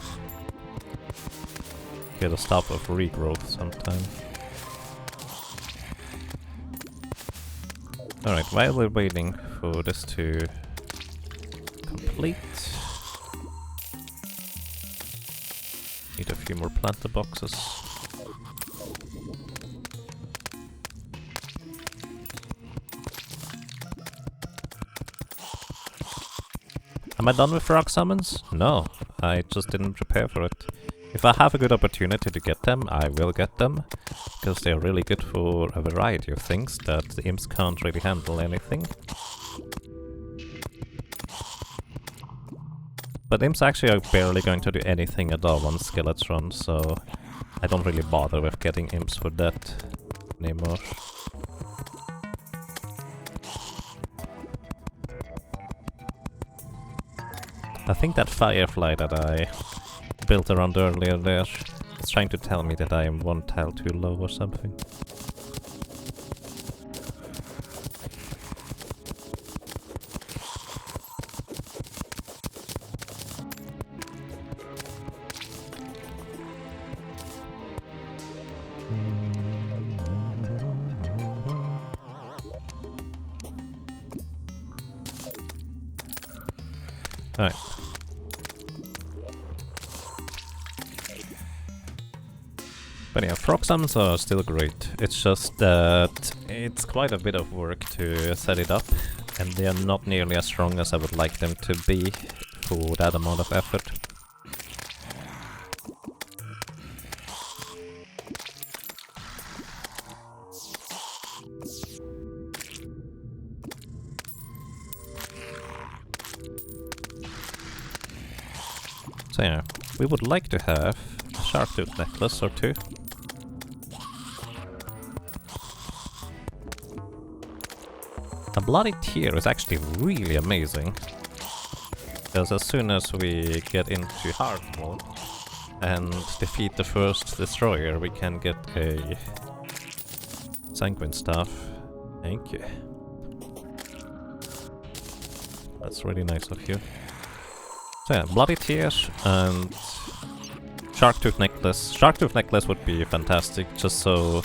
get a stop of regrowth sometime. Alright, while we're waiting for this to complete, need a few more planter boxes. Am I done with rock summons? No, I just didn't prepare for it. If I have a good opportunity to get them, I will get them, because they're really good for a variety of things that the imps can't really handle anything. But imps actually are barely going to do anything at all on Skeletron, so I don't really bother with getting imps for that anymore. I think that firefly that I built around earlier there is trying to tell me that I am one tile too low or something. Alright. But yeah, frog summons are still great. It's just that it's quite a bit of work to set it up, and they are not nearly as strong as I would like them to be for that amount of effort. So yeah, we would like to have a shark tooth necklace or two. A bloody tear is actually really amazing, because as soon as we get into hard mode and defeat the first destroyer, we can get a sanguine staff. Thank you. That's really nice of you. So yeah, bloody tears and shark tooth necklace. Shark tooth necklace would be fantastic, just so...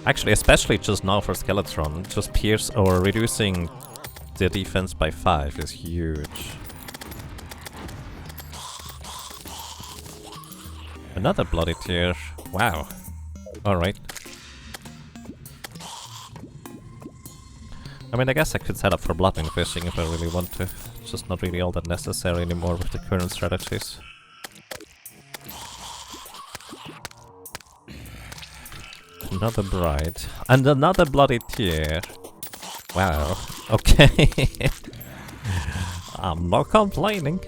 Actually, especially just now for Skeletron, just pierce or reducing the defense by 5 is huge. Another bloody tear Wow. Alright. I mean, I guess I could set up for bloodline fishing if I really want to. It's just not really all that necessary anymore with the current strategies. Another bride. And another bloody tear. Wow. Okay. I'm not complaining.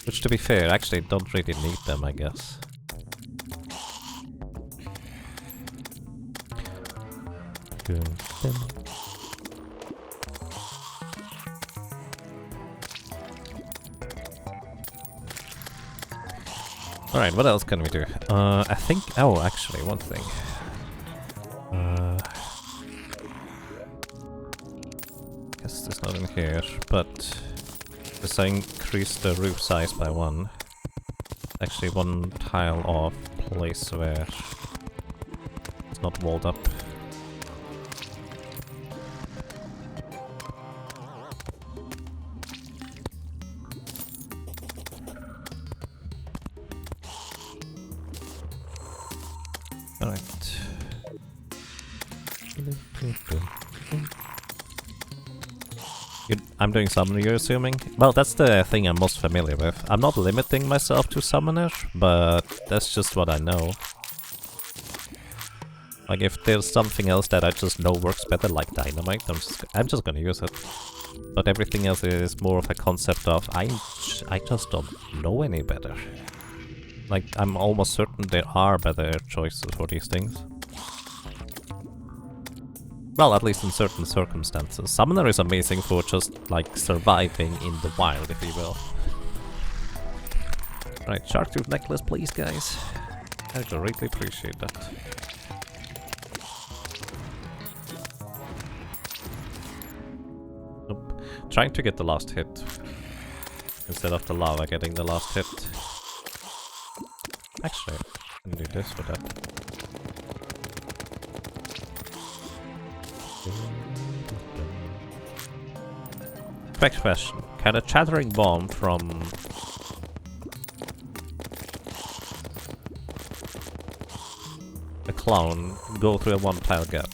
Which, to be fair, actually don't really need them, I guess. Good. Alright, what else can we do? I think... Oh, actually, one thing. Guess it's not in here, but... Because I increased the roof size by 1. Actually, 1 tile off place where it's not walled up. Alright. I'm doing summoner, you're assuming? Well, that's the thing I'm most familiar with. I'm not limiting myself to summoner, but that's just what I know. Like, if there's something else that I just know works better, like dynamite, I'm just gonna use it. But everything else is more of a concept of, I just don't know any better. Like, I'm almost certain there are better choices for these things. Well, at least in certain circumstances. Summoner is amazing for just, like, surviving in the wild, if you will. Right, shark tooth necklace, please, guys. I'd greatly appreciate that. Nope. Trying to get the last hit. Instead of the lava getting the last hit. Actually, I can do this for that. Quick question. Can a chattering bomb from... a clown go through a 1-tile gap?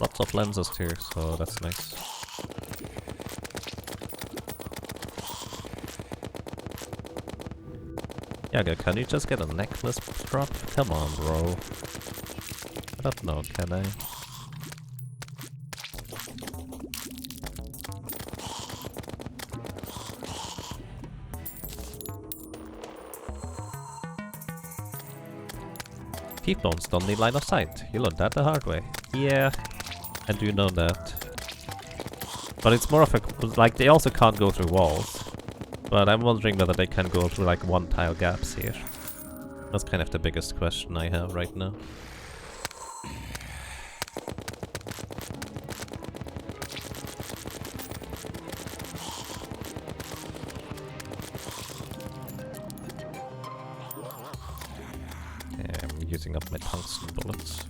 Lots of lenses here, so that's nice. Yeah, can you just get a necklace drop? Come on, bro. I don't know, can I? Keep bones don't need line of sight. You learned that the hard way. Yeah, I do know that. But it's more of a... like, they also can't go through walls. But I'm wondering whether they can go through, like, 1-tile gaps here. That's kind of the biggest question I have right now. Yeah, I'm using up my tungsten bullets.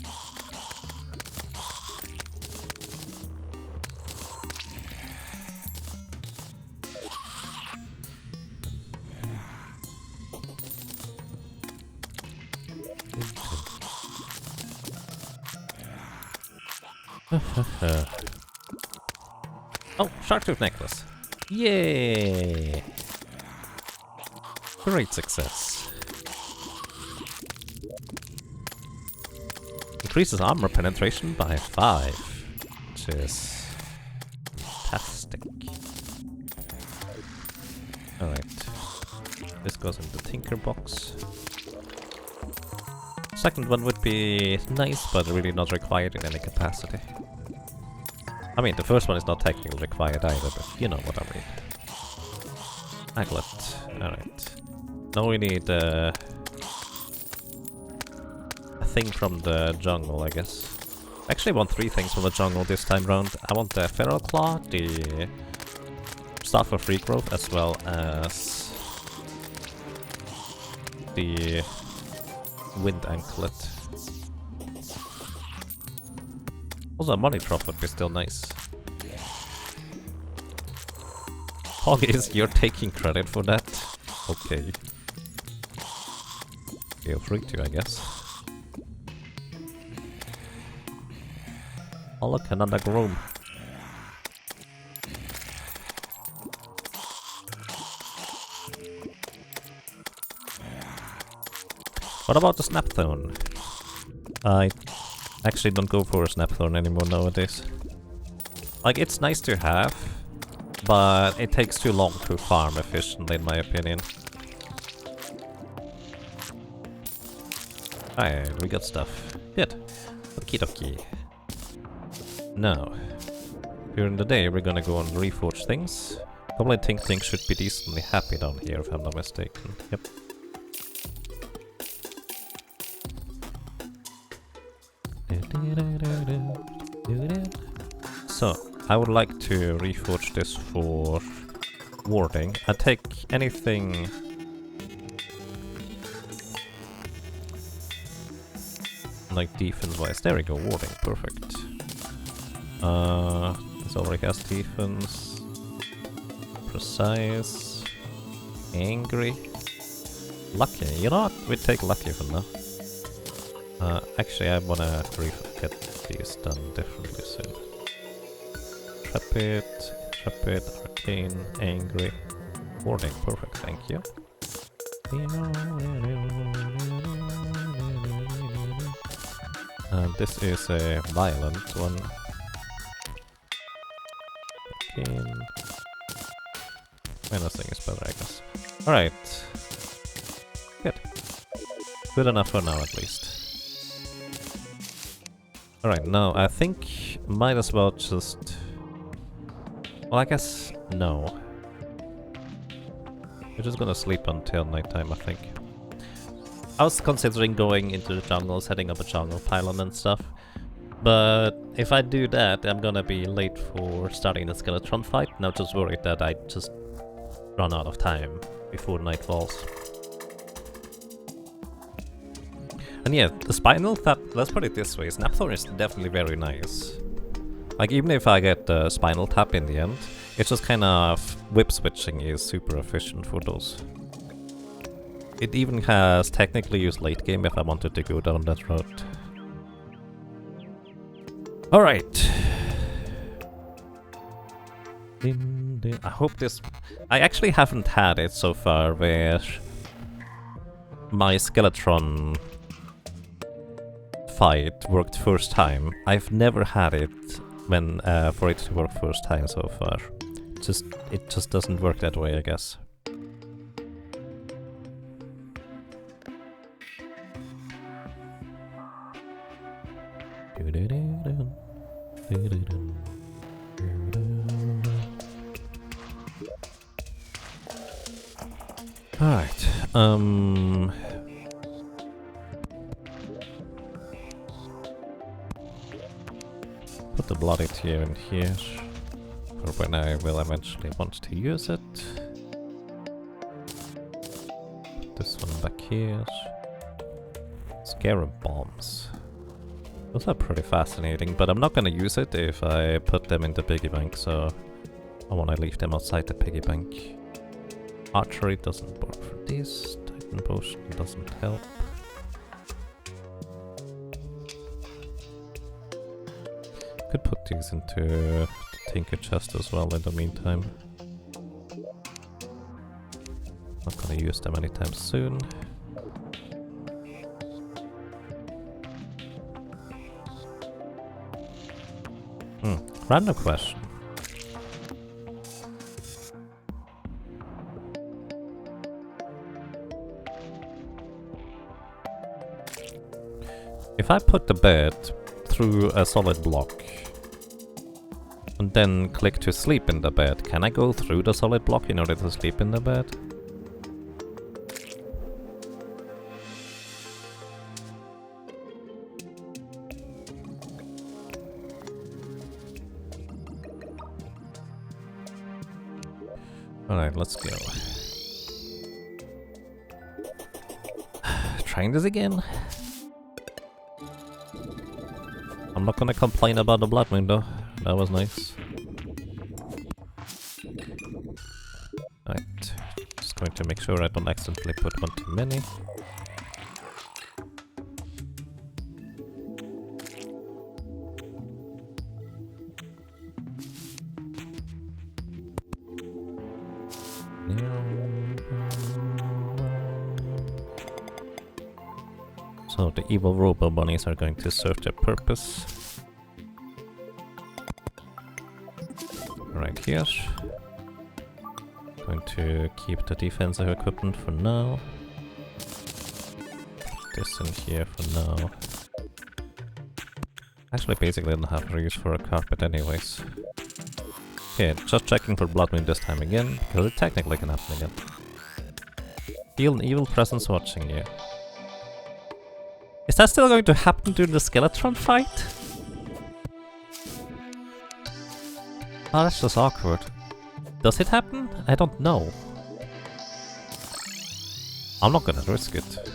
Oh, shark tooth necklace. Yay! Great success. Increases armor penetration by 5, which is fantastic. Alright. This goes in the tinker box. Second one would be nice, but really not required in any capacity. I mean, the first one is not technically required either, but you know what I mean. Aglet. Alright. Now we need a thing from the jungle, I guess. I actually want 3 things from the jungle this time round. I want the feral claw, the staff of regrowth, as well as the wind anklet. Also, a money drop would be still nice. Hoggies, you're taking credit for that? Okay. Feel free to, I guess. Oh look, another room. What about the Snapthorn? I actually don't go for a Snapthorn anymore nowadays. Like, it's nice to have, but it takes too long to farm efficiently in my opinion. Alright, we got stuff. Good. Okie dokie. Now, during the day we're gonna go and reforge things. Probably think things should be decently happy down here if I'm not mistaken. Yep. So, I would like to reforge this for warding. I take anything like defense-wise. There we go, warding, perfect. This already has defense. Precise. Angry. Lucky. You know what? We take lucky for now. Actually, I wanna get these done differently soon. Trapit, Arcane, Angry. Warding, perfect, thank you. This is a violent one. Arcane. Menacing is better, I guess. Alright. Good. Good enough for now, at least. Alright, now I think might as well just... Well, I guess no. We're just gonna sleep until nighttime, I think. I was considering going into the jungle, setting up a jungle pylon and stuff. But if I do that, I'm gonna be late for starting the skeleton fight, and I'm just worried that I just run out of time before night falls. And yeah, the spinal tap, let's put it this way, Snapthorn is definitely very nice. Like, even if I get the spinal tap in the end, it's just kind of whip switching is super efficient for those. It even has technically used late game if I wanted to go down that route. Alright. I hope this... I actually haven't had it so far where my Skeletron fight worked first time. I've never had it when for it to work first time so far. It just doesn't work that way, I guess. Alright, put the bloody tear in here, for when I will eventually want to use it. Put this one back here. Scarab bombs. Those are pretty fascinating, but I'm not gonna use it if I put them in the Piggy Bank, so I wanna leave them outside the Piggy Bank. Archery doesn't work for this, Titan Potion doesn't help. Could put these into the Tinker chest as well in the meantime. Not gonna use them anytime soon. Random question. If I put the bed through a solid block and then click to sleep in the bed, can I go through the solid block in order to sleep in the bed? Alright, let's go. Trying this again. I'm not gonna complain about the blood moon though. That was nice. Right. Just going to make sure I don't accidentally put one too many. So the evil robo bunnies are going to serve their purpose. Right here. Going to keep the defensive equipment for now. Put this in here for now. Actually, basically don't have a use for a carpet anyways. Okay, just checking for blood moon this time again, because it technically can happen again. Feel an evil presence watching you. Is that still going to happen during the skeleton fight? Oh, that's just awkward. Does it happen? I don't know. I'm not gonna risk it.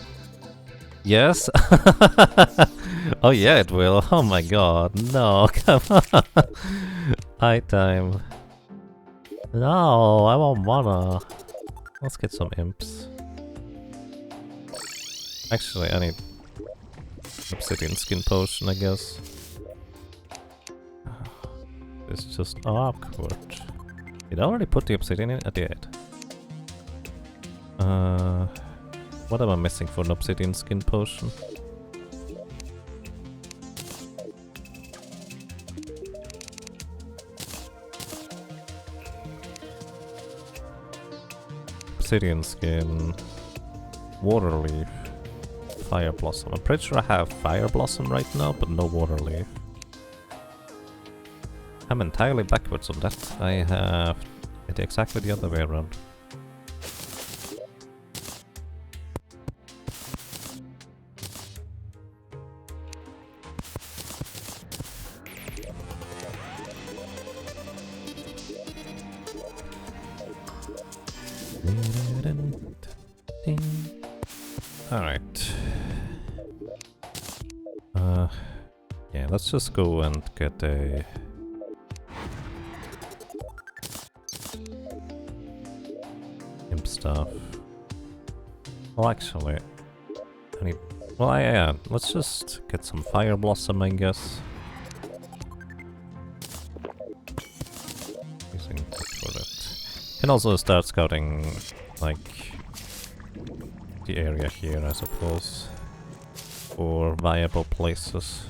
Yes? Oh yeah, it will. Oh my god. No, come on. High time. No, I won't wanna. Let's get some imps. Actually, I need obsidian skin potion, I guess. It's just awkward. Did I already put the obsidian in? I did. What am I missing for an obsidian skin potion? Obsidian skin, water leaf, fire blossom. I'm pretty sure I have fire blossom right now, but no water leaf. I'm entirely backwards on that. I have it exactly the other way around. Alright. Yeah, let's just go and get a... imp stuff. Well, actually... I need... Well, yeah, let's just get some fire blossom, I guess. Using that for that. Can also start scouting, like... the area here, I suppose, for viable places.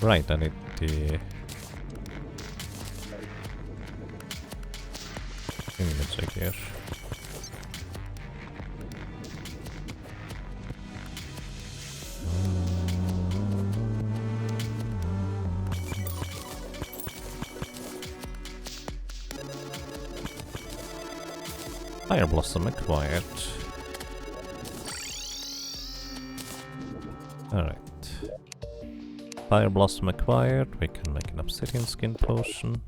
Right, I need the image here. Fire Blossom acquired. Alright. Fire Blossom acquired. We can make an obsidian skin potion.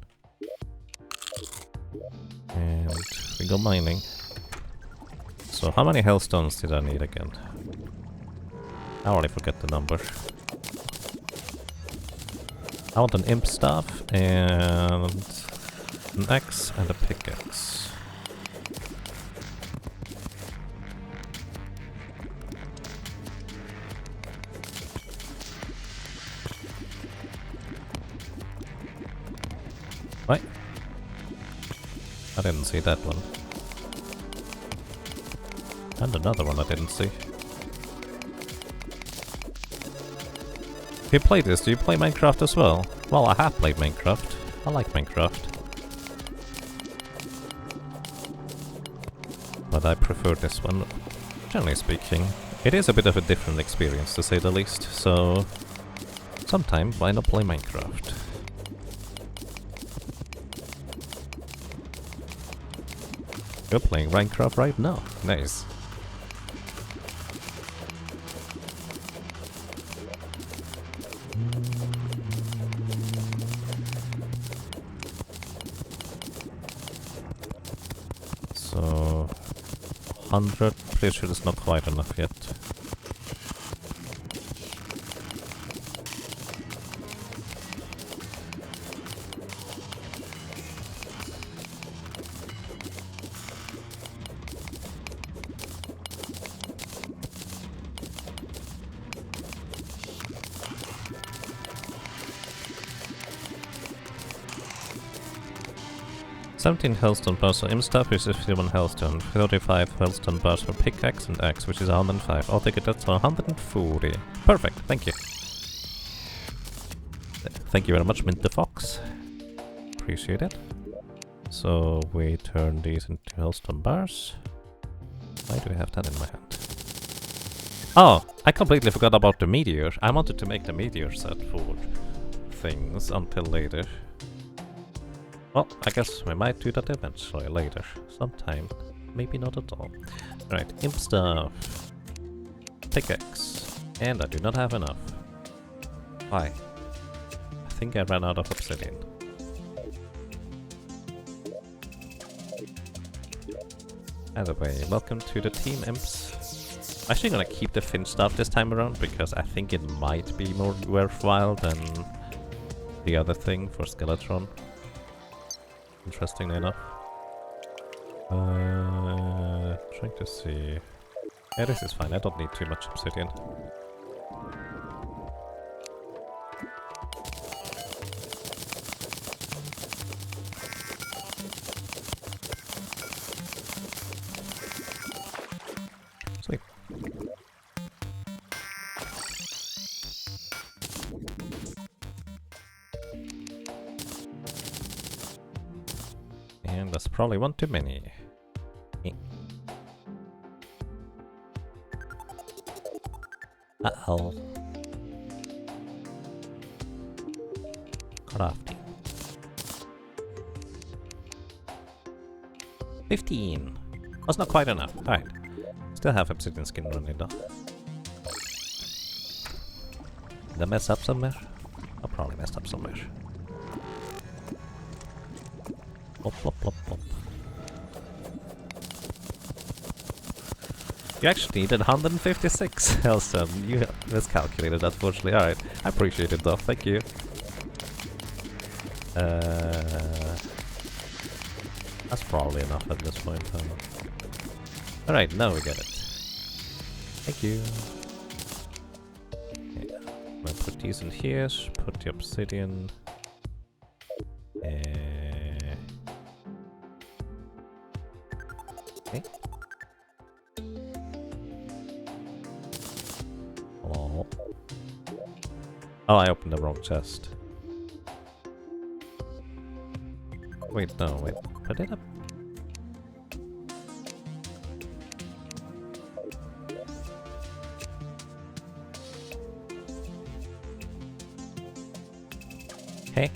And we go mining. So how many hellstones did I need again? I already forget the number. I want an imp staff and an axe and a pickaxe. What? I didn't see that one. And another one I didn't see. You play this? Do you play Minecraft as well? Well, I have played Minecraft. I like Minecraft. But I prefer this one, generally speaking. It is a bit of a different experience, to say the least, so... sometime, why not play Minecraft? You're playing Minecraft right now. Nice. So 100. Pretty sure it's not quite enough yet. $17 healthstone bars for imstaff, which is 51 healthstone. 35 healthstone bars for pickaxe and axe, which is 105. I'll take it, that's 140. Perfect, thank you. Thank you very much, Mint the Fox. Appreciate it. So we turn these into healthstone bars. Why do I have that in my hand? Oh, I completely forgot about the meteor. I wanted to make the meteor set for things until later. Well, I guess we might do that eventually, later. Sometime. Maybe not at all. Alright, imp stuff. Pickaxe. And I do not have enough. Why? I think I ran out of obsidian. Either way, welcome to the team, imps. I'm actually gonna keep the Finch stuff this time around, because I think it might be more worthwhile than the other thing for Skeletron. Interestingly enough. Trying to see. Yeah, this is fine. I don't need too much obsidian. Sweet. And that's probably one too many. Uh-oh. Crafting. 15. That's not quite enough. Alright. Still have obsidian skin running though. Did I mess up somewhere? I probably messed up somewhere. Plop, plop, plop, plop. You actually needed 156 healthstone. You miscalculated that, fortunately. Alright, I appreciate it though, thank you. That's probably enough at this point. Alright, now we get it. Thank you. Okay. I'm gonna put these in here, put the obsidian. Okay. Oh. Oh, I opened the wrong chest. Wait, no, wait. Put it up. Hey.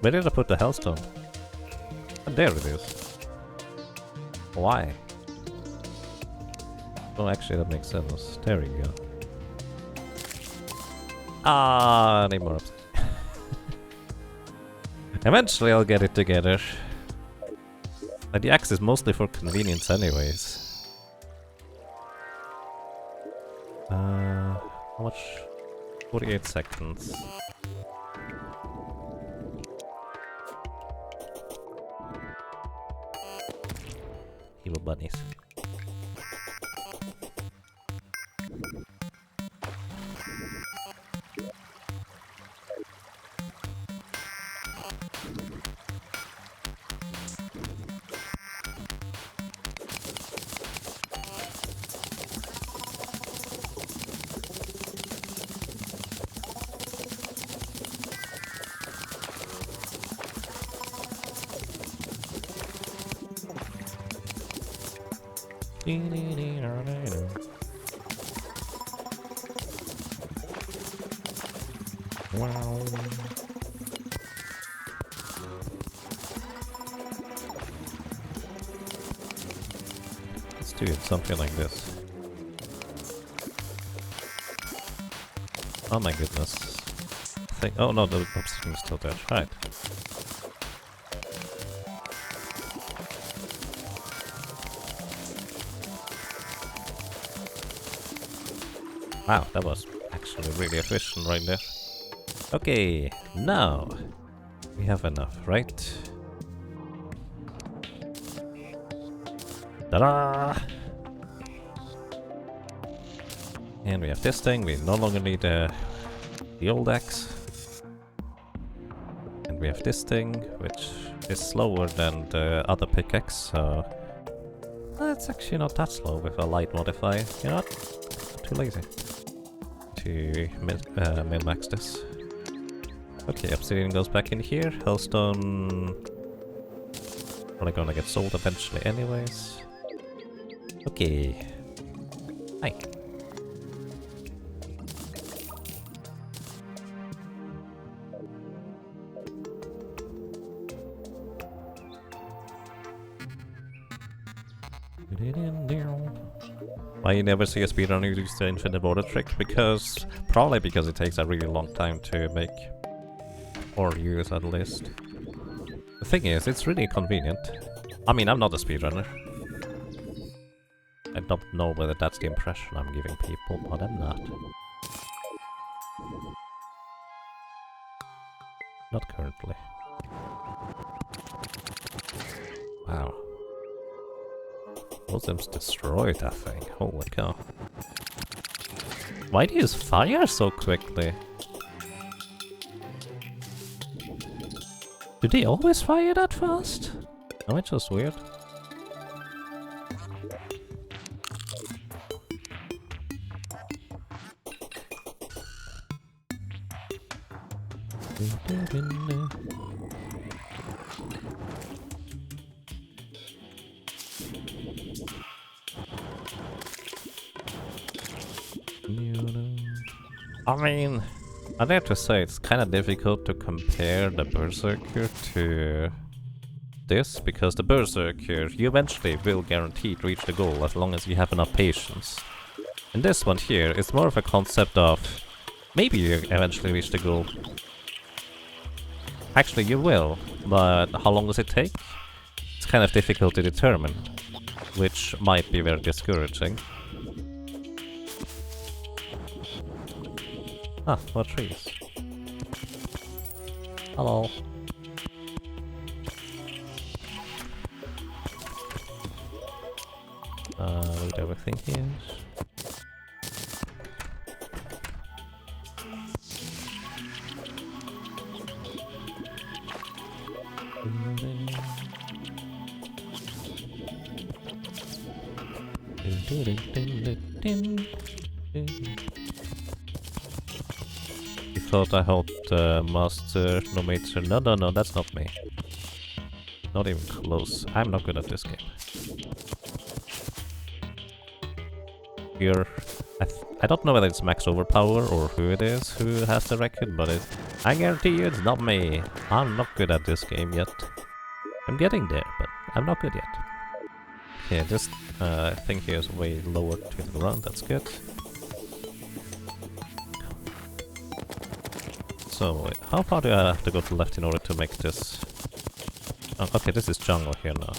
Where did I put the hellstone? Oh, there it is. Why? Oh, actually, that makes sense. There we go. Ah, need more obsidian. Eventually, I'll get it together. But the axe is mostly for convenience, anyways. How much? 48 seconds. Evil bunnies. Wow. Let's do something like this. Oh my goodness. Oh no, the obsidian is still there. Right. Wow, that was actually really efficient right there. Okay, now we have enough, right? Ta-da! And we have this thing, we no longer need the old axe. And we have this thing, which is slower than the other pickaxe, so... It's actually not that slow with a light modifier. You know what? Too lazy to min-max this. Okay, obsidian goes back in here. Hellstone... Probably gonna get sold eventually anyways. Okay. Hi. Why you never see a speedrunner use the infinite water trick? Probably because it takes a really long time to make. Or use at least. The thing is, it's really convenient. I mean, I'm not a speedrunner. I don't know whether that's the impression I'm giving people, but I'm not. Not currently. Wow. Muslims destroyed that thing, holy cow. Why do you use fire so quickly? Do they always fire that fast? No, it's just weird. I mean, I dare to say it's kind of difficult to compare the Berserker to this, because the Berserker, you eventually will guaranteed reach the goal as long as you have enough patience. In this one here, it's more of a concept of maybe you eventually reach the goal. Actually, you will, but how long does it take? It's kind of difficult to determine, which might be very discouraging. Ah, more trees. Hello. Read everything here. You thought I held Master Nomator. No, that's not me. Not even close. I'm not good at this game. Here, I don't know whether it's Max Overpower or who it is who has the record, but I guarantee you it's not me. I'm not good at this game yet. I'm getting there, but I'm not good yet. Okay, this thing here is way lower to the ground, that's good. So, how far do I have to go to the left in order to make this? Oh, okay, this is jungle here now.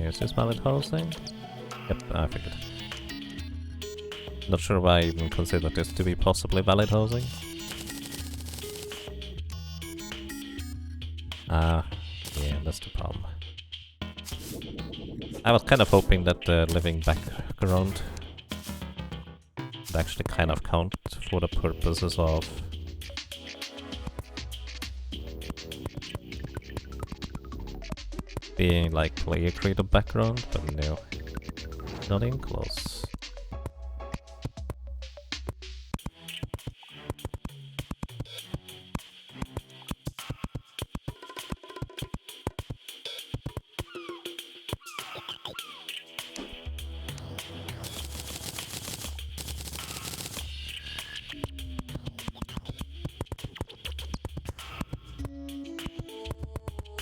Is this valid housing? Yep, I figured. Not sure why I even consider this to be possibly valid housing. Ah, yeah, that's the problem. I was kind of hoping that the living background would actually kind of count for the purposes of being like player created background, but no, not even close.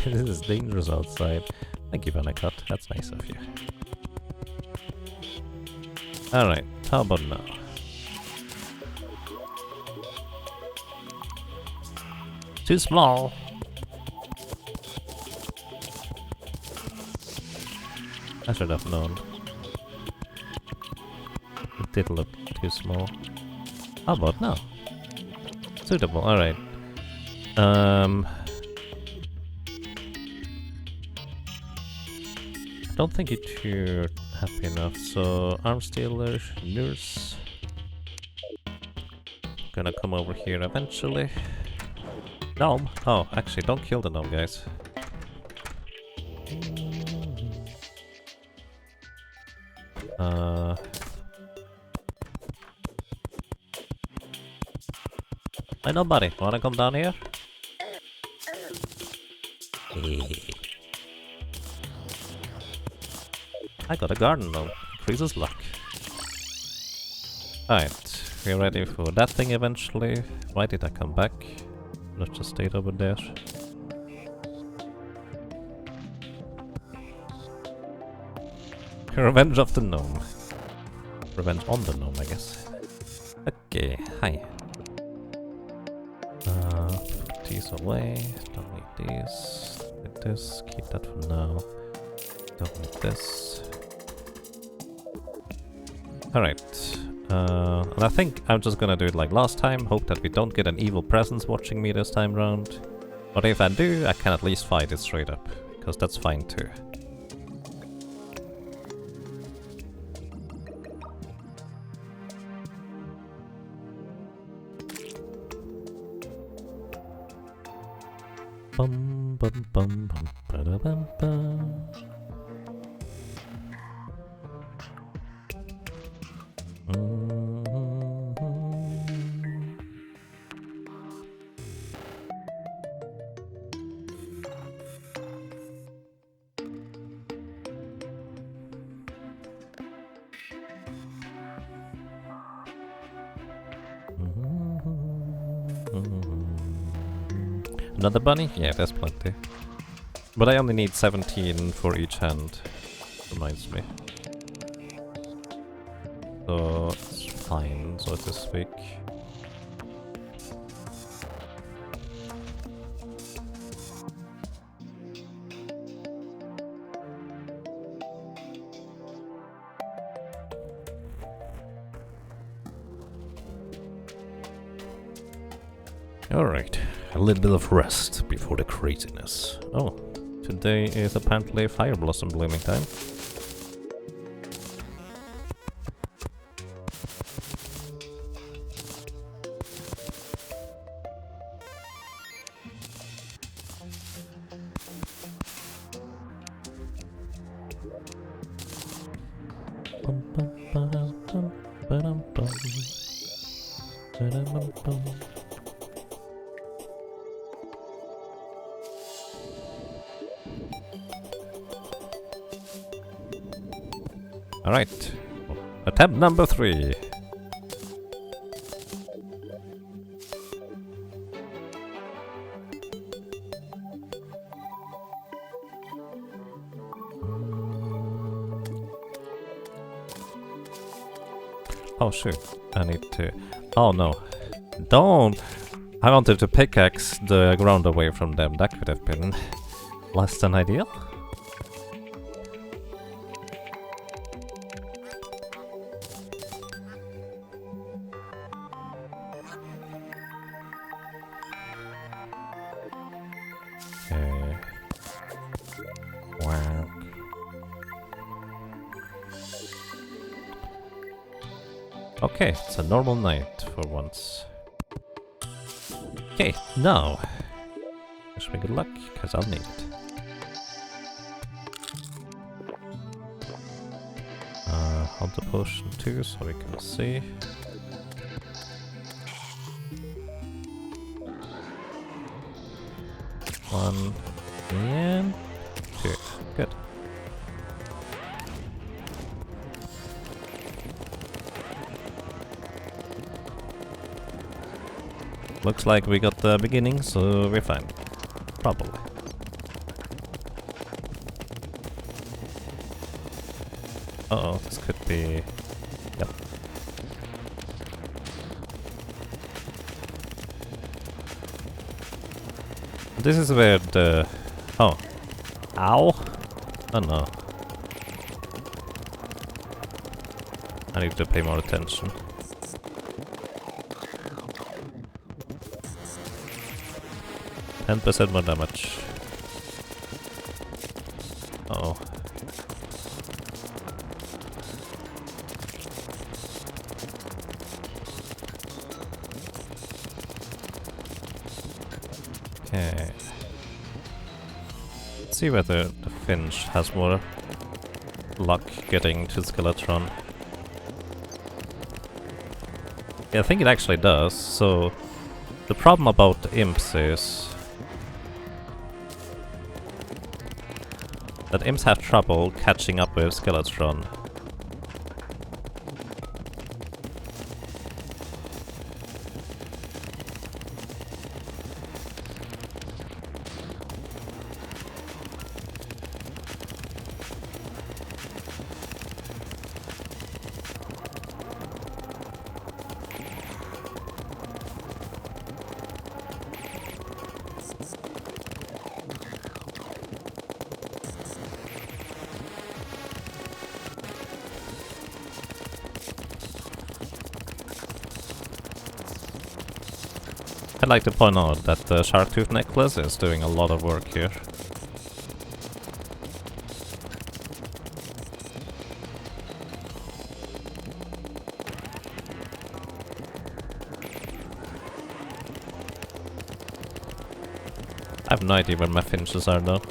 This is dangerous outside. Thank you, Vannacut. That's nice of you. Alright, how about now? Too small! I should have known. It did look too small. How about now? Suitable, alright. Don't think you're happy enough, so arm stealer, nurse. Gonna come over here eventually. Gnome? Oh, actually, don't kill the gnome, guys. Hey, nobody. Wanna come down here? I got a garden gnome. Increases luck. Alright, we're ready for that thing eventually. Why did I come back? Not just stayed over there. Revenge of the gnome. Revenge on the gnome, I guess. Okay, hi. Put these away. Don't need these. Need this. Keep that for now. Don't need this. Alright. And I think I'm just gonna do it like last time. Hope that we don't get an evil presence watching me this time round. But if I do, I can at least fight it straight up. Because that's fine too. Bum bum bum bum ba da bum bum. Another bunny? Yeah, there's plenty. But I only need 17 for each hand. Reminds me. So it's fine, so to speak. Alright, a little bit of rest before the craziness. Oh, today is apparently Fire Blossom blooming time. Alright, attempt number 3. Oh shoot, I need to... Oh no, don't! I wanted to pickaxe the ground away from them, that could have been less than ideal. Okay, it's a normal night for once. Okay, now. Wish me good luck, because I'll need it. Hunter potion 2, so we can see. One and 2. Good. Looks like we got the beginning, so we're fine. Probably. Uh-oh, this could be... Yep. This is where the... Oh. Ow! Oh no. I need to pay more attention. %, more damage. Uh-oh. Okay. Let's see whether the Finch has more luck getting to Skeletron. Yeah, I think it actually does. So the problem about the imps is that imps have trouble catching up with Skeletron. I'd like to point out that the Shark Tooth necklace is doing a lot of work here. I have no idea where my finches are though.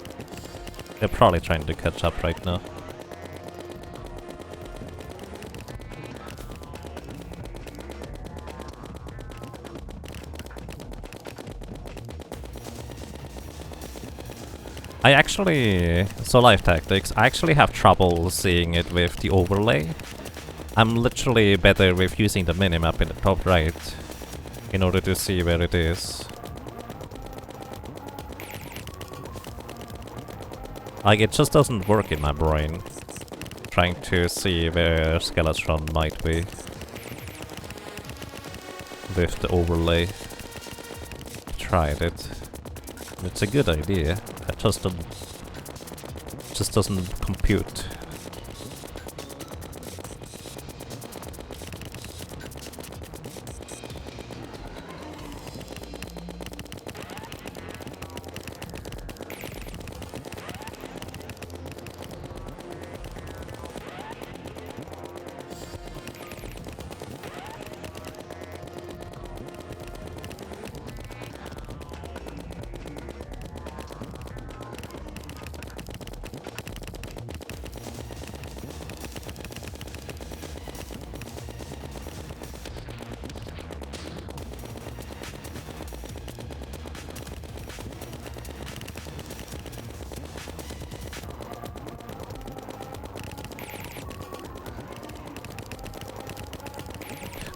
They're probably trying to catch up right now. I actually... So life tactics, I actually have trouble seeing it with the overlay. I'm literally better with using the minimap in the top right in order to see where it is. Like, it just doesn't work in my brain, trying to see where Skeletron might be with the overlay. Tried it. It's a good idea. It just doesn't compute.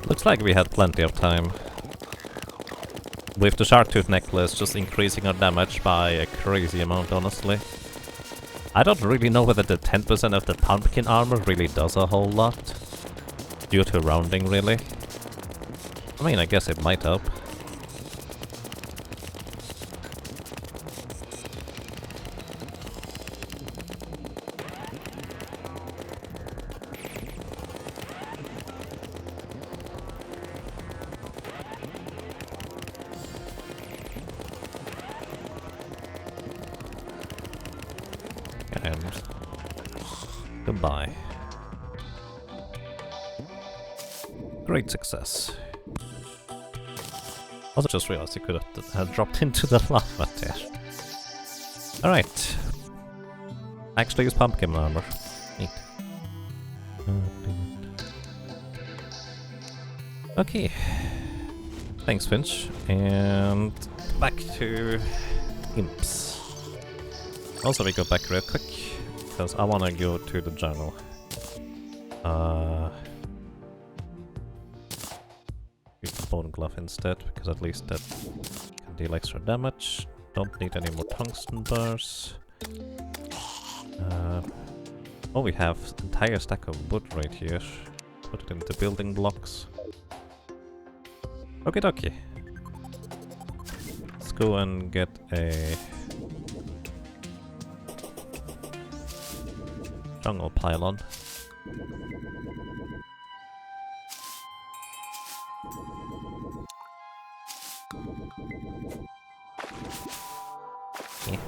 Looks like we had plenty of time. With the Shark Tooth necklace just increasing our damage by a crazy amount, honestly. I don't really know whether the 10% of the pumpkin armor really does a whole lot. Due to rounding, really. I mean, I guess it might help. And goodbye. Great success. Also just realized you could have dropped into the lava there. Alright. Actually use pumpkin armor. Neat. Okay. Thanks, Finch. And back to imps. Also, we go back real quick, because I want to go to the journal. Use the bone glove instead, because at least that can deal extra damage. Don't need any more tungsten bars. Oh, we have an entire stack of wood right here. Put it into building blocks. Okie dokie. Let's go and get a jungle pylon. Yeah.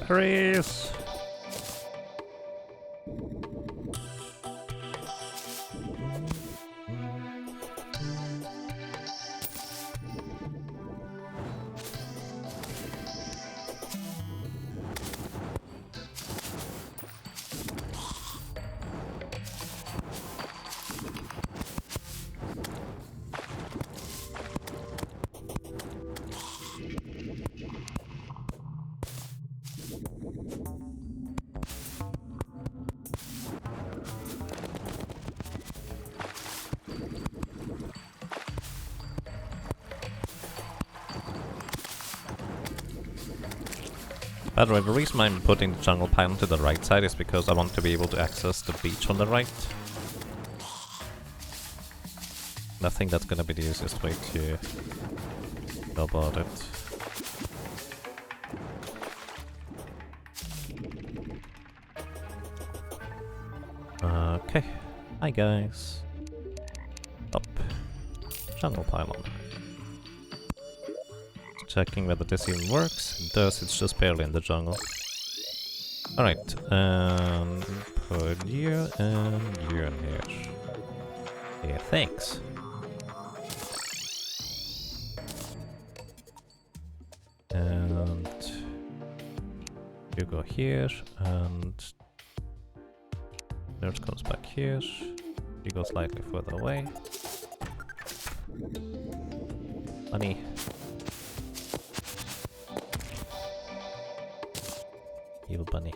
Berries! By the way, the reason I'm putting the jungle pylon to the right side is because I want to be able to access the beach on the right. I think that's gonna be the easiest way to go about it. Okay. Hi guys. Up. Jungle pylon. Checking whether this even works. It does, it's just barely in the jungle. Alright, put you and you in here. Yeah, thanks. And you go here, and nurse comes back here. You go slightly further away. Bunny. Evil bunny.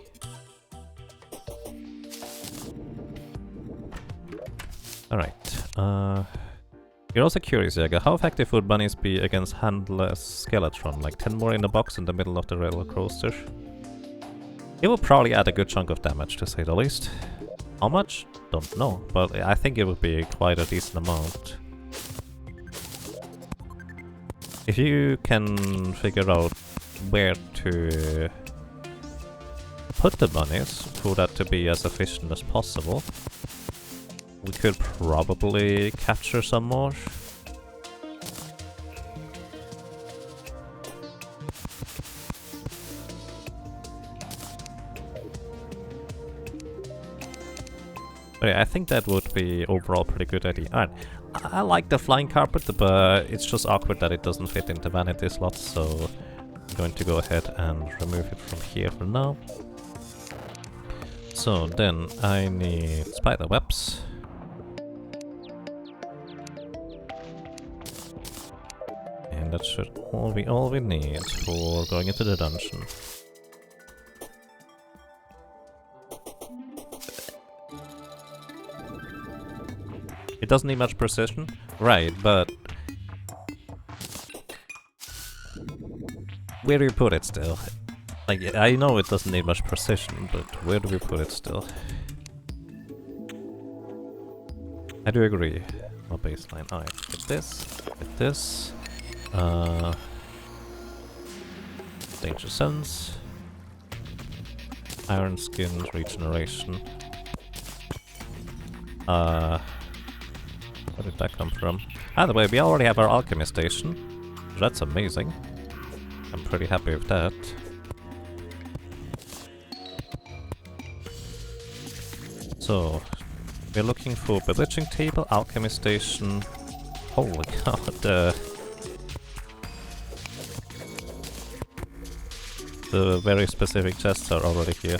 Alright. You're also curious, Jaga, how effective would bunnies be against handless Skeletron? Like 10 more in a box in the middle of the railroad coaster? It will probably add a good chunk of damage, to say the least. How much? Don't know, but I think it would be quite a decent amount. If you can figure out where to put the bunnies for that to be as efficient as possible, we could probably capture some more. But yeah, I think that would be overall pretty good idea. Alright, I like the flying carpet, but it's just awkward that it doesn't fit into vanity slots, so I'm going to go ahead and remove it from here for now. So then I need spider webs. And that should all be all we need for going into the dungeon. It doesn't need much precision, right, but where do you put it still? Like, I know it doesn't need much precision, but where do we put it still? I do agree. No baseline. Alright, get this. Danger Sense. Iron Skin Regeneration. Where did that come from? By the way, we already have our alchemy station. That's amazing. I'm pretty happy with that. So, we're looking for bewitching table, alchemy station. Holy god, the very specific chests are already here.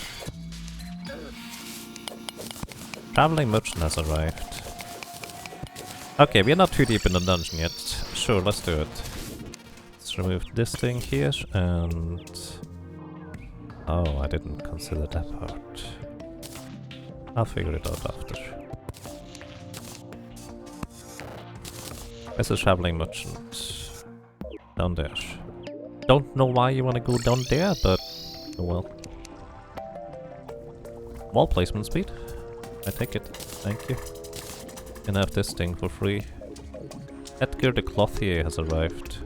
Traveling merchant has arrived. Okay, we're not too deep in the dungeon yet. Sure, let's do it. Let's remove this thing here and Oh, I didn't consider that part. I'll figure it out after. There's a traveling merchant down there. Don't know why you want to go down there, but oh well. Wall placement speed. I take it. Thank you. Can have this thing for free. Edgar the Clothier has arrived.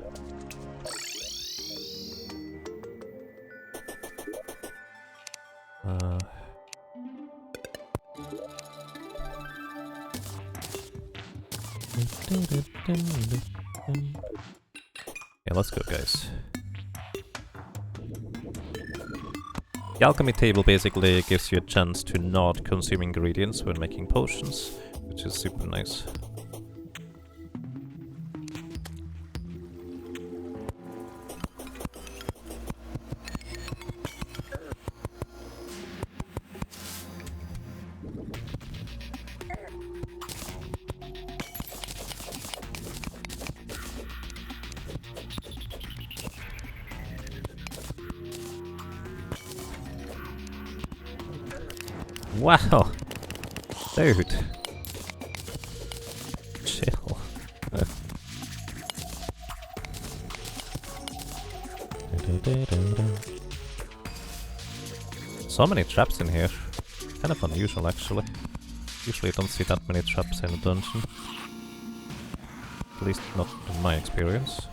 Yeah, let's go, guys. The alchemy table basically gives you a chance to not consume ingredients when making potions, which is super nice. Wow! Dude! Chill. So many traps in here. Kind of unusual, actually. Usually I don't see that many traps in a dungeon. At least not in my experience.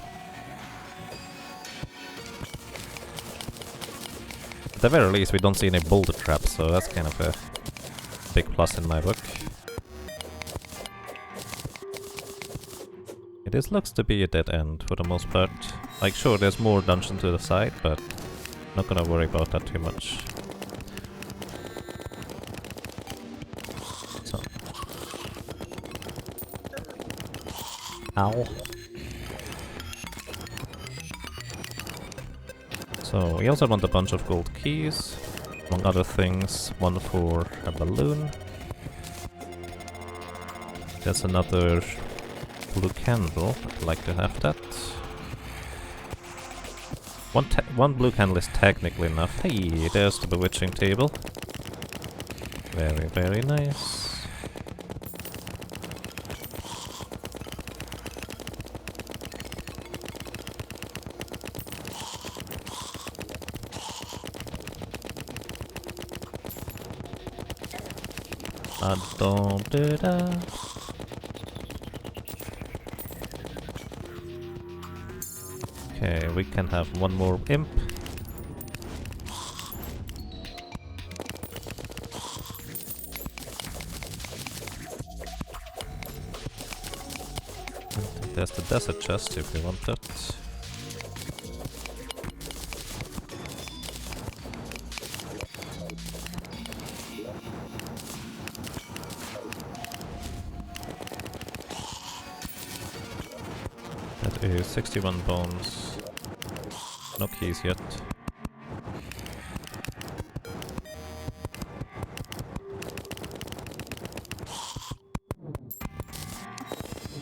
At the very least we don't see any boulder traps, so that's kind of a big plus in my book. This looks to be a dead end for the most part. Like, sure, there's more dungeon to the side, but not gonna worry about that too much. So. Ow. So, we also want a bunch of gold keys, among other things, one for a balloon. There's another blue candle, I'd like to have that. One blue candle is technically enough. Hey, there's the bewitching table. Very, very nice. Don't do that. Okay, we can have one more imp. And there's the desert chest if you want that. That is 61 bones. No keys yet.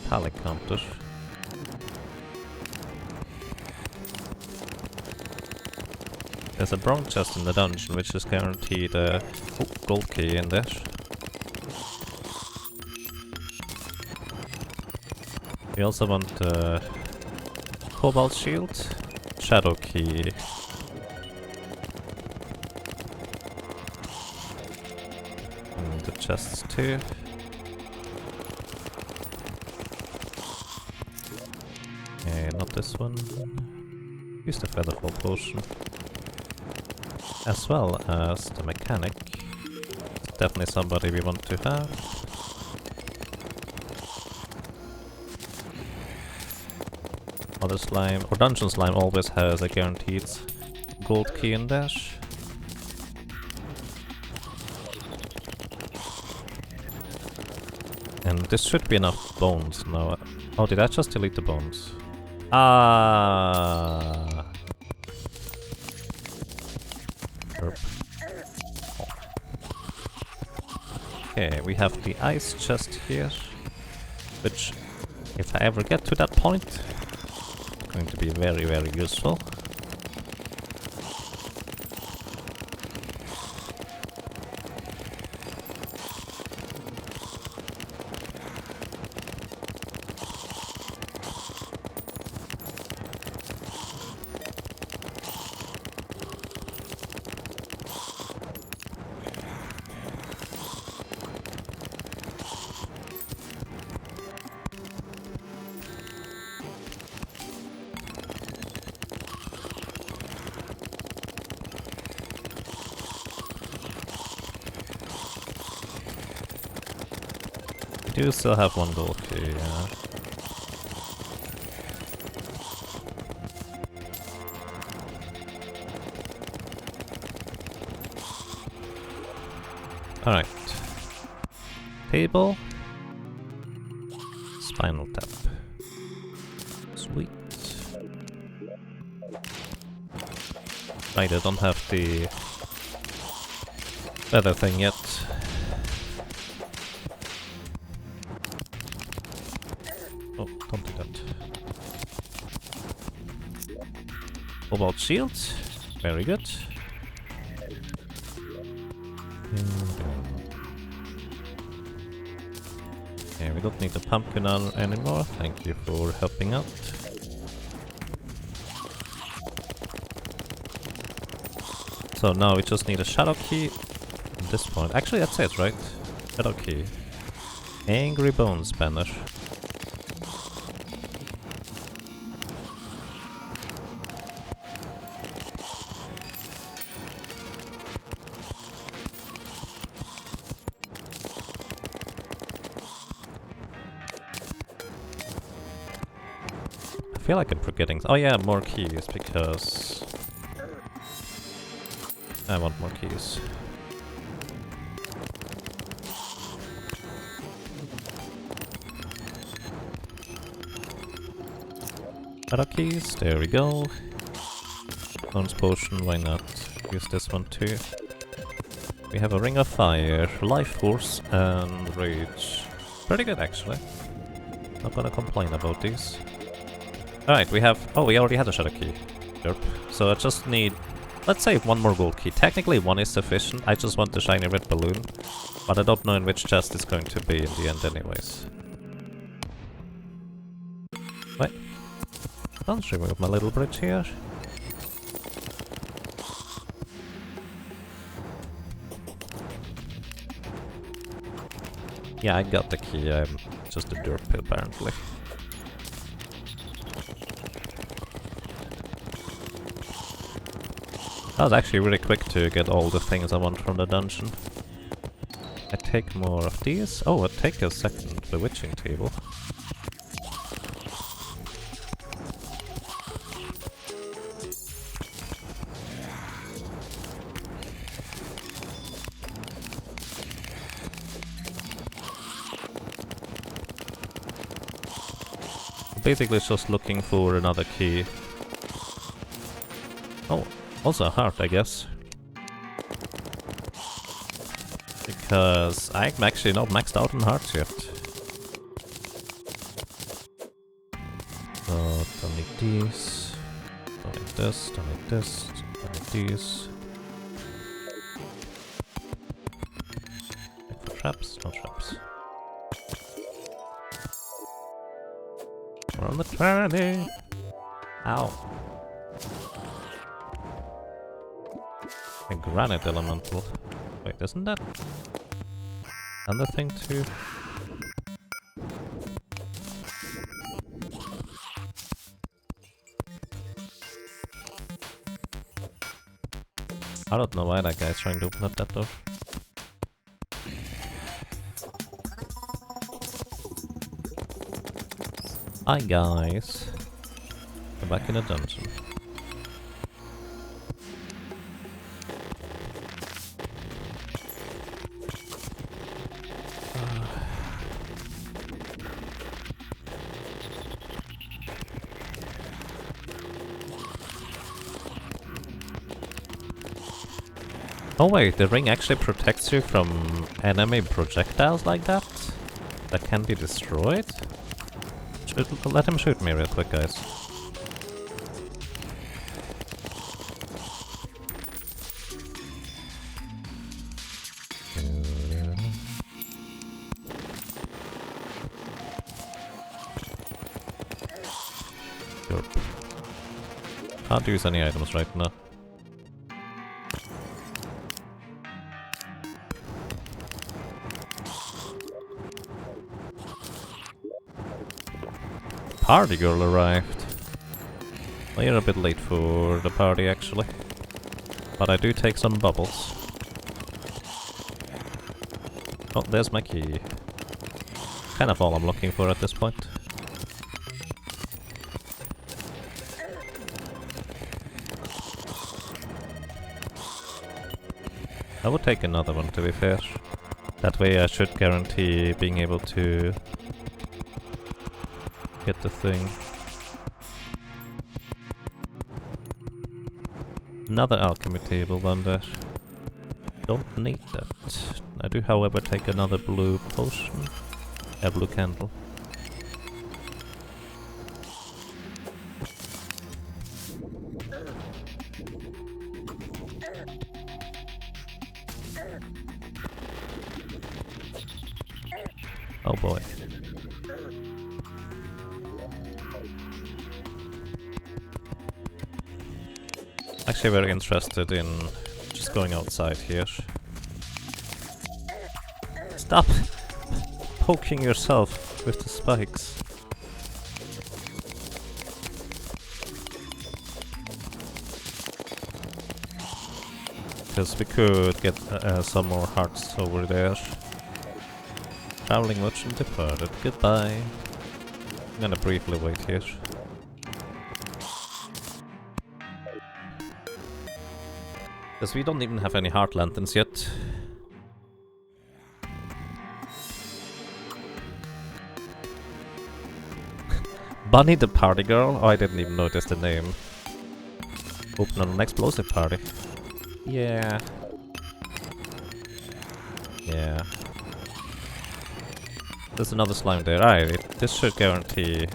Pallet counter. There's a bronze chest in the dungeon which is guaranteed a gold key in there. We also want a cobalt shield, shadow key. And the chests too. Okay, not this one. Use the featherfall potion. As well as the mechanic. It's definitely somebody we want to have. Other slime, or dungeon slime always has a guaranteed gold key in dash. And this should be enough bones now. Oh, did I just delete the bones? Ah. Herp. Okay, we have the ice chest here, which, if I ever get to that point, going to be very, very useful. We do still have one gold key, yeah. Alright. Table. Spinal tap. Sweet. Right, I don't have the other thing yet. Oh, don't do that. Cobalt shield. Very good. Okay, we don't need the pumpkin anymore. Thank you for helping out. So now we just need a shadow key at this point. Actually, that's it, right? Shadow key. Angry Bones banner. I feel like I'm forgetting. Oh yeah, more keys because I want more keys. Other keys, there we go. Bones potion, why not? Use this one too. We have a Ring of Fire, Life Force, and Rage. Pretty good actually. Not gonna complain about these. Alright, we have... Oh, we already had a shadow key. Derp. So I just need... Let's say one more gold key. Technically one is sufficient. I just want the shiny red balloon. But I don't know in which chest it's going to be in the end anyways. Wait. Let's remove my little bridge here. Yeah, I got the key. I'm just a derp apparently. That was actually really quick to get all the things I want from the dungeon. I take more of these. Oh, I take a second bewitching table. Basically it's just looking for another key. Oh, also a heart, I guess. Because I'm actually not maxed out on hearts yet. So, don't need these. Don't need this, don't need this, don't need these. Check for traps, no traps. We're on the tranny! Ow. A granite elemental. Wait, isn't that another thing too? I don't know why that guy's trying to open up that door. Hi guys. We're back in a dungeon. Oh wait, the ring actually protects you from enemy projectiles like that? That can be destroyed? Let him shoot me real quick, guys. Can't use any items right now. Party girl arrived. Well, you're a bit late for the party actually. But I do take some bubbles. Oh, there's my key. kind of all I'm looking for at this point. I would take another one, to be fair. That way I should guarantee being able to get the thing. Another alchemy table down there. Don't need that. I do, however, take another blue potion. A blue candle. Oh boy. Actually very interested in just going outside here. Stop poking yourself with the spikes. Because we could get some more hearts over there. Traveling merchant departed. Goodbye. I'm gonna briefly wait here. Because we don't even have any heart lanterns yet. Bunny the party girl? Oh, I didn't even notice the name. Open on an explosive party. Yeah. Yeah. There's another slime there. Alright, this should guarantee...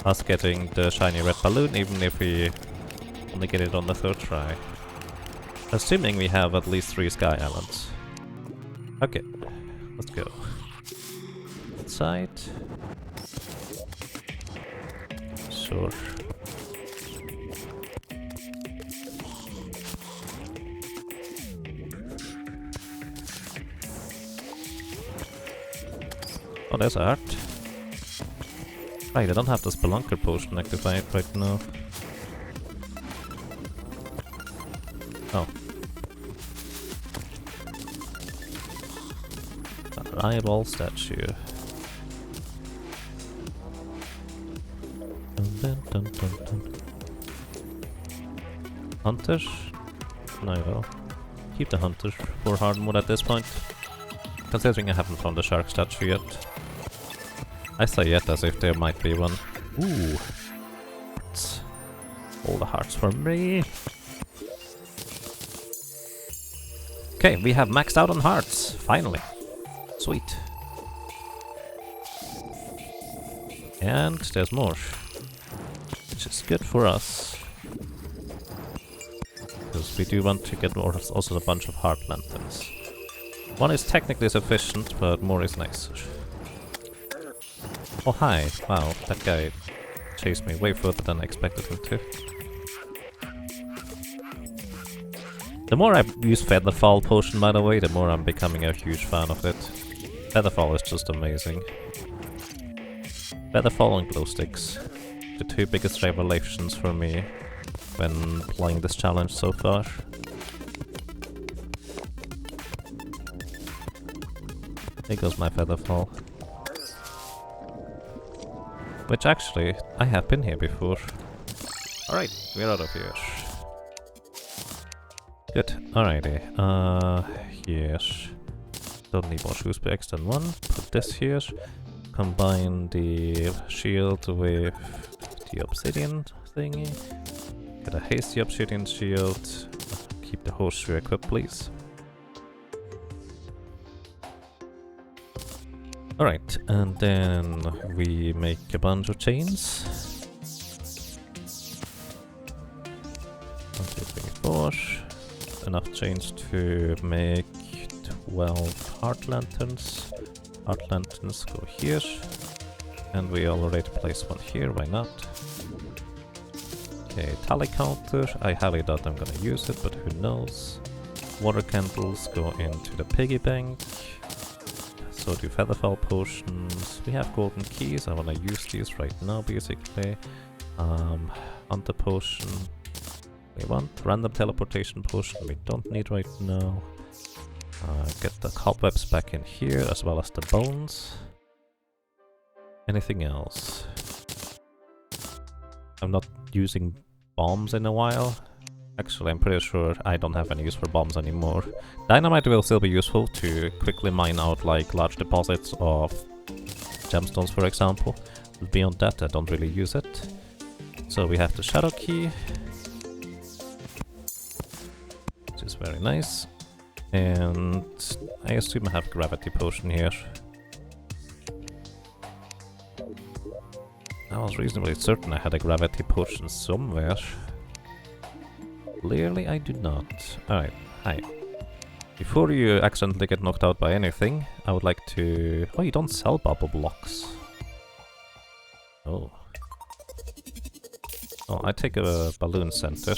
us getting the shiny red balloon, even if we only get it on the third try. Assuming we have at least 3 sky islands. Okay, let's go. Outside. Sure. Oh, there's a heart. Right, I don't have the Spelunker potion activated right now. Oh. An eyeball statue. Dun, dun, dun, dun, dun. Hunter? No, I will. Keep the hunter for hard mode at this point. Considering I haven't found the shark statue yet. I say yet as if there might be one. Ooh. Hearts. All the hearts for me. Okay, we have maxed out on hearts. Finally. Sweet. And there's more. Which is good for us. Because we do want to get more, also a bunch of heart lanterns. One is technically sufficient, but more is nicer. Oh hi, wow, that guy chased me way further than I expected him to. The more I use Featherfall potion, by the way, the more I'm becoming a huge fan of it. Featherfall is just amazing. Featherfall and glow sticks. The 2 biggest revelations for me when playing this challenge so far. There goes my Featherfall. Which actually, I have been here before. Alright, we're out of here. Good, alrighty. Yes. Don't need more shoes per X than 1. Put this here. Combine the shield with the obsidian thingy. Get a hasty obsidian shield. Keep the horseshoe equipped, please. Alright, and then we make a bunch of chains. 1, 2, 3, 4. Enough chains to make 12 heart lanterns. Heart lanterns go here. And we already placed one here, why not? Okay, tally counter. I highly doubt I'm gonna use it, but who knows. Water candles go into the Piggy Bank. So do Featherfall potions. We have golden keys, I wanna use these right now basically. Hunter potion. We want random teleportation potion, we don't need right now. Get the cobwebs back in here, as well as the bones. Anything else? I'm not using bombs in a while. Actually, I'm pretty sure I don't have any use for bombs anymore. Dynamite will still be useful to quickly mine out like large deposits of gemstones, for example. But beyond that, I don't really use it. So we have the shadow key, which is very nice. And I assume I have gravity potion here. I was reasonably certain I had a gravity potion somewhere. Clearly I do not. Alright, hi. Before you accidentally get knocked out by anything, I would like to... Oh, you don't sell bubble blocks. Oh. Oh, I take a balloon center.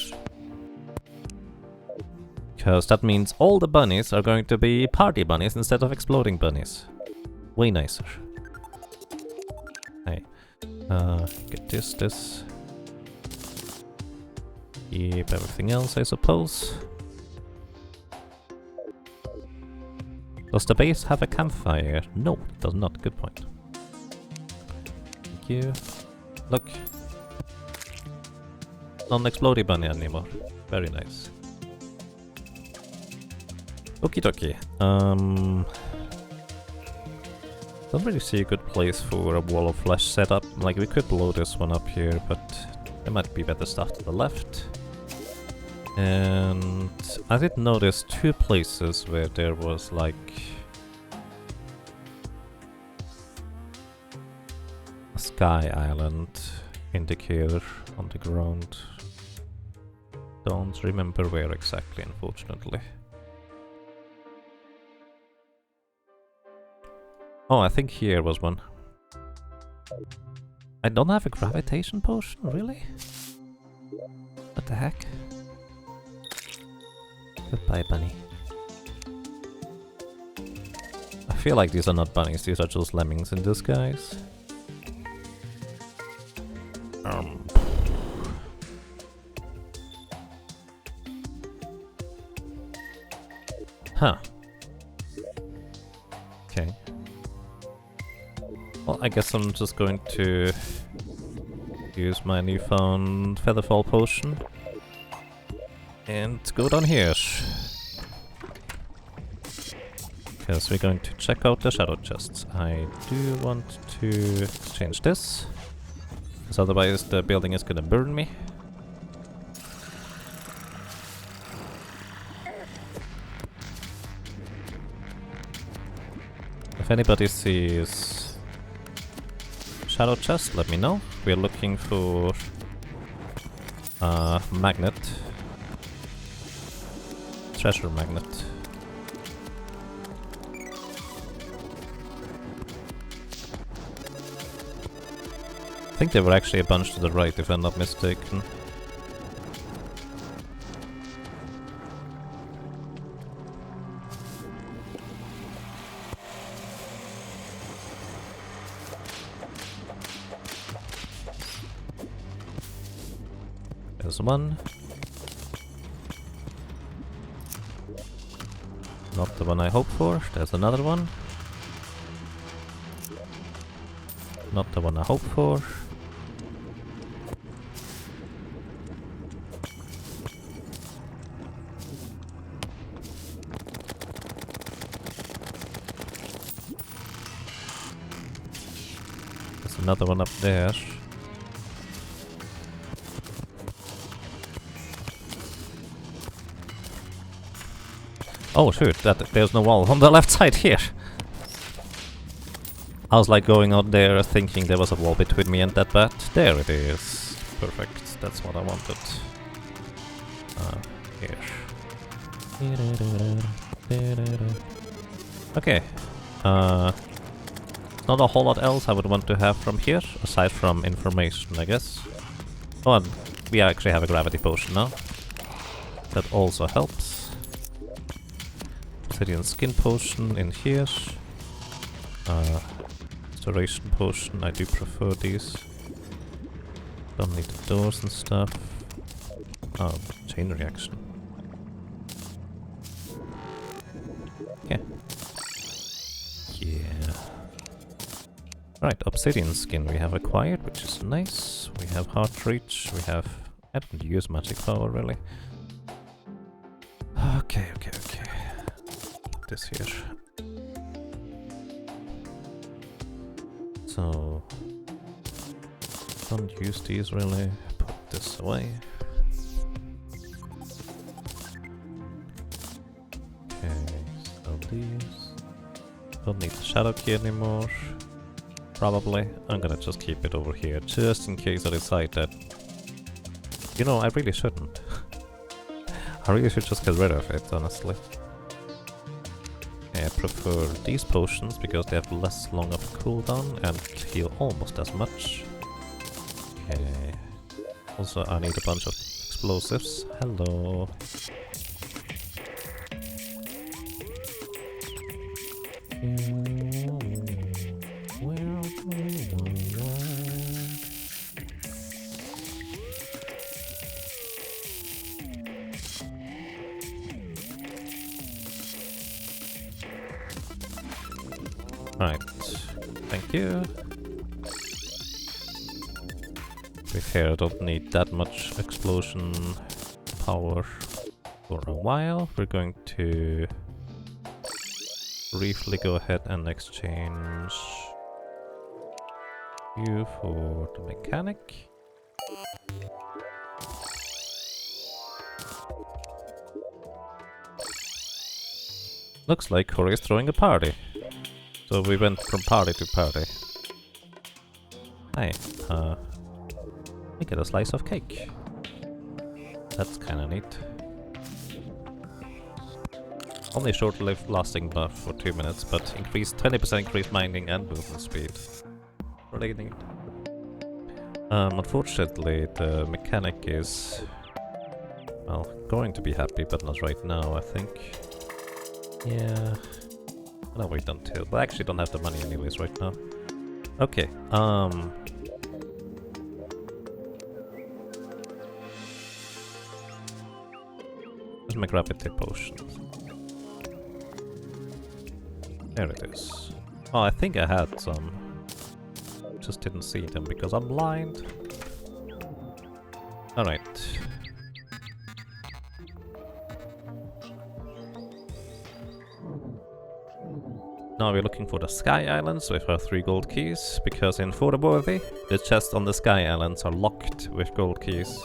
Because that means all the bunnies are going to be party bunnies instead of exploding bunnies. Way nicer. Hey. Get this. Keep everything else, I suppose. Does the base have a campfire? No, it does not. Good point. Thank you. Look. Non-exploding bunny anymore. Very nice. Okie dokie. Don't really see a good place for a wall of flesh setup. Like, we could blow this one up here, but there might be better stuff to the left. And I did notice two places where there was like a sky island indicator on the ground. Don't remember where exactly, unfortunately. Oh, I think here was one. I don't have a gravitation potion, really? What the heck? Goodbye, bunny. I feel like these are not bunnies, these are just lemmings in disguise. Huh. Okay. Well, I guess I'm just going to use my newfound Featherfall potion and go down here. Because we're going to check out the shadow chests. I do want to exchange this, because otherwise the building is gonna burn me. If anybody sees shadow chest, let me know. We're looking for a magnet. Treasure magnet. I think there were actually a bunch to the right, if I'm not mistaken. There's one. Not the one I hope for. There's another one. Not the one I hope for. There's another one up there. Oh shoot, there's no wall on the left side here. I was like going out there thinking there was a wall between me and that bat. There it is. Perfect, that's what I wanted. Here. Okay. Not a whole lot else I would want to have from here, aside from information, I guess. Oh, and we actually have a gravity potion now. That also helps. Obsidian skin potion in here. Restoration potion, I do prefer these. Don't need the doors and stuff. Oh, chain reaction. Right, obsidian skin we have acquired, which is nice. We have heart reach, we have... I didn't use magic power really. Okay. This here. So... don't use these really. Put this away. Okay, so these... don't need the shadow key anymore. Probably. I'm gonna just keep it over here, just in case I decide that... you know, I really shouldn't. I really should just get rid of it, honestly. I prefer these potions because they have less long of a cooldown and heal almost as much. Okay. Also, I need a bunch of explosives. Hello. Right, thank you. To be fair, I don't need that much explosion power for a while. We're going to briefly go ahead and exchange you for the mechanic. Looks like Corey is throwing a party. So we went from party to party. Hey, we get a slice of cake. That's kinda neat. Only short-lived lasting buff for 2 minutes, but increased 20% increased mining and movement speed. Really neat. Unfortunately, the mechanic is, well, going to be happy, but not right now, I think. Yeah. I'll wait until, but I actually don't have the money anyways right now. Okay, where's my gravity potions? There it is. Oh, I think I had some. Just didn't see them because I'm blind. Alright. Now we're looking for the Sky Islands with our 3 gold keys, because in Fordaborthy, the chests on the Sky Islands are locked with gold keys.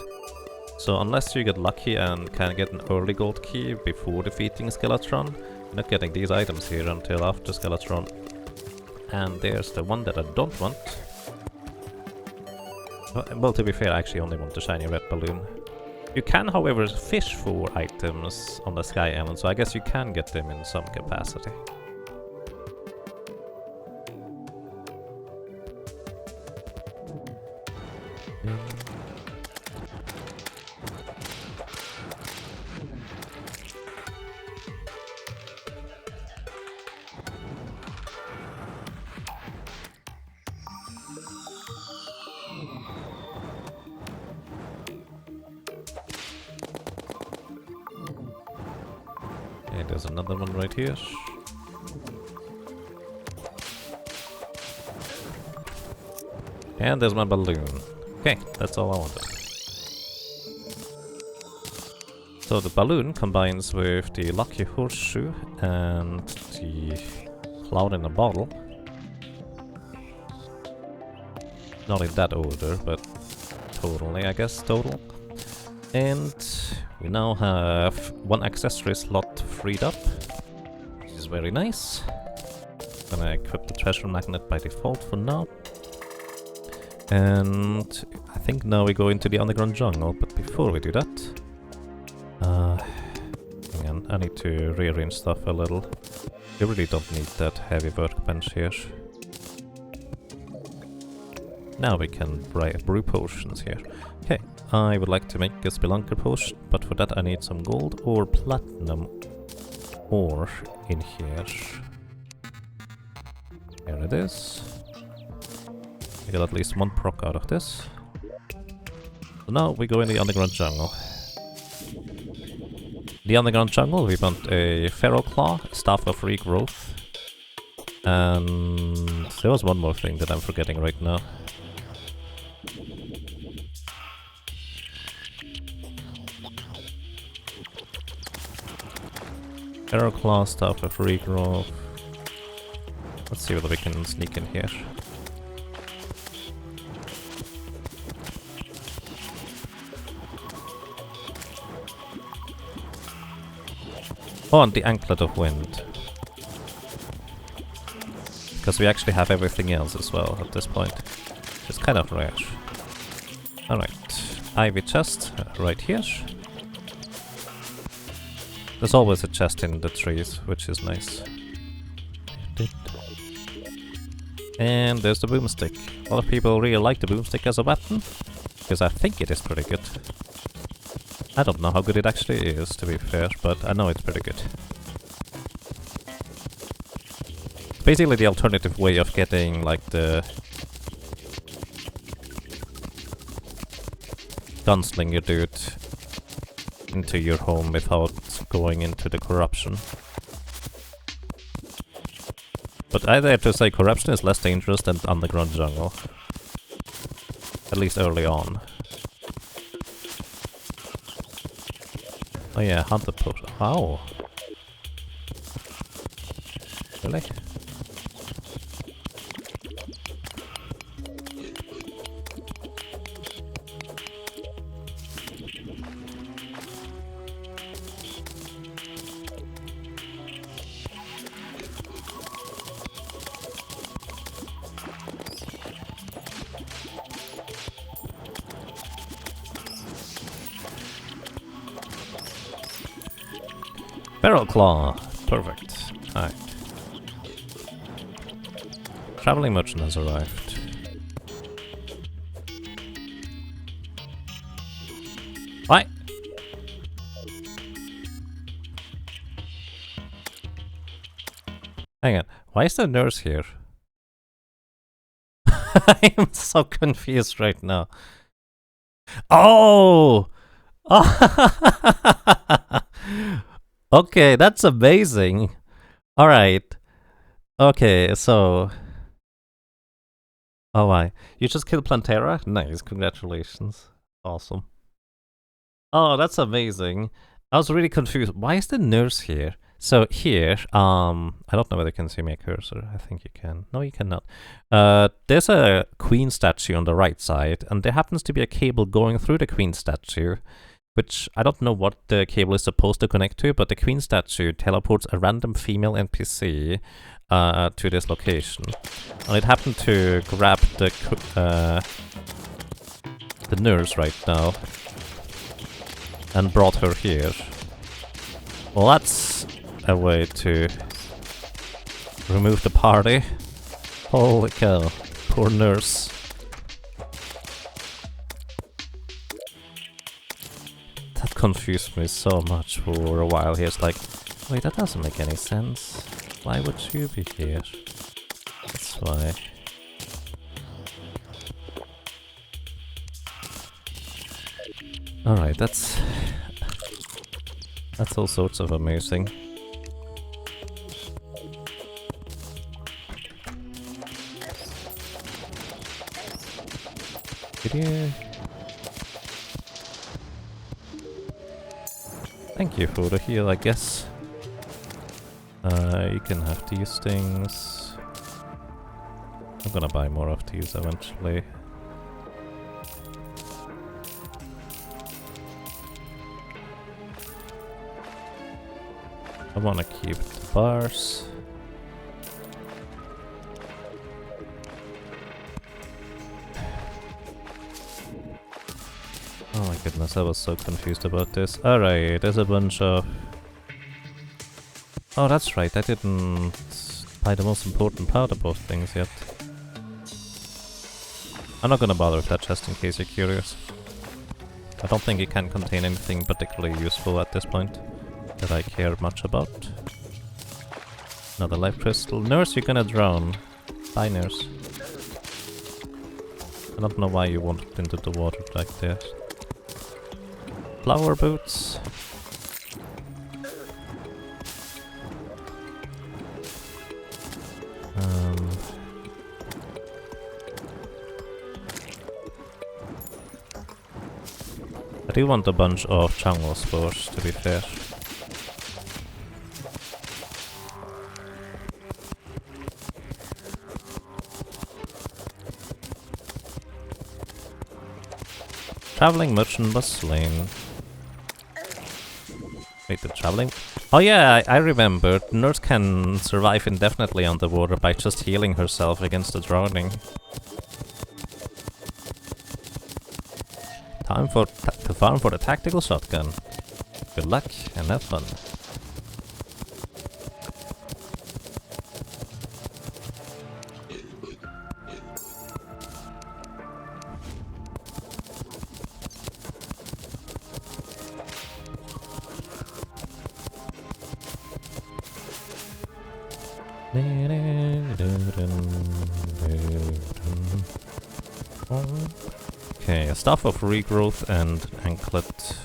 So unless you get lucky and can get an early gold key before defeating Skeletron, you're not getting these items here until after Skeletron. And there's the one that I don't want. Well, to be fair, I actually only want the shiny red balloon. You can, however, fish for items on the Sky Island, so I guess you can get them in some capacity. Okay, there's another one right here. And there's my balloon. Okay, that's all I wanted. So the balloon combines with the lucky horseshoe and the cloud in a bottle. Not in that order, but totally, I guess, total. And we now have 1 accessory slot freed up, which is very nice. Gonna equip the treasure magnet by default for now. And I think now we go into the underground jungle, but before we do that... hang on, I need to rearrange stuff a little. You really don't need that heavy workbench here. Now we can brew potions here. Okay, I would like to make a spelunker potion, but for that I need some gold or platinum ore in here. Here it is. I got at least 1 proc out of this. So now we go in the underground jungle. The underground jungle, we want a feral claw, staff of regrowth, And there was one more thing that I'm forgetting right now. Arrow Claw, Staff of Regrowth. Let's see whether we can sneak in here. Oh, and the Anklet of Wind. Because we actually have everything else as well at this point. It's kind of rare. Alright. Ivy chest, right here. There's always a chest in the trees, which is nice. And there's the boomstick. A lot of people really like the boomstick as a weapon, because I think it is pretty good. I don't know how good it actually is, to be fair, but I know it's pretty good. It's basically the alternative way of getting, like, the gunslinger dude into your home without going into the corruption. But I dare to say corruption is less dangerous than underground jungle. At least early on. Oh yeah, hunter potion. How? Really? Barrel Claw! Perfect. Alright. Traveling merchant has arrived. Why? Hang on. Why is the nurse here? I'm so confused right now. Oh! Okay, that's amazing. Alright. Okay, so... Oh my. You just killed Plantera? Nice, congratulations. Awesome. Oh, that's amazing. I was really confused. Why is the nurse here? So here, I don't know whether you can see my cursor. I think you can. No, you cannot. There's a queen statue on the right side, and there happens to be a cable going through the queen statue. Which, I don't know what the cable is supposed to connect to, but the queen statue teleports a random female NPC to this location. And it happened to grab the nurse right now and brought her here. Well, that's a way to remove the party. Holy cow, poor nurse. That confused me so much for a while here. It's like, wait, that doesn't make any sense. Why would you be here? That's why. Alright, that's all sorts of amazing. Did you... Thank you for the heal, I guess. You can have these things. I'm gonna buy more of these eventually. I wanna keep the bars. Oh my goodness, I was so confused about this. Alright, there's a bunch of... Oh, that's right, I didn't buy the most important part of both things yet. I'm not gonna bother with that just in case you're curious. I don't think it can contain anything particularly useful at this point that I care much about. Another life crystal. Nurse, you're gonna drown. Bye, nurse. I don't know why you wanted into the water like that. Flower boots. do want a bunch of jungle spores, to be fair. Traveling merchant was slain. Wait, the traveling... Oh yeah, I remember. Nurse can survive indefinitely underwater by just healing herself against the drowning. Time for to farm for the tactical shotgun. Good luck and have fun. Okay, a staff of regrowth and anklet.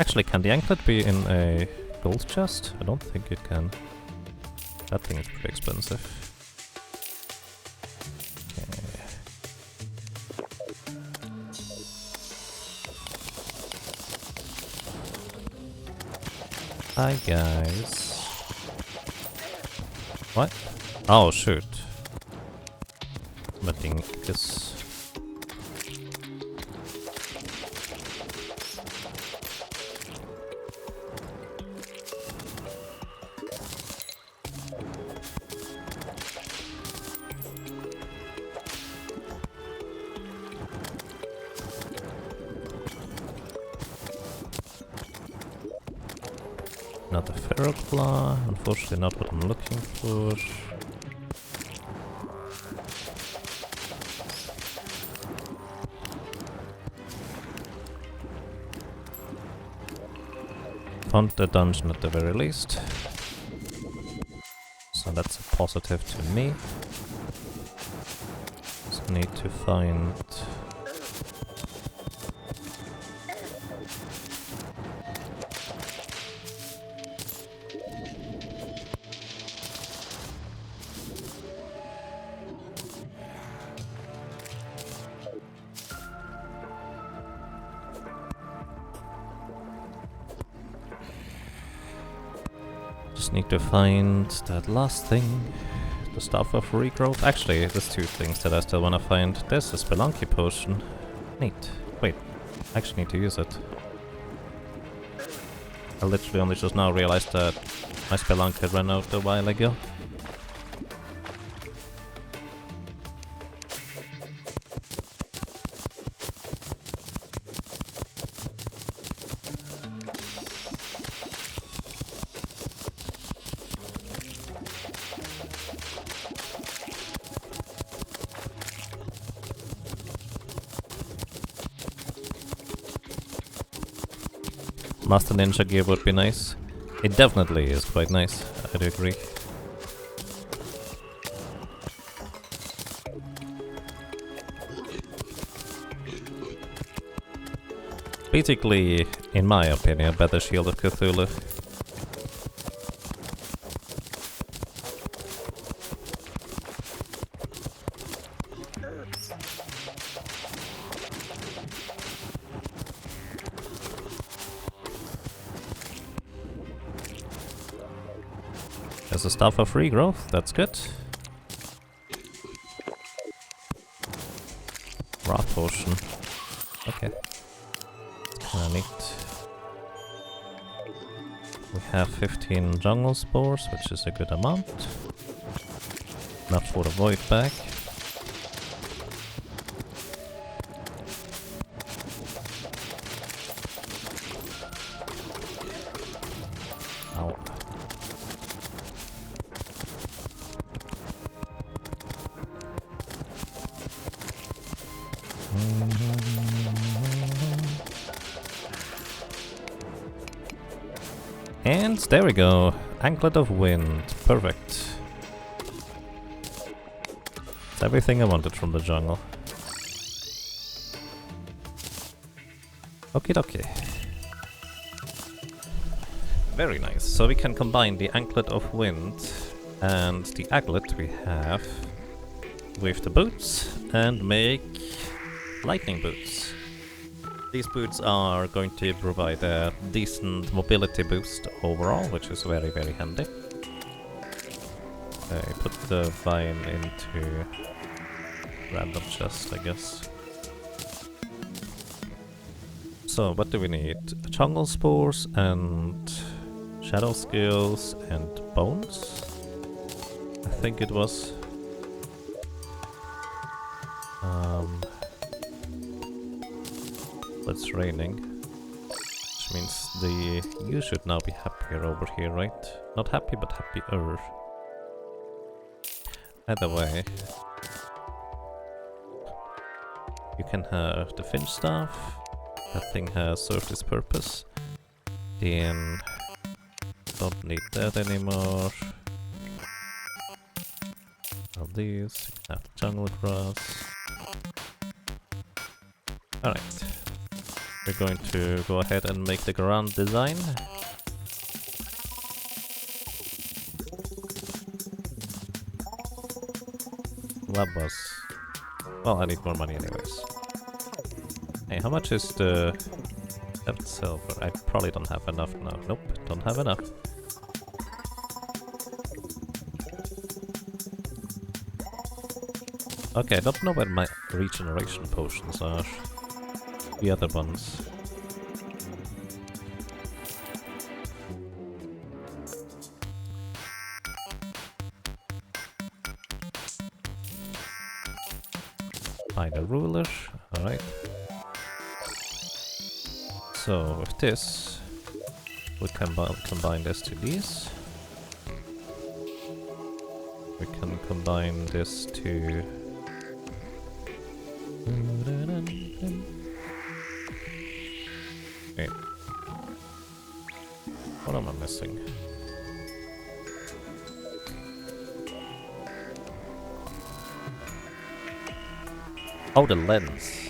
Actually, can the anklet be in a gold chest? I don't think it can. That thing is pretty expensive. Okay. Hi guys. What? Oh shoot. But dingus. Not a feral claw, unfortunately not what I'm looking for. Found the dungeon at the very least. So that's a positive to me. Just need to find... Just need to find that last thing. The stuff of regrowth. Actually, there's two things that I still want to find. There's a Spelunky potion. Neat. Wait, I actually need to use it. I literally only just now realized that my Spelunky had run out a while ago. Master Ninja gear would be nice. It definitely is quite nice, I do agree. Basically, in my opinion, better Shield of Cthulhu. There's a staff of regrowth, that's good. Raw potion. Okay. Kinda neat. We have 15 jungle spores, which is a good amount. Enough for the void bag. Ow. And there we go, Anklet of Wind, perfect. It's everything I wanted from the jungle. Okie dokie. Very nice, so we can combine the Anklet of Wind and the aglet we have with the boots and make lightning boots. These boots are going to provide a decent mobility boost overall, which is very, very handy. I put the vine into random chest, I guess. So, what do we need? Jungle spores and shadow skills and bones? I think it was. It's raining, which means you should now be happier over here, right? Not happy, but happier. Either way, you can have the finch staff. That thing has served its purpose. Then don't need that anymore. All these, you can have the jungle grass. Alright. We're going to go ahead and make the grand design. That was... well, I need more money anyways. Hey, how much is the... 7 silver? I probably don't have enough now. Nope, don't have enough. Okay, I don't know where my regeneration potions are. The other ones. Find a ruler, alright. So with this, we can combine this to these. We can combine this to... Wait. What am I missing? Oh, the lens.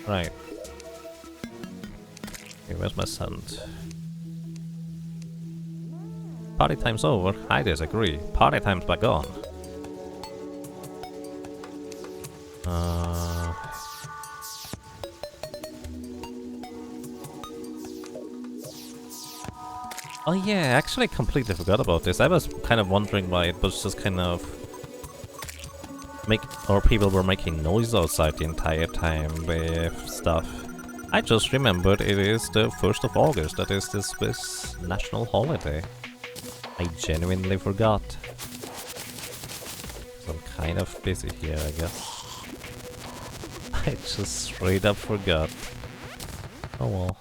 Right. Okay, where's my sand? Party time's over. I disagree. Party time's back on. Oh yeah, I actually completely forgot about this. I was kind of wondering why it was just kind of... people were making noise outside the entire time with stuff. I just remembered it is the 1st of August, that is the Swiss national holiday. I genuinely forgot. So I'm kind of busy here, I guess. I just straight up forgot. Oh well.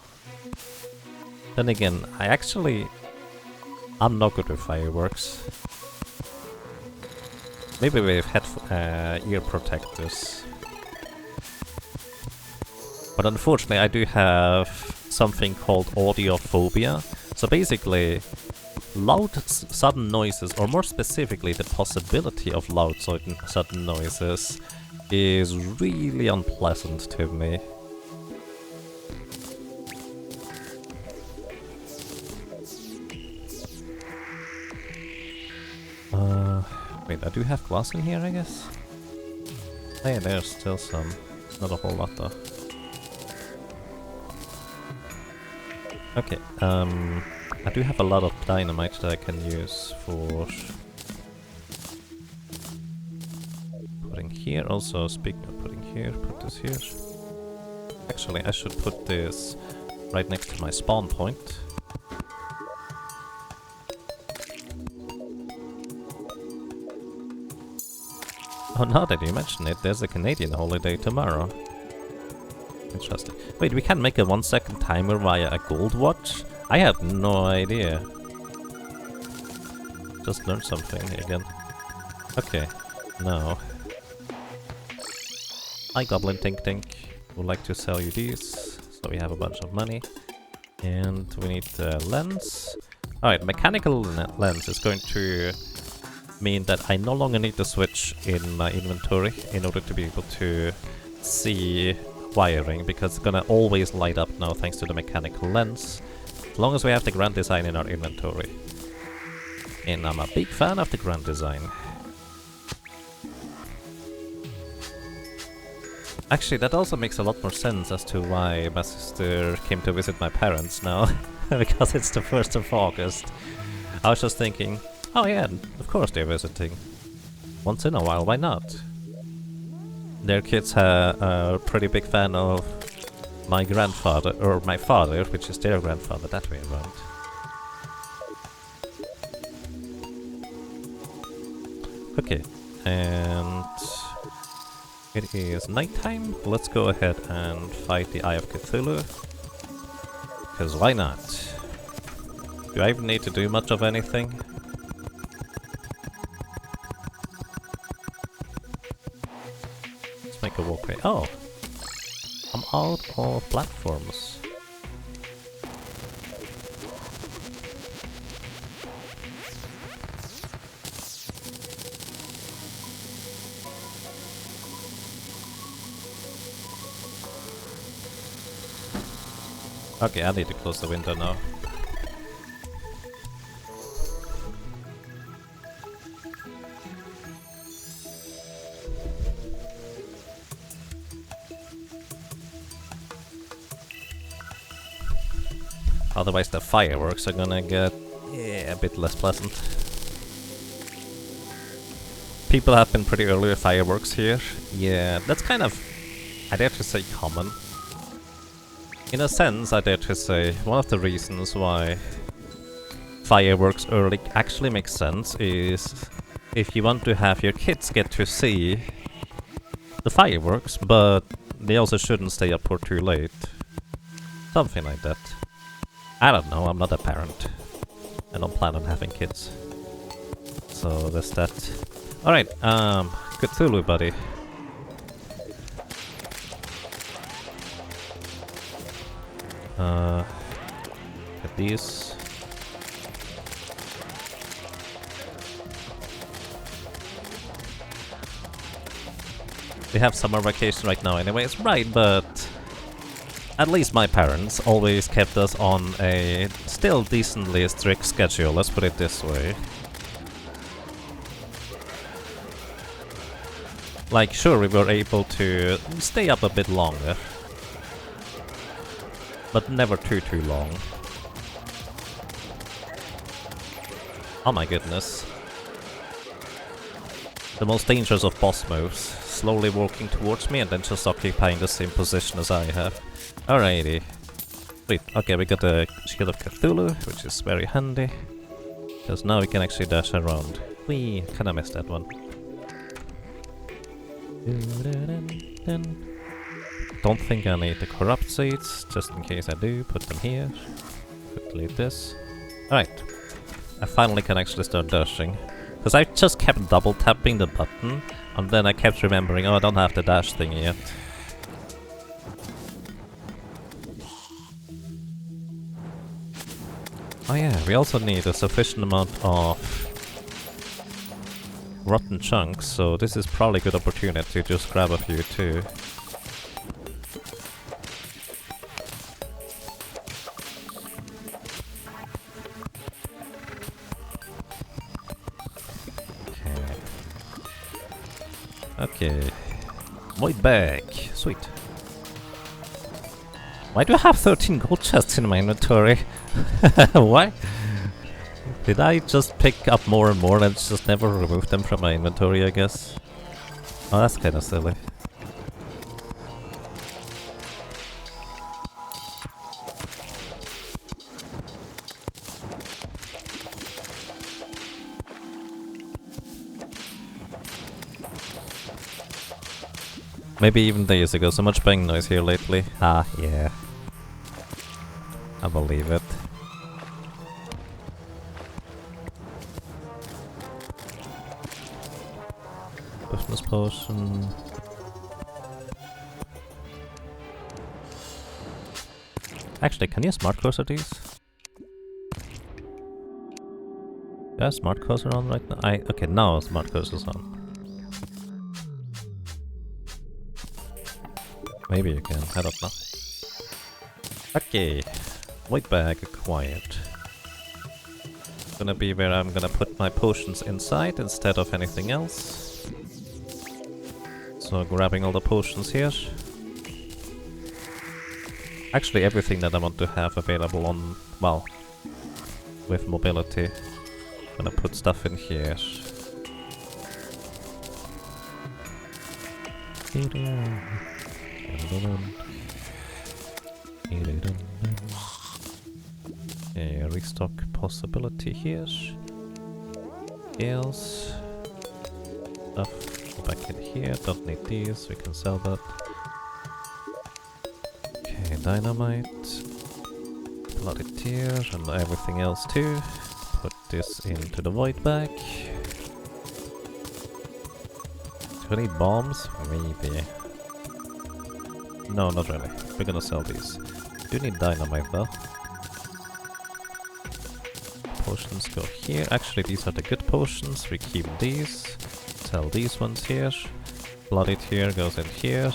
Then again, I'm not good with fireworks. Maybe we've had ear protectors. But unfortunately I do have something called Audiophobia. So basically, loud sudden noises, or more specifically the possibility of loud sudden noises, is really unpleasant to me. Wait, I do have glass in here, I guess? Oh yeah, there's still some. Not a whole lot though. Okay, I do have a lot of dynamite that I can use for putting here. Also, speaking of putting here, put this here. Actually, I should put this right next to my spawn point. Oh, now that you mention it, there's a Canadian holiday tomorrow. Interesting. Wait, we can make a 1-second timer via a gold watch? I had no idea. Just learned something again. Okay, now. Hi Goblin Tink Tink. Would like to sell you these, so we have a bunch of money. And we need the lens. Alright, mechanical lens is going to mean that I no longer need to switch in my inventory in order to be able to see wiring, because it's gonna always light up now thanks to the mechanical lens, as long as we have the grand design in our inventory. And I'm a big fan of the grand design. Actually, that also makes a lot more sense as to why my sister came to visit my parents now. Because it's the 1st of August. I was just thinking, oh yeah, of course they're visiting. Once in a while, why not? Their kids are a pretty big fan of my grandfather, or my father, which is their grandfather, that way around. Okay, and it is nighttime. Let's go ahead and fight the Eye of Cthulhu. Because why not? Do I even need to do much of anything? Let's make a walkway. Oh! I'm out of platforms. Okay, I need to close the window now. Otherwise the fireworks are gonna get, yeah, a bit less pleasant. People have been pretty early with fireworks here. Yeah, that's kind of, I dare to say, common. In a sense, I dare to say, one of the reasons why fireworks early actually makes sense is if you want to have your kids get to see the fireworks, but they also shouldn't stay up for too late. Something like that. I don't know, I'm not a parent. I don't plan on having kids. So there's that. Alright, Cthulhu buddy. Get these. We have summer vacation right now anyways, right, but at least my parents always kept us on a still decently strict schedule, let's put it this way. Like, sure, we were able to stay up a bit longer, but never too long. Oh my goodness. The most dangerous of boss moves. Slowly walking towards me and then just occupying the same position as I have. Alrighty. Sweet. Okay, we got the Shield of Cthulhu, which is very handy. Because now we can actually dash around. Whee! Kinda missed that one. Don't think I need the corrupt seeds, just in case I do, put them here. Quickly this. Alright. I finally can actually start dashing. Because I just kept double tapping the button, and then I kept remembering, oh, I don't have the dash thing yet. Oh yeah, we also need a sufficient amount of rotten chunks, so this is probably a good opportunity to just grab a few too. Okay. Void bag. Sweet. Why do I have 13 gold chests in my inventory? Why? Did I just pick up more and more and just never remove them from my inventory, I guess? Oh, that's kinda silly. Maybe even days ago, so much bang noise here lately. Ah, yeah. I believe it. Business potion. Actually, can you smart cursor these? Yeah, smart cursor on right now. Okay, now smart cursor's on. Maybe you can, I don't know. Okay, void bag acquired. Gonna be where I'm gonna put my potions inside instead of anything else. So So grabbing all the potions here. Actually everything that I want to have available on, well, with mobility. I'm gonna put stuff in here. Okay, restock possibility here. Else. Stuff back in here, don't need these, we can sell that. Okay, dynamite. Plot it here, and everything else too. Put this into the void bag. Do we need bombs? Maybe. No, not really. We're gonna sell these. Do need dynamite though. Potions go here. Actually, these are the good potions. We keep these. Sell these ones here. Blood it here, goes in here.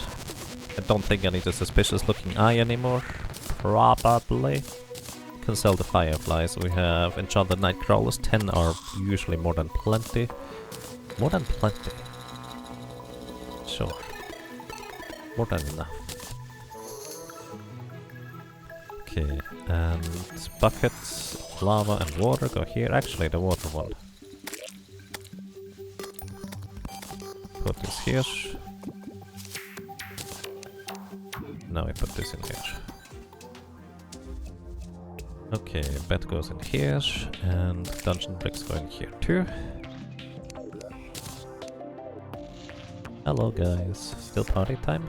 I don't think I need a suspicious looking eye anymore. Probably. Can sell the fireflies. We have enchanted night crawlers. 10 are usually more than plenty. More than plenty. Sure. More than enough. Okay, and buckets, lava and water go here. Actually, the water one. Put this here. Now I put this in here. Okay, bed goes in here, and dungeon bricks go in here too. Hello guys, still party time?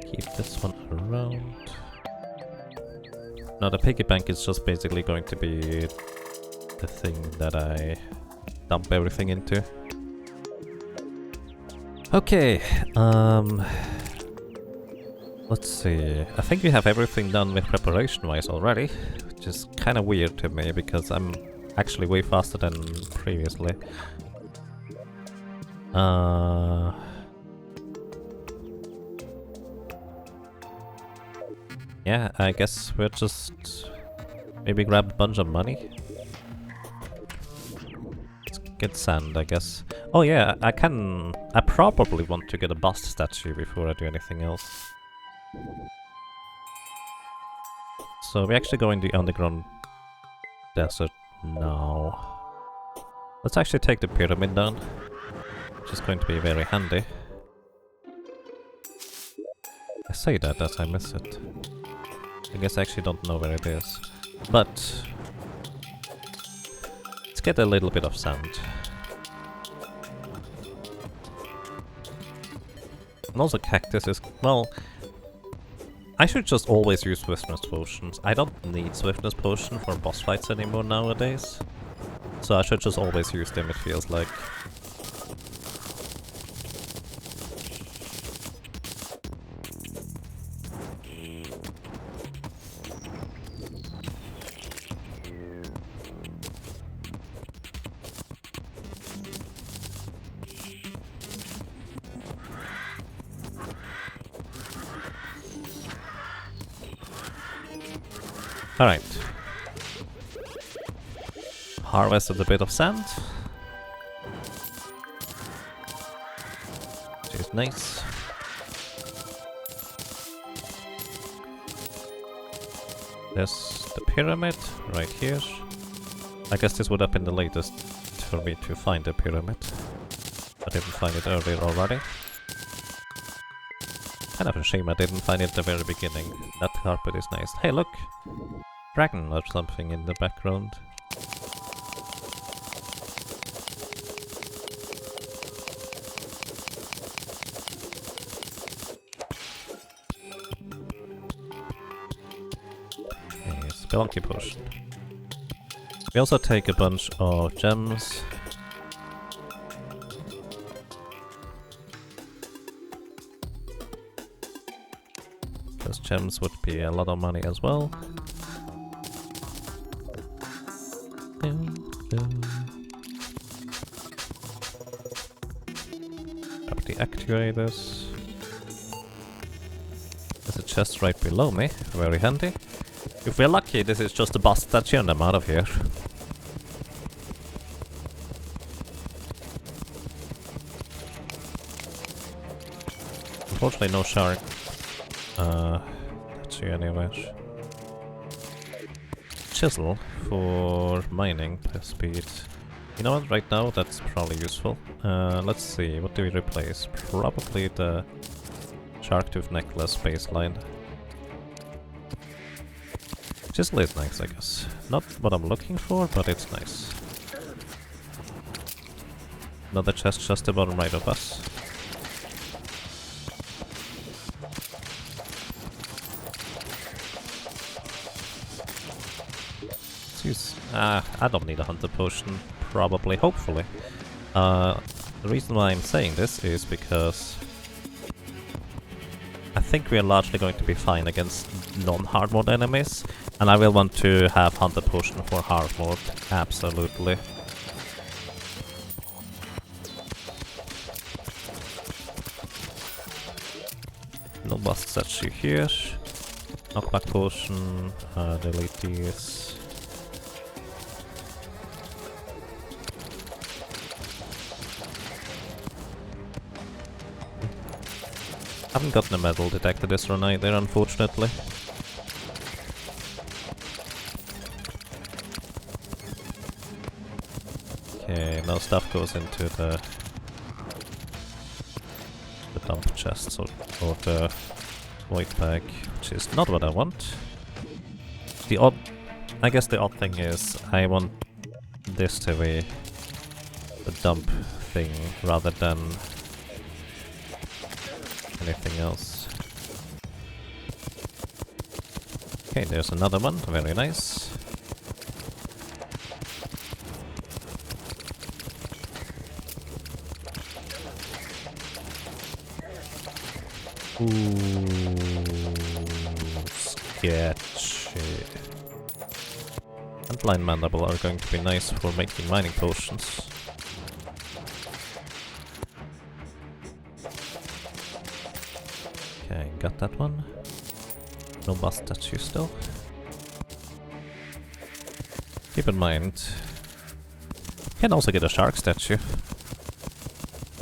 Keep this one around. Now the piggy bank is just basically going to be the thing that I dump everything into. Okay, let's see. I think we have everything done with preparation-wise already, which is kind of weird to me because I'm actually way faster than previously. Yeah, I guess we'll just maybe grab a bunch of money. Let's get sand, I guess. Oh yeah, I probably want to get a bust statue before I do anything else. So we're actually going to the underground desert now. Let's actually take the pyramid down, which is going to be very handy. I say that as I miss it. I guess I actually don't know where it is. But let's get a little bit of sand. And also cactus is, well, I should just always use swiftness potions. I don't need swiftness potion for boss fights anymore nowadays. So I should just always use them, it feels like. Alright. Harvested a bit of sand. Which is nice. There's the pyramid right here. I guess this would have been the latest for me to find the pyramid. I didn't find it earlier already. Kind of a shame I didn't find it at the very beginning. That carpet is nice. Hey look! Dragon or something in the background. Okay, Spelunky potion. We also take a bunch of gems. Those gems would be a lot of money as well. Grab the actuators. There's a chest right below me, very handy. If we're lucky, this is just a bust statue and I'm out of here. Unfortunately, no shark. Let's see anyways. Chisel for mining per speed. You know what, right now that's probably useful. Let's see, what do we replace? Probably the shark tooth necklace baseline. Chisel is nice, I guess. Not what I'm looking for, but it's nice. Another chest just to the bottom right of us. I don't need a hunter potion, probably, hopefully. The reason why I'm saying this is because I think we are largely going to be fine against non-hard mode enemies, and I will want to have hunter potion for hard mode, absolutely. No bust statue here. Knockback potion, delete these. Haven't gotten a metal detector this run either, unfortunately. Okay, now stuff goes into the dump chests or the void bag, which is not what I want. I guess the odd thing is I want this to be the dump thing rather than anything else. Okay, there's another one, very nice. Ooh, sketchy. And blind mandible are going to be nice for making mining potions. Okay, got that one. No bust statue still. Keep in mind, can also get a shark statue.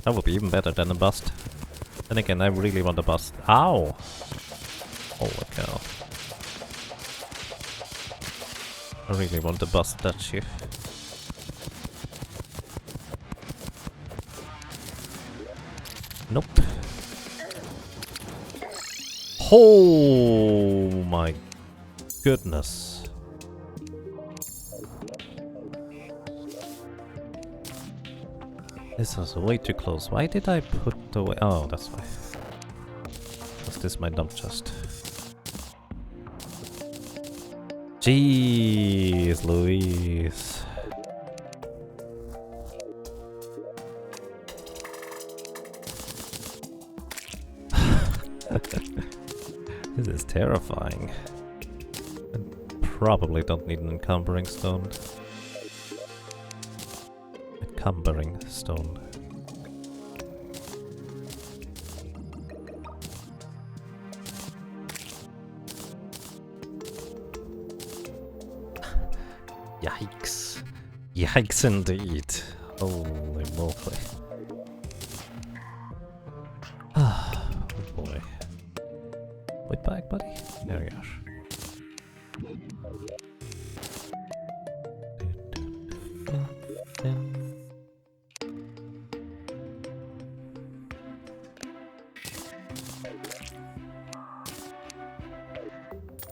That would be even better than a bust. Then again, I really want a bust. Ow! Holy cow. I really want a bust statue. Nope. Oh my goodness. This was way too close. Why did I put the way? Oh, that's why. Was this my dump chest? Jeez Louise. This is terrifying. I probably don't need an encumbering stone. Encumbering stone. Yikes. Yikes indeed. Holy moly. Oh boy. Wait back, buddy. There you are.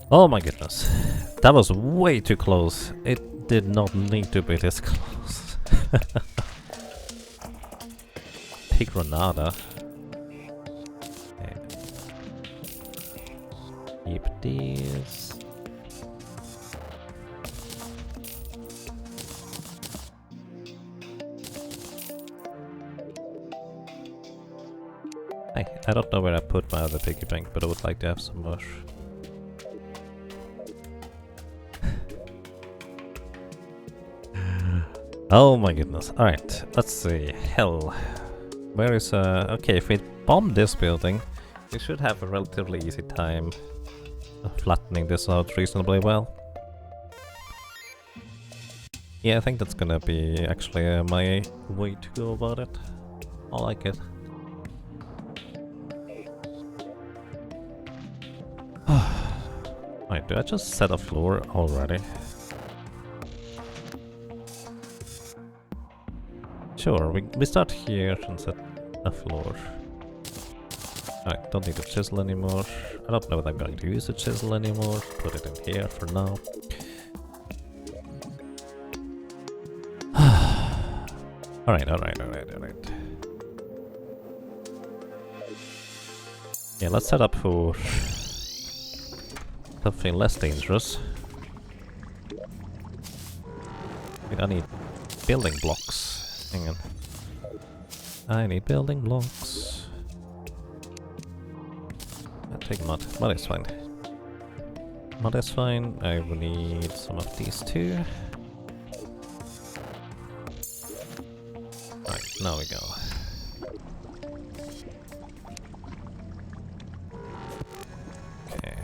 Oh my goodness. That was way too close. It did not need to be this close. Pig Granada. Okay. Keep these. I don't know where I put my other piggy bank, but I would like to have some more. Oh my goodness. Alright, let's see. Hell. Where is okay, if we bomb this building, we should have a relatively easy time flattening this out reasonably well. Yeah, I think that's gonna be actually my way to go about it. I like it. Wait, do I just set a floor already? Sure, we start here and set a floor. Alright, don't need the chisel anymore. I don't know if I'm going to use the chisel anymore. Put it in here for now. Alright. Yeah, let's set up for something less dangerous. Wait, I need building blocks. Hang on. I need building blocks. I'll take mud. Mud is fine. Mud is fine. I will need some of these too. Right, now we go. Okay.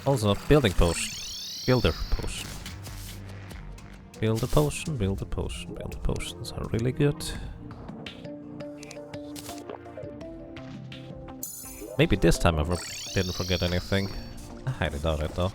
Also, building potion. Builder potion. Build a potion, build a potion. Builder potions are really good. Maybe this time I didn't forget anything. I highly doubt it though.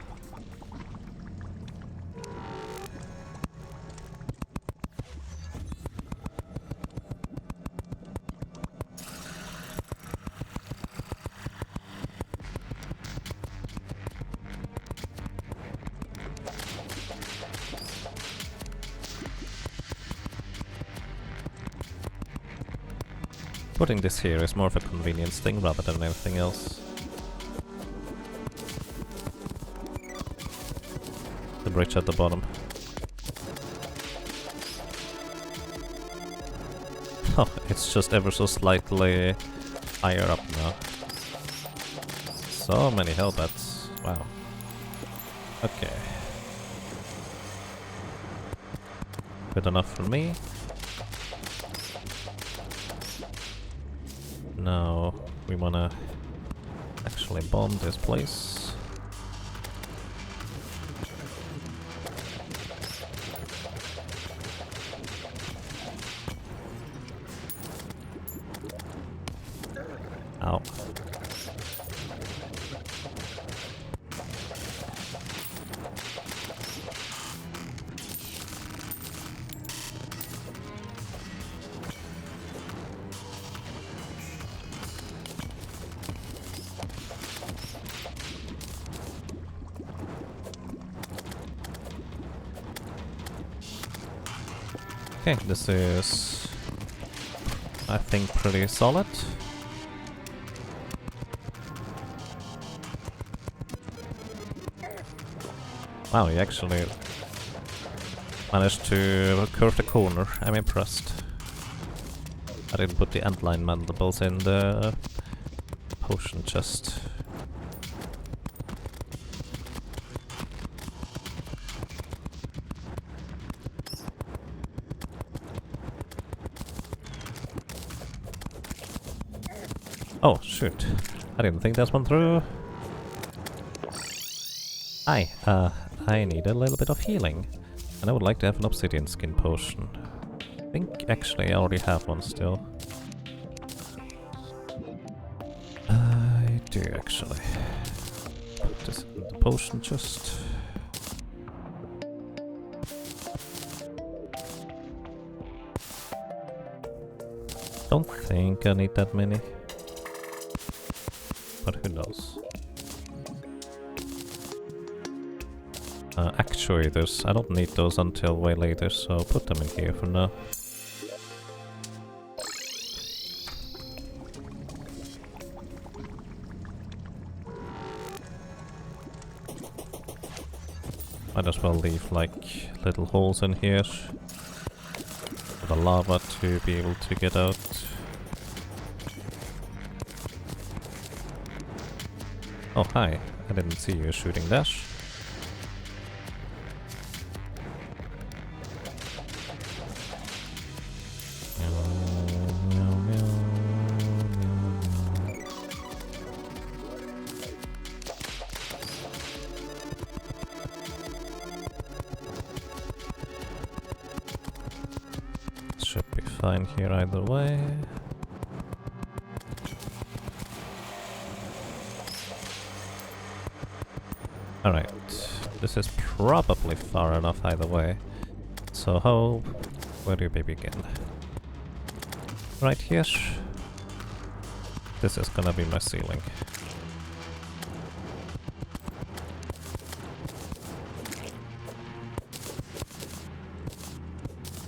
Putting this here is more of a convenience thing rather than anything else. The bridge at the bottom. Oh, it's just ever so slightly higher up now. So many hellbats. Wow. Okay. Good enough for me. Now we wanna actually bomb this place. Ow. Okay, this is, I think, pretty solid. Wow, he actually managed to curve the corner. I'm impressed. I didn't put the antline mandibles in the potion chest. Oh, shoot. I didn't think that one through. Hi, I need a little bit of healing. And I would like to have an obsidian skin potion. I think actually I already have one still. I do actually. Put this in the potion chest. Don't think I need that many. But who knows? Actuators, I don't need those until way later, so put them in here for now. Might as well leave like little holes in here for the lava to be able to get out. Oh, hi. I didn't see you shooting dash. Should be fine here either way. Alright, this is probably far enough either way. So where do you begin? Right here. This is gonna be my ceiling.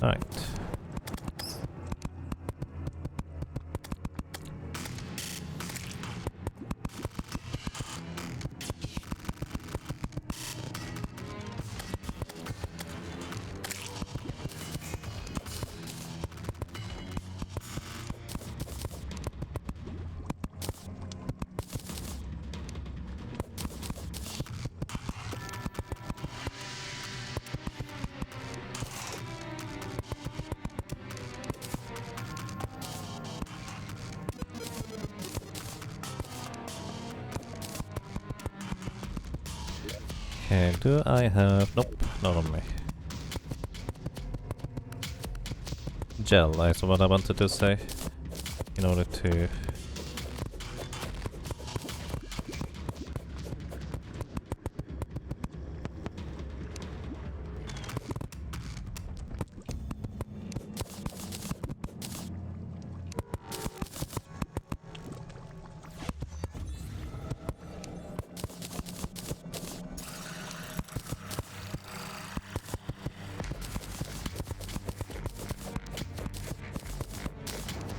Alright. Okay, do I have... Nope, not on me. Gel is what I wanted to say. In order to...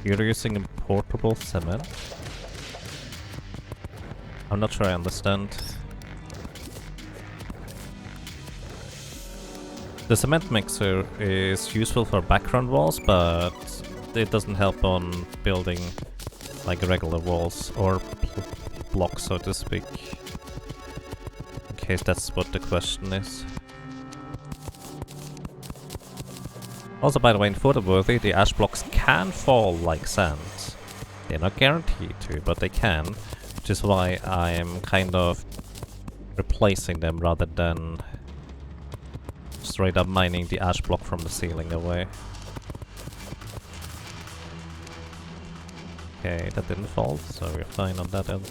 You're using a portable cement? I'm not sure I understand. The cement mixer is useful for background walls, but it doesn't help on building like regular walls or blocks, so to speak. In case that's what the question is. Also, by the way, in Photoworthy, the ash blocks can fall like sand. They're not guaranteed to, but they can, which is why I'm kind of replacing them rather than straight up mining the ash block from the ceiling away. Okay, that didn't fall, so we're fine on that end.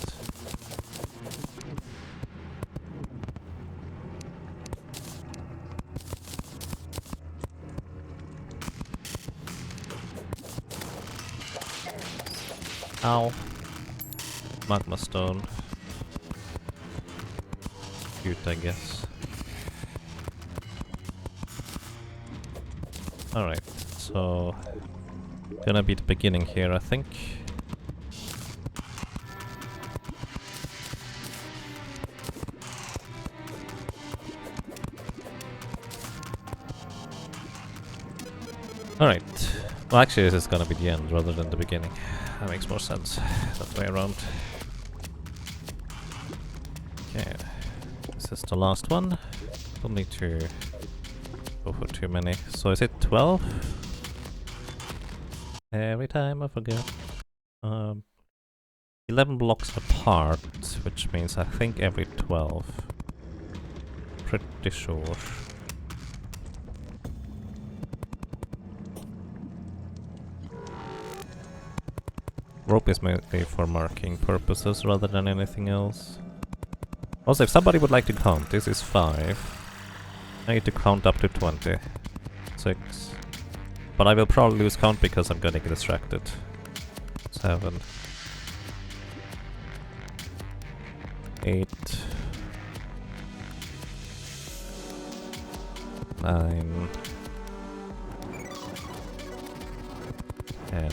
Ow. Magma stone. Cute, I guess. Alright, so... Gonna be the beginning here, I think. Alright. Well, actually this is gonna be the end rather than the beginning. That makes more sense that way around. Okay, this is the last one. Don't need to go for too many. So is it 12? Every time I forget. 11 blocks apart, which means I think every 12. Pretty sure. Rope is mainly for marking purposes rather than anything else. Also, if somebody would like to count, this is 5. I need to count up to 20. 6. But I will probably lose count because I'm gonna get distracted. 7. 8. 9. 10.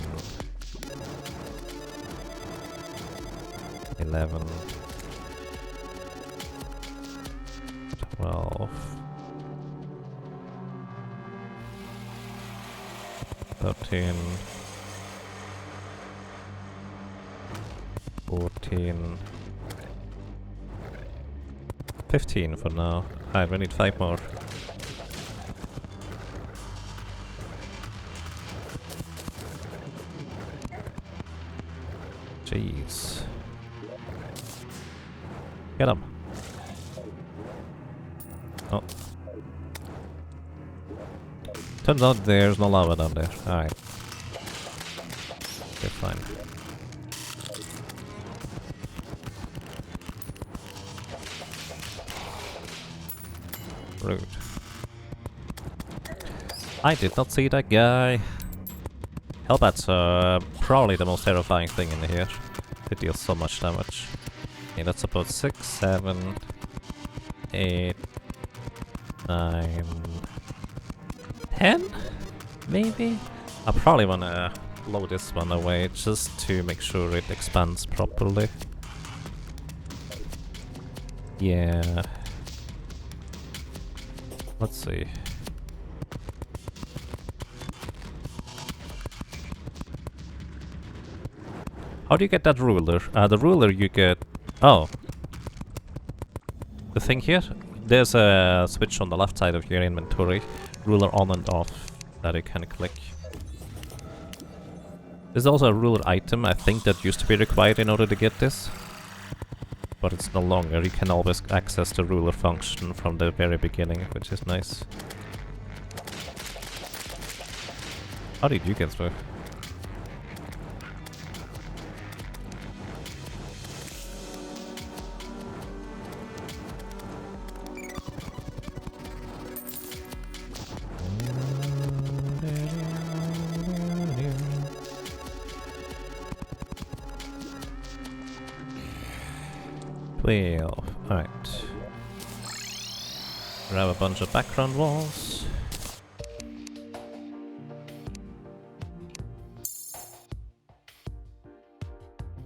11, 12, 13, 14, 15 for now. Alright, we need 5 more. Jeez. Get him. Oh. Turns out there's no lava down there. Alright. Okay, fine. Rude. I did not see that guy. Hellbats are probably the most terrifying thing in here. They deal so much damage. Okay, that's about 6, 7, 8, 9, 10? Maybe? I probably wanna blow this one away just to make sure it expands properly. Yeah. Let's see. How do you get that ruler? The ruler you get... Oh. The thing here? There's a switch on the left side of your inventory. Ruler on and off that you can click. There's also a ruler item, I think, that used to be required in order to get this. But it's no longer. You can always access the ruler function from the very beginning, which is nice. How did you get through? Well, alright. Grab a bunch of background walls.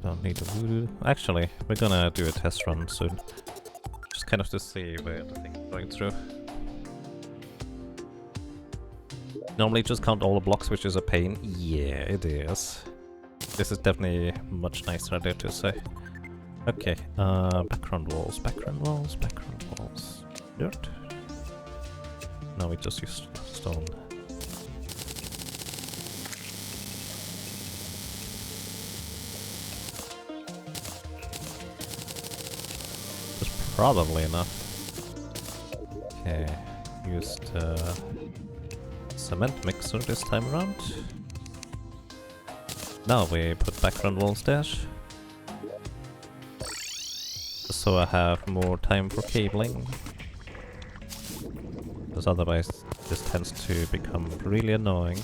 Don't need a voodoo. Actually, we're gonna do a test run soon. Just kind of to see where the thing's going through. Normally just count all the blocks, which is a pain. Yeah, it is. This is definitely much nicer, I dare to say. Okay, background walls, background walls, background walls. Dirt? No, we just used stone. That's probably enough. Okay, used cement mixer this time around. Now we put background walls there. So I have more time for cabling. Because otherwise this tends to become really annoying.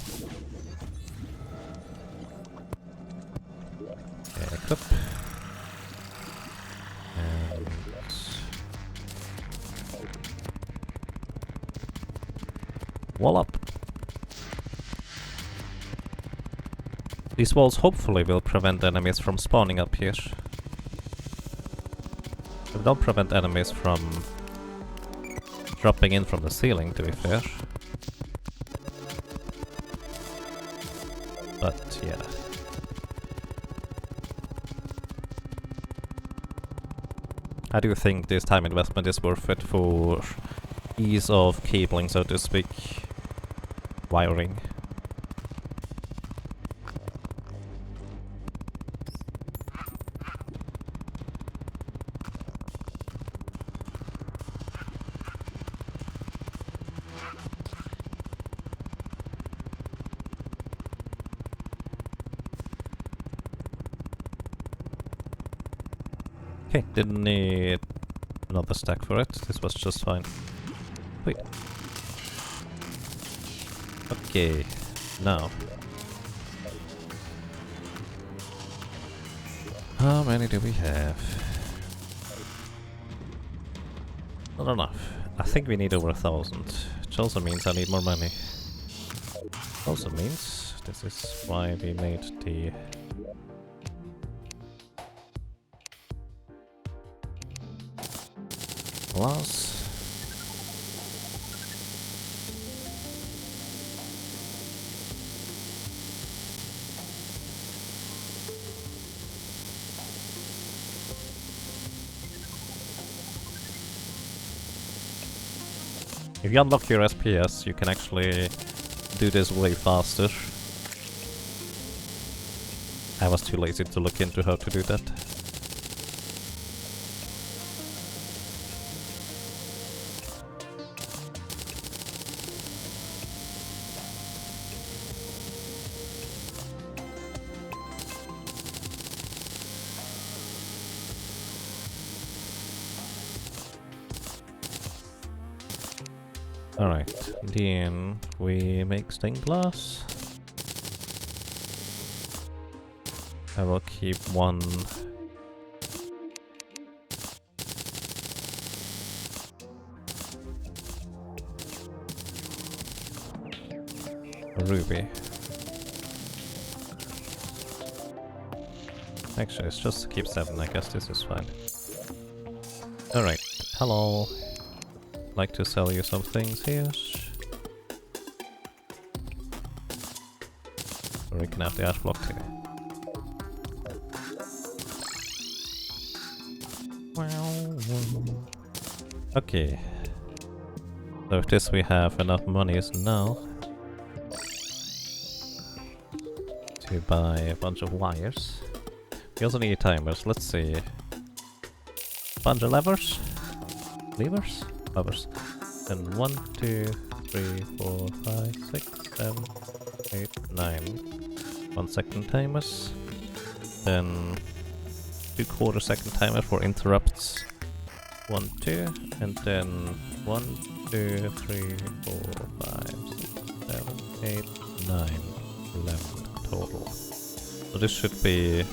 Okay, equip. And wall up. These walls hopefully will prevent enemies from spawning up here. They don't prevent enemies from dropping in from the ceiling, to be fair. But yeah. I do think this time investment is worth it for ease of cabling, so to speak. Wiring. Okay, didn't need another stack for it. This was just fine. Wait. Okay, now. How many do we have? Not enough. I think we need over 1,000. Which also means I need more money. Also means this is why we made the glass. If you unlock your SPS, you can actually do this way faster. I was too lazy to look into how to do that. Alright, then we make stained glass. I will keep one. A ruby. Actually, it's just to keep 7, I guess this is fine. Alright, hello. Like to sell you some things here. Or we can have the ash block too. Okay. So with this we have enough monies now to buy a bunch of wires. We also need timers, let's see. Bunch of levers? Levers? Levers. And 1, 2, 3, 4, 5, 6, 7, 8, 9. 1 second timers. Then 2/4 second timer for interrupts. 1, 2, and then 1, 2, 3, 4, 5, 6, 7, 8, 9, 11 total. So this should be...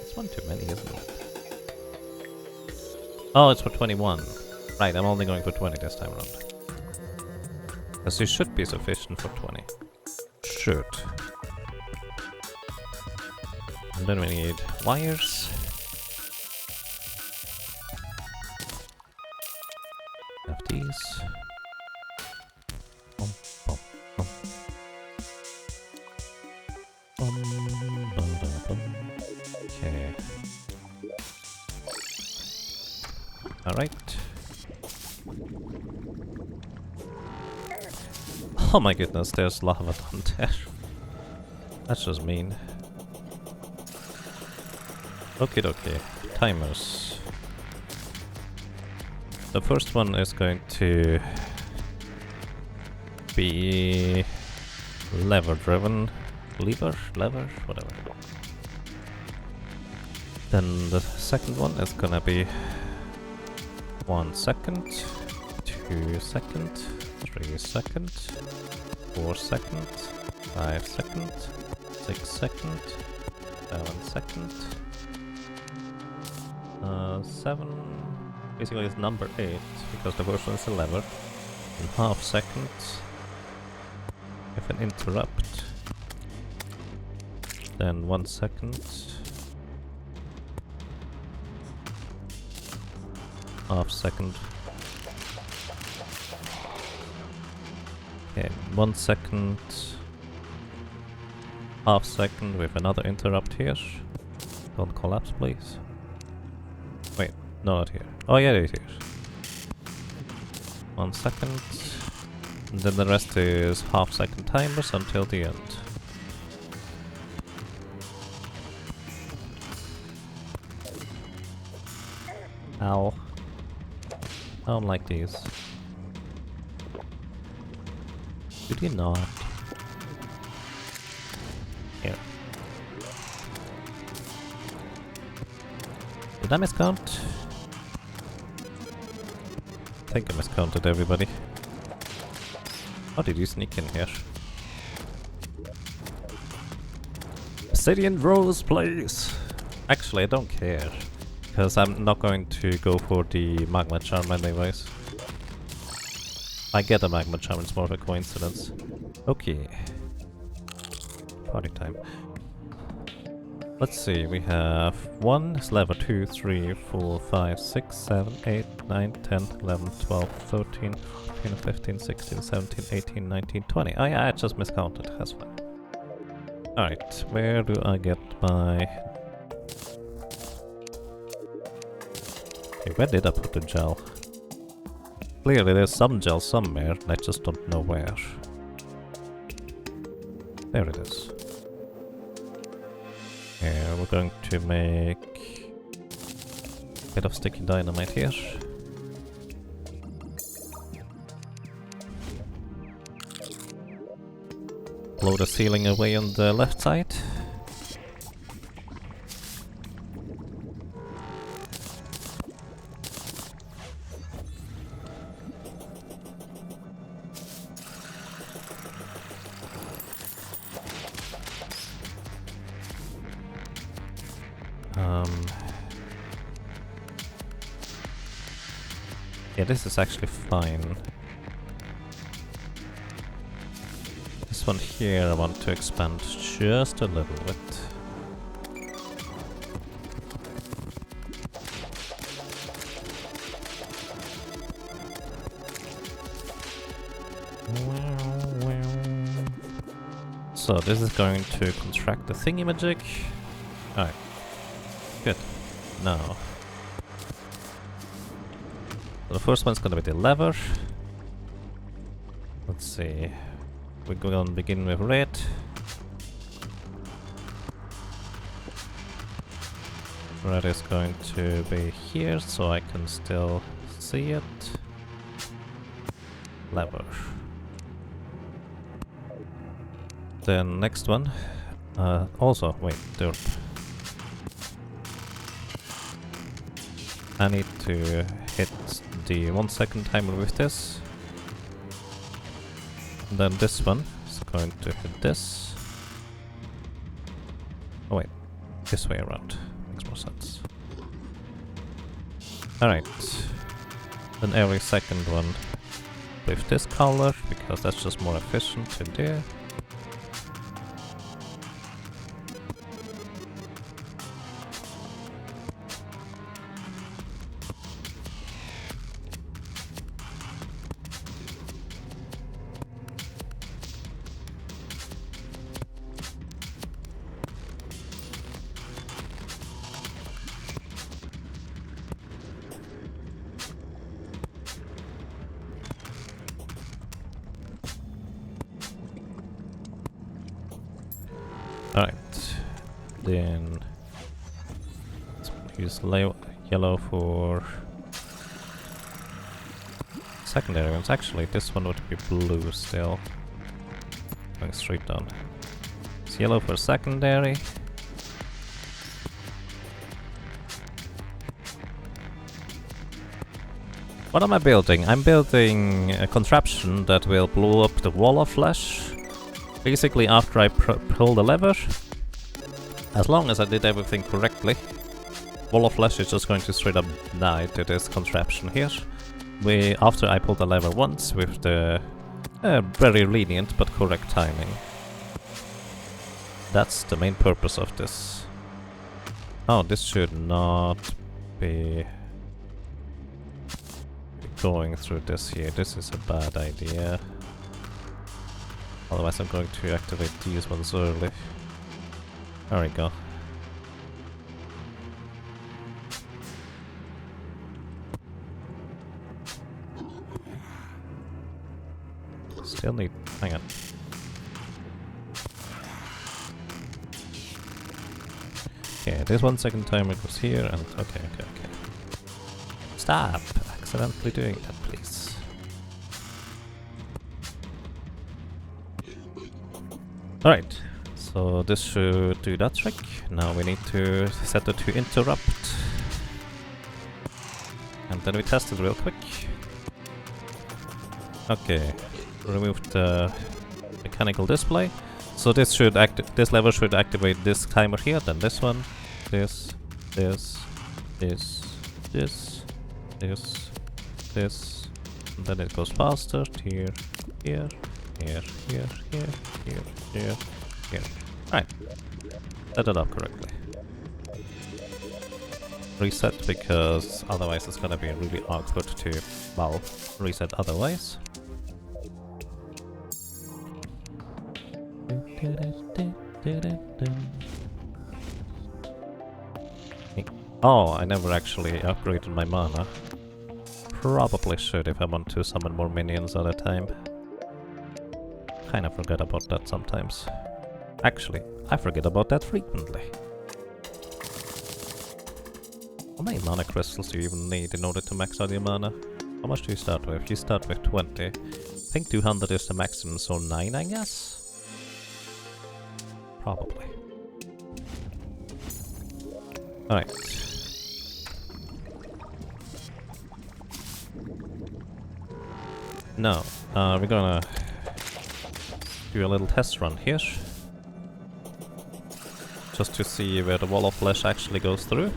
It's one too many, isn't it? Oh, it's for 21. Right, I'm only going for 20 this time around. Because this should be sufficient for 20. Should. And then we need wires. Have these. Bum, bum, bum. Bum, bum, bum, bum. Okay. Alright. Oh my goodness, there's lava down there. That's just mean. Okay. Timers. The first one is going to be lever driven. Lever, whatever. Then the second one is gonna be 1 second, 2 second, 3 second, 4 second, 5 second, 6 second, 7 second. 7 basically is number 8 because the first one is a lever. In half second, if an interrupt, then 1 second, half second, okay, 1 second, half second with another interrupt here. Don't collapse, please. Wait, no, not here. Oh yeah, it is. 1 second. And then the rest is half second timers until the end. Ow. I don't like these. Did you not? Here. Did I miscount? I think I miscounted everybody. How did you sneak in here? Obsidian Rose, please! Actually, I don't care. Because I'm not going to go for the Magma Charm anyways. I get a Magma Charm, it's more of a coincidence. Okay. Party time. Let's see, we have 1 is lever, 2, 3, 4, 5, 6, 7, 8, 9, 10, 11, 12, 13, 14, 15, 16, 17, 18, 19, 20. Oh yeah, I just miscounted, that's fine. Alright, where do I get my... Okay, where did I put the gel? Clearly there's some gel somewhere, and I just don't know where. There it is. Yeah, we're going to make a bit of sticky dynamite here. Blow the ceiling away on the left side. Yeah, this is actually fine. This one here I want to expand just a little bit. So this is going to contract the thingy-magic. Alright. Good. Now. So the first one's gonna be the lever. Let's see. We're gonna begin with red. Red is going to be here, so I can still see it. Lever. Then next one. Also, wait, derp. I need to hit the 1 second timer with this. And then this one is going to hit this. Oh wait, this way around. Makes more sense. Alright. Then every second one with this color, because that's just more efficient to do. Alright, then let's use yellow for secondary ones. Actually, this one would be blue still. Going straight down. It's yellow for secondary. What am I building? I'm building a contraption that will blow up the wall of flesh. Basically, after I pull the lever, as long as I did everything correctly, wall of flesh is just going to straight up die to this contraption here. After I pull the lever once with the very lenient but correct timing. That's the main purpose of this. Oh, this should not be going through this here. This is a bad idea. Otherwise I'm going to activate these ones early. There we go. Still need... hang on. Okay, this 1 second timer goes here and... okay. Stop accidentally doing that, please. Alright, so this should do that trick. Now we need to set it to interrupt. And then we test it real quick. Okay, remove the mechanical display. So this lever should activate this timer here, then this one, this, and then it goes faster, here. Right. Set it up correctly. Reset, because otherwise it's gonna be really awkward to, well, reset otherwise. Oh, I never actually upgraded my mana. Probably should if I want to summon more minions at a time. Kinda forget about that sometimes. Actually, I forget about that frequently. How many mana crystals do you even need in order to max out your mana? How much do you start with? You start with 20. I think 200 is the maximum, so 9 I guess? Probably. Alright. Now, we're gonna do a little test run here. Just to see where the wall of flesh actually goes through.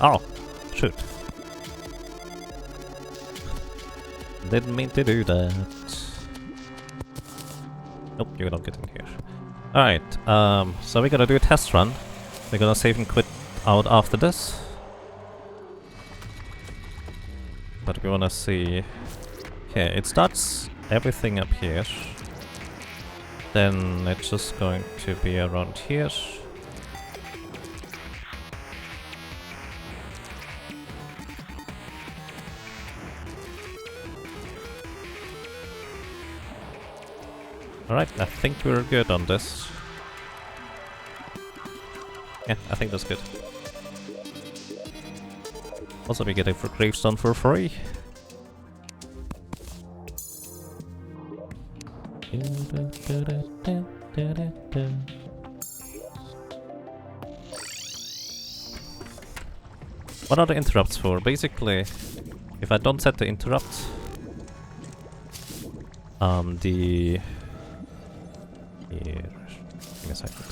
Oh, shoot. Didn't mean to do that. Nope, you don't get in here. Alright, so we're gonna do a test run. We're gonna save and quit out after this. But we wanna see... Okay, it starts everything up here. Then it's just going to be around here. Alright, I think we're good on this. Yeah, I think that's good. Also, we get a gravestone for free. What are the interrupts for? Basically, if I don't set the interrupt, Here, give me a second.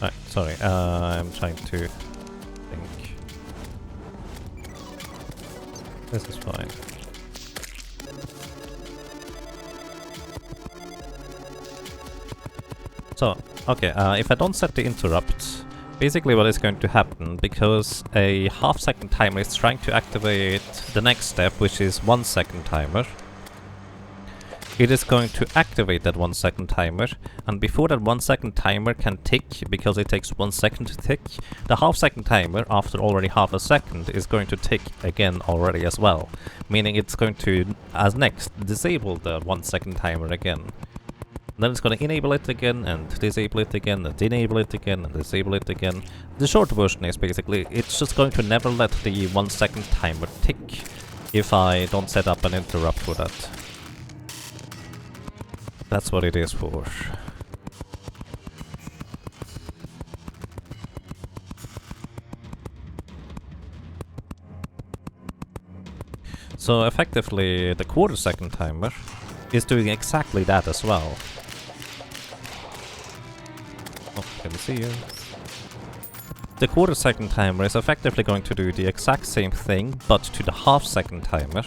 Right, sorry, I'm trying to think. This is fine. So, okay, if I don't set the interrupt, basically what is going to happen, because a half-second timer is trying to activate the next step, which is 1 second timer, it is going to activate that 1 second timer, and before that 1 second timer can tick, because it takes 1 second to tick, the half-second timer, after already half a second, is going to tick again already as well, meaning it's going to, as next, disable the 1 second timer again. Then it's going to enable it again, and disable it again, and enable it again, and disable it again. The short version is basically, it's just going to never let the 1 second timer tick if I don't set up an interrupt for that. That's what it is for. So effectively, the quarter-second timer is doing exactly that as well. Oh, can you see you? The quarter-second timer is effectively going to do the exact same thing, but to the half-second timer.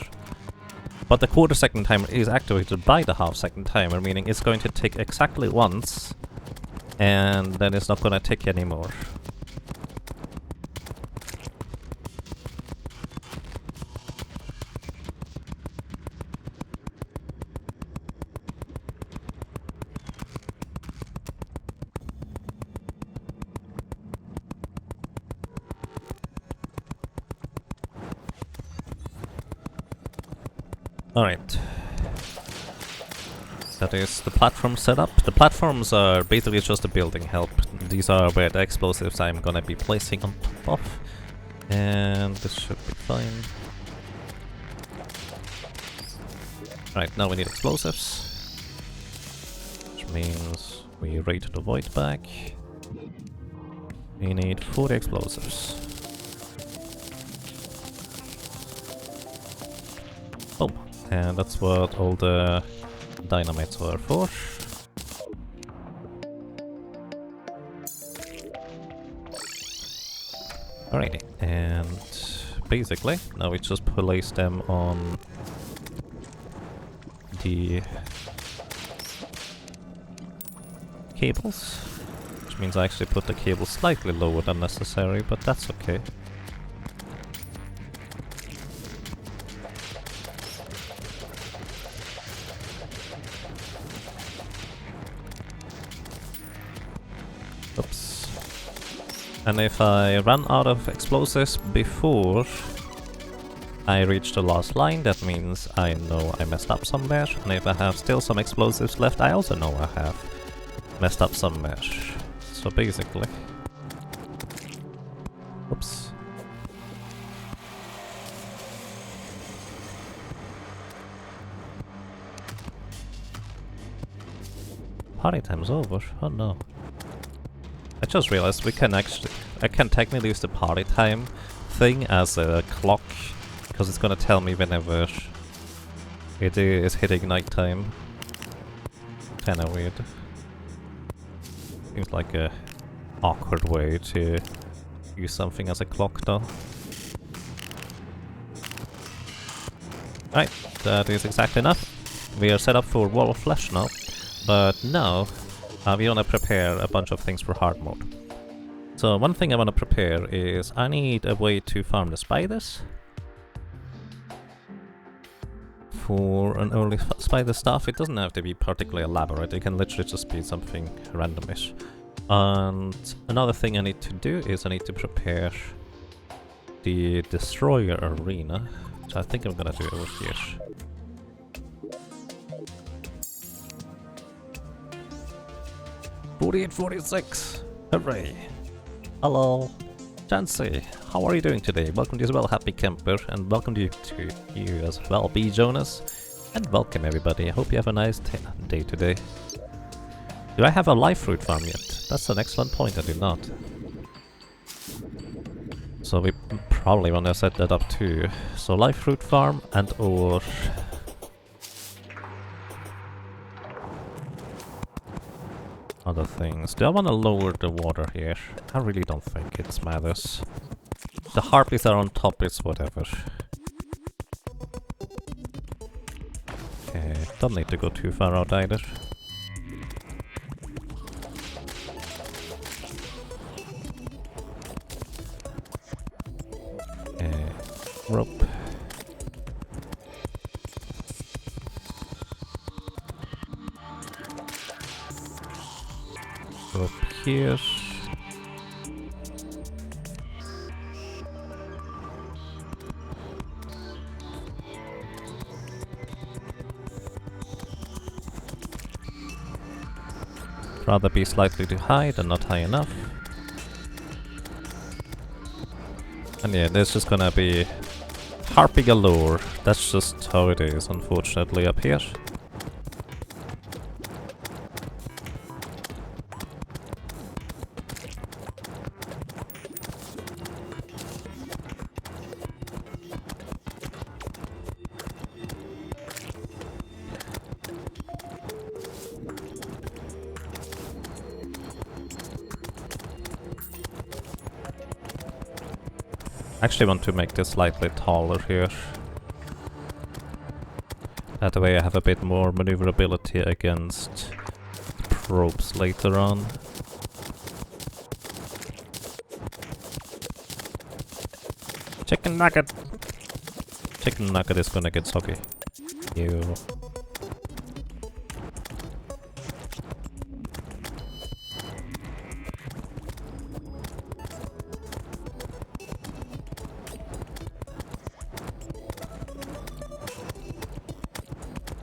But the quarter-second timer is activated by the half-second timer, meaning it's going to tick exactly once, and then it's not going to tick anymore. Alright. That is the platform setup. The platforms are basically just a building help. These are where the explosives I'm gonna be placing on top of. And this should be fine. Right, now we need explosives. Which means we rate the void back. We need 40 explosives. Oh. And that's what all the dynamites were for. Alrighty, and basically, now we just place them on the cables, which means I actually put the cable slightly lower than necessary, but that's okay. Oops. And if I run out of explosives before I reach the last line, that means I know I messed up somewhere. And if I have still some explosives left, I also know I have messed up somewhere. So basically... Oops. Party time's over. Oh no. I just realized we can actually... I can technically use the party time thing as a clock, because it's gonna tell me whenever it is hitting nighttime. Kinda weird. Seems like a awkward way to use something as a clock though. Right, that is exactly enough. We are set up for Wall of Flesh now, but now we wanna prepare a bunch of things for hard mode. So one thing I wanna prepare is I need a way to farm the spiders. For an early spider stuff, it doesn't have to be particularly elaborate, it can literally just be something randomish. And another thing I need to do is I need to prepare the destroyer arena, which I think I'm gonna do over here. 4846! Hooray! Hello! Chansey, how are you doing today? Welcome to you as well, Happy Camper, and welcome to you as well, B. Jonas. And welcome everybody, I hope you have a nice day today. Do I have a live fruit farm yet? That's an excellent point, I do not. So we probably want to set that up too. So live fruit farm and or... other things. Do I want to lower the water here? I really don't think it matters. The harpies are on top, it's whatever. Okay, don't need to go too far out either. Rope. Rope here. Rather be slightly too high than not high enough. And yeah, there's just gonna be harpy galore. That's just how it is, unfortunately, up here. I actually want to make this slightly taller here. That way I have a bit more maneuverability against probes later on. Chicken nugget! Chicken nugget is gonna get soggy. Ew.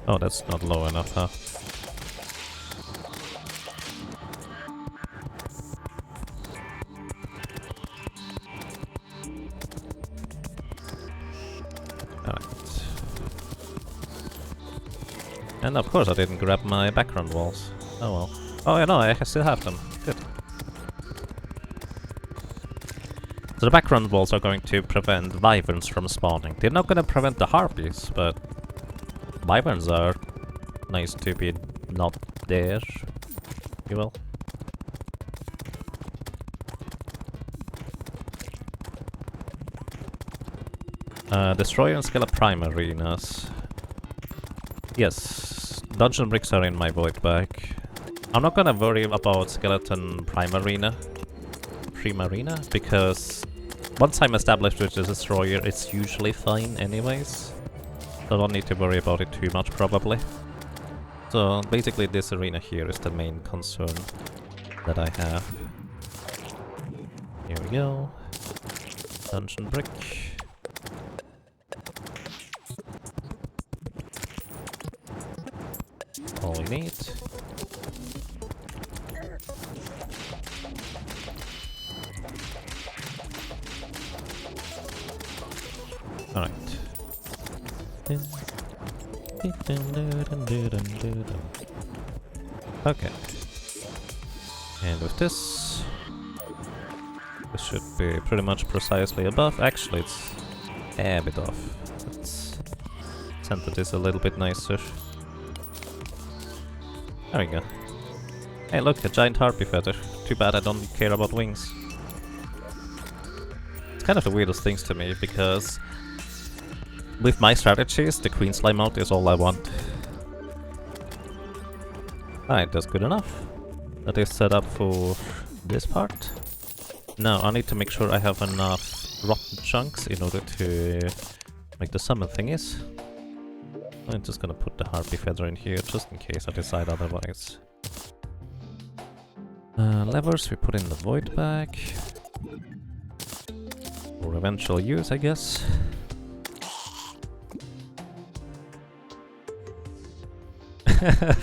Oh, that's not low enough, huh? Alright. And of course I didn't grab my background walls. Oh well. Oh yeah, no, I still have them. Good. So the background walls are going to prevent wyverns from spawning. They're not going to prevent the harpies, but wyverns are nice to be not there, if you will. Destroyer and Skeleton Prime arenas. Yes, dungeon bricks are in my void bag. I'm not gonna worry about Skeleton Prime Arena, because once I'm established with the Destroyer, it's usually fine anyways. So I don't need to worry about it too much, probably. So basically this arena here is the main concern that I have. Here we go. Dungeon brick. All we need. Alright. Okay. And with this should be pretty much precisely above. Actually, it's a bit off. Let's center this a little bit nicer. There we go. Hey look, a giant harpy feather. Too bad I don't care about wings. It's kind of the weirdest things to me, because with my strategies, the queen slime mount is all I want. Alright, that's good enough. That is set up for this part. Now I need to make sure I have enough rotten chunks in order to make the summon thingies. I'm just gonna put the harpy feather in here just in case I decide otherwise. Levers, we put in the void bag. For eventual use, I guess.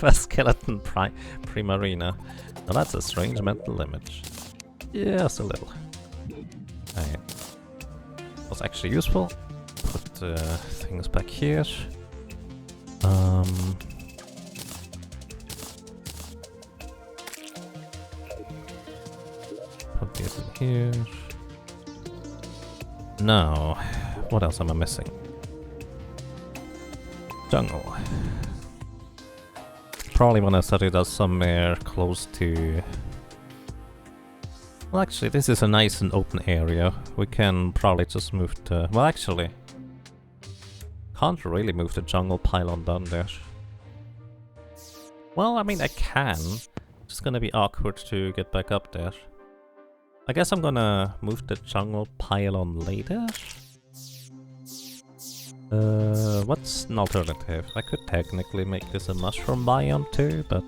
A skeleton primarina. Now that's a strange mental image. Yes, a little. Right. Was actually useful. Put things back here. Put these in here. Now, what else am I missing? Jungle. Probably want to set it as somewhere close to... Well, actually, this is a nice and open area. We can probably just move the... Well, actually... Can't really move the jungle pylon down there. Well, I mean, I can. It's just gonna be awkward to get back up there. I guess I'm gonna move the jungle pylon later. What's an alternative? I could technically make this a mushroom biome too, but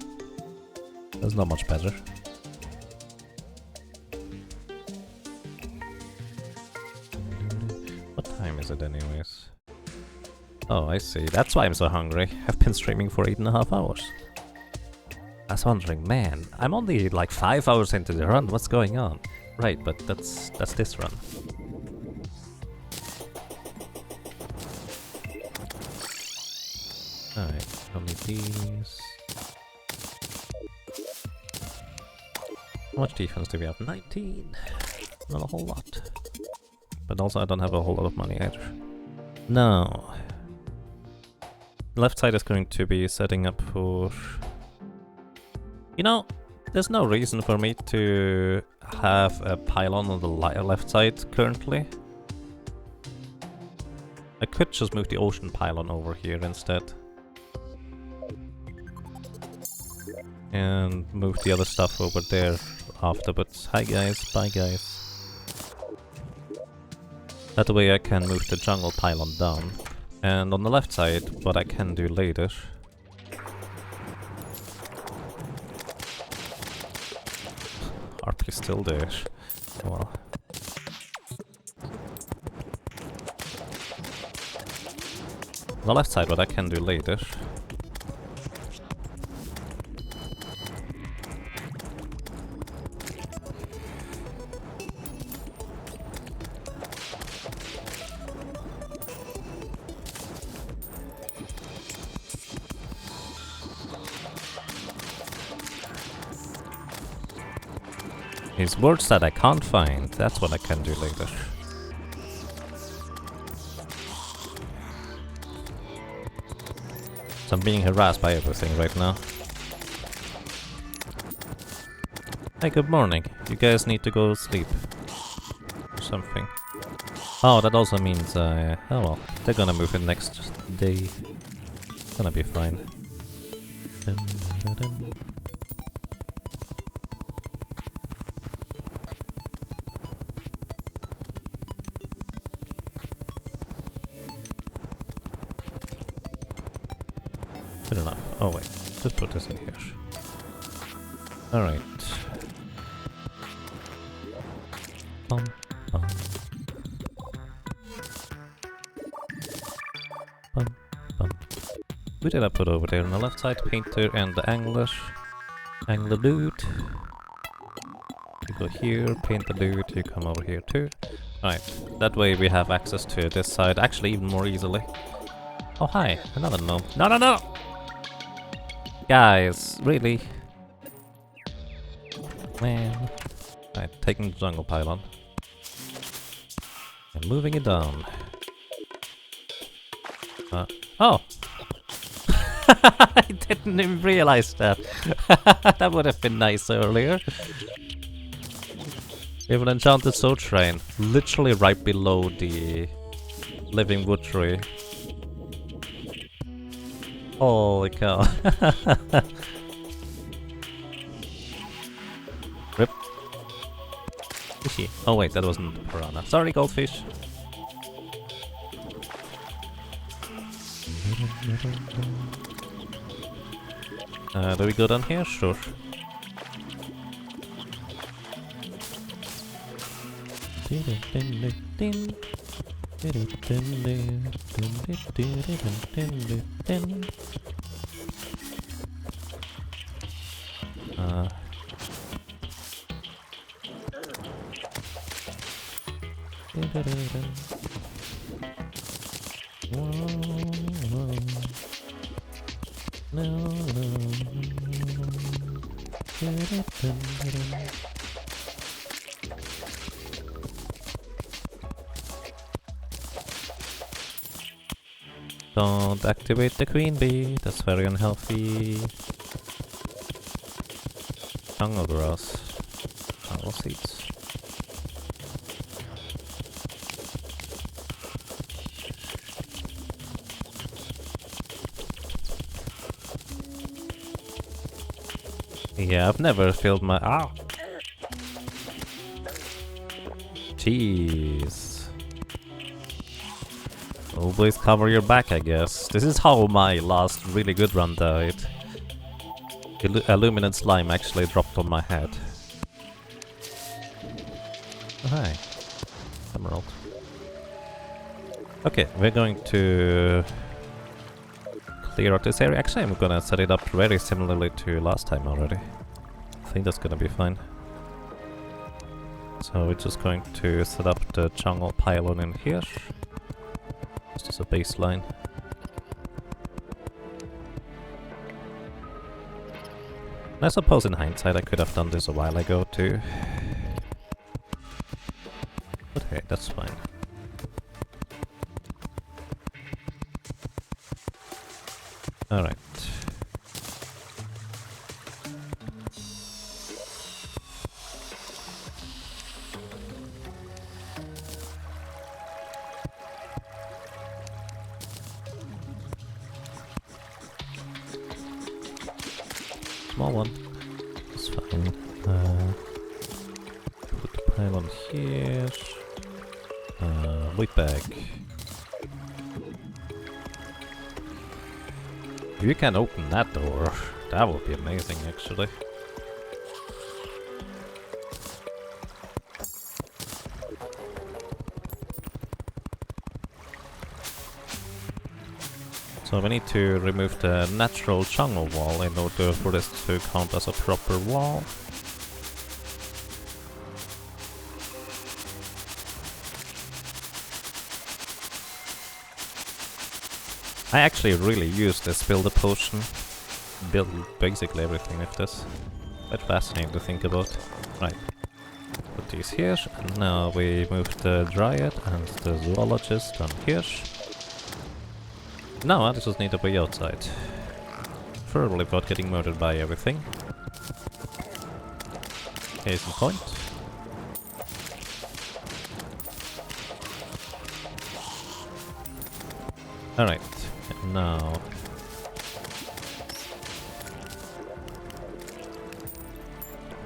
that's not much better. What time is it anyways? Oh, I see. That's why I'm so hungry. I've been streaming for 8.5 hours. I was wondering, man, I'm only like 5 hours into the run, what's going on? Right, but that's this run. Alright, only these. How much defense do we have? 19! Not a whole lot. But also I don't have a whole lot of money either. Now... Left side is going to be setting up for... You know, there's no reason for me to have a pylon on the left side currently. I could just move the ocean pylon over here instead. And move the other stuff over there after, but hi guys, bye guys. That way I can move the jungle pylon down. And on the left side, what I can do later... RP still there. Well. On the left side, what I can do later... is words that I can't find. That's what I can do later. So I'm being harassed by everything right now. Hey, good morning. You guys need to go sleep. Or something. Oh, that also means, oh well, they're gonna move it next day. It's gonna be fine. Dun, dun, dun. Good enough. Oh wait, just put this in here. Alright. Bum, bum. Bum, bum. Who did I put over there on the left side? Painter and the angler. Angler dude. You go here, paint the dude, you come over here too. Alright, that way we have access to this side, actually even more easily. Oh hi, another gnome. No, no, no! Guys, really? Man. Alright, taking the jungle pylon. moving it down. Oh! I didn't even realize that. That would have been nice earlier. We have an enchanted sword train, literally right below the living wood tree. Holy cow. Rip. Fishy. Oh wait, that wasn't piranha. Sorry, goldfish. Do we go down here? Sure. Don't activate the queen bee, that's very unhealthy. Jungle grass. Jungle seeds. Yeah, I've never filled my... Ah! Jeez. Always cover your back, I guess. This is how my last really good run died. Illuminate slime actually dropped on my head. Oh, hi. Emerald. Okay, we're going to clear out this area. Actually, I'm gonna set it up very similarly to last time already. I think that's gonna be fine. So we're just going to set up the jungle pylon in here. Just as a baseline. I suppose in hindsight I could have done this a while ago too. But hey, that's fine. Alright. Small one. It's fine. Put the pylon here. Wait back. If you can open that door, that would be amazing actually. So we need to remove the natural jungle wall in order for this to count as a proper wall. I actually really used this build a potion. Build basically everything with this. Quite fascinating to think about. Right. Put these here, and now we move the dryad and the zoologist on here. No, I just need to be outside. Preferably without getting murdered by everything. Case in point. Alright, now...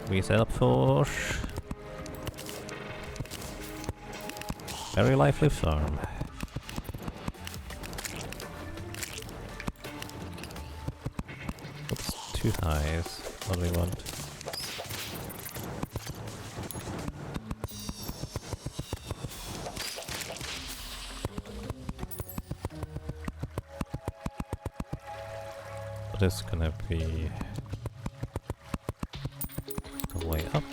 we set up for... very lively farm. Oops, too high is what we want. But it's gonna be the way up.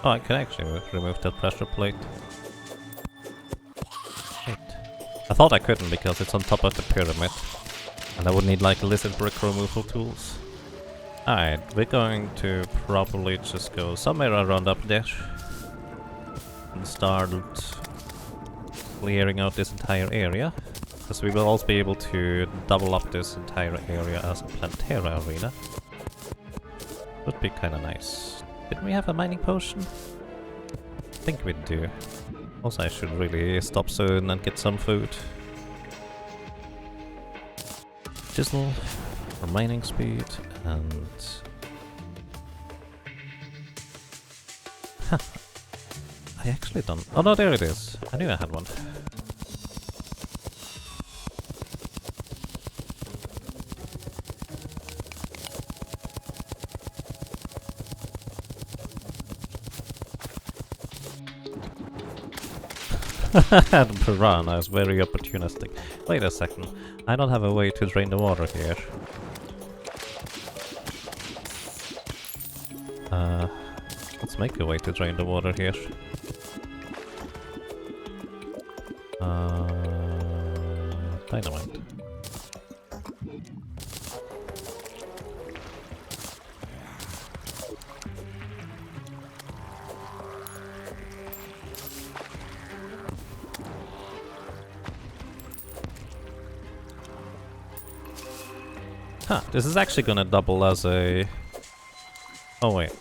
Oh, I can actually remove that pressure plate. Wait. I thought I couldn't because it's on top of the pyramid. And I would need like lizard brick removal tools. Alright, we're going to probably just go somewhere around up there. And start clearing out this entire area. Because we will also be able to double up this entire area as a Plantera arena. Would be kinda nice. Didn't we have a mining potion? I think we do. Also, I should really stop soon and get some food. Chisel for mining speed and... Huh. I actually don't... Oh no, there it is. I knew I had one. The piranha is very opportunistic. Wait a second, I don't have a way to drain the water here. Let's make a way to drain the water here. Dynamite. Huh, this is actually gonna double as a... Oh wait.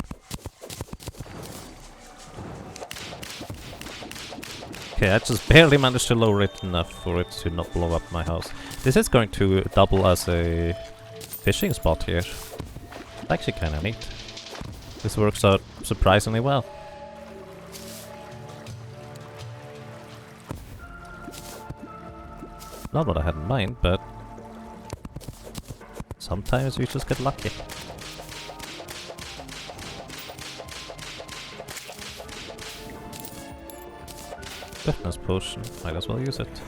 Okay, I just barely managed to lower it enough for it to not blow up my house. This is going to double as a fishing spot here. It's actually kinda neat. This works out surprisingly well. Not what I had in mind, but sometimes we just get lucky. Swiftness potion, might as well use it.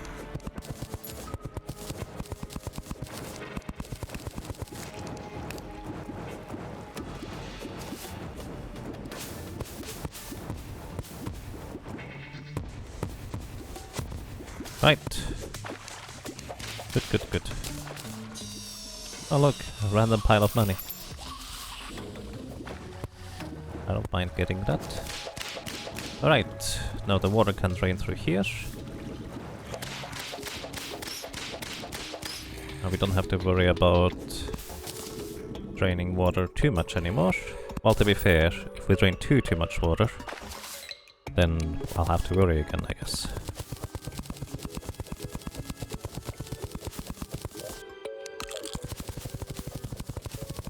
Right. Good, good, good. Oh look, a random pile of money. I don't mind getting that. Alright, now the water can drain through here. Now we don't have to worry about draining water too much anymore. Well, to be fair, if we drain too much water, then I'll have to worry again, I guess.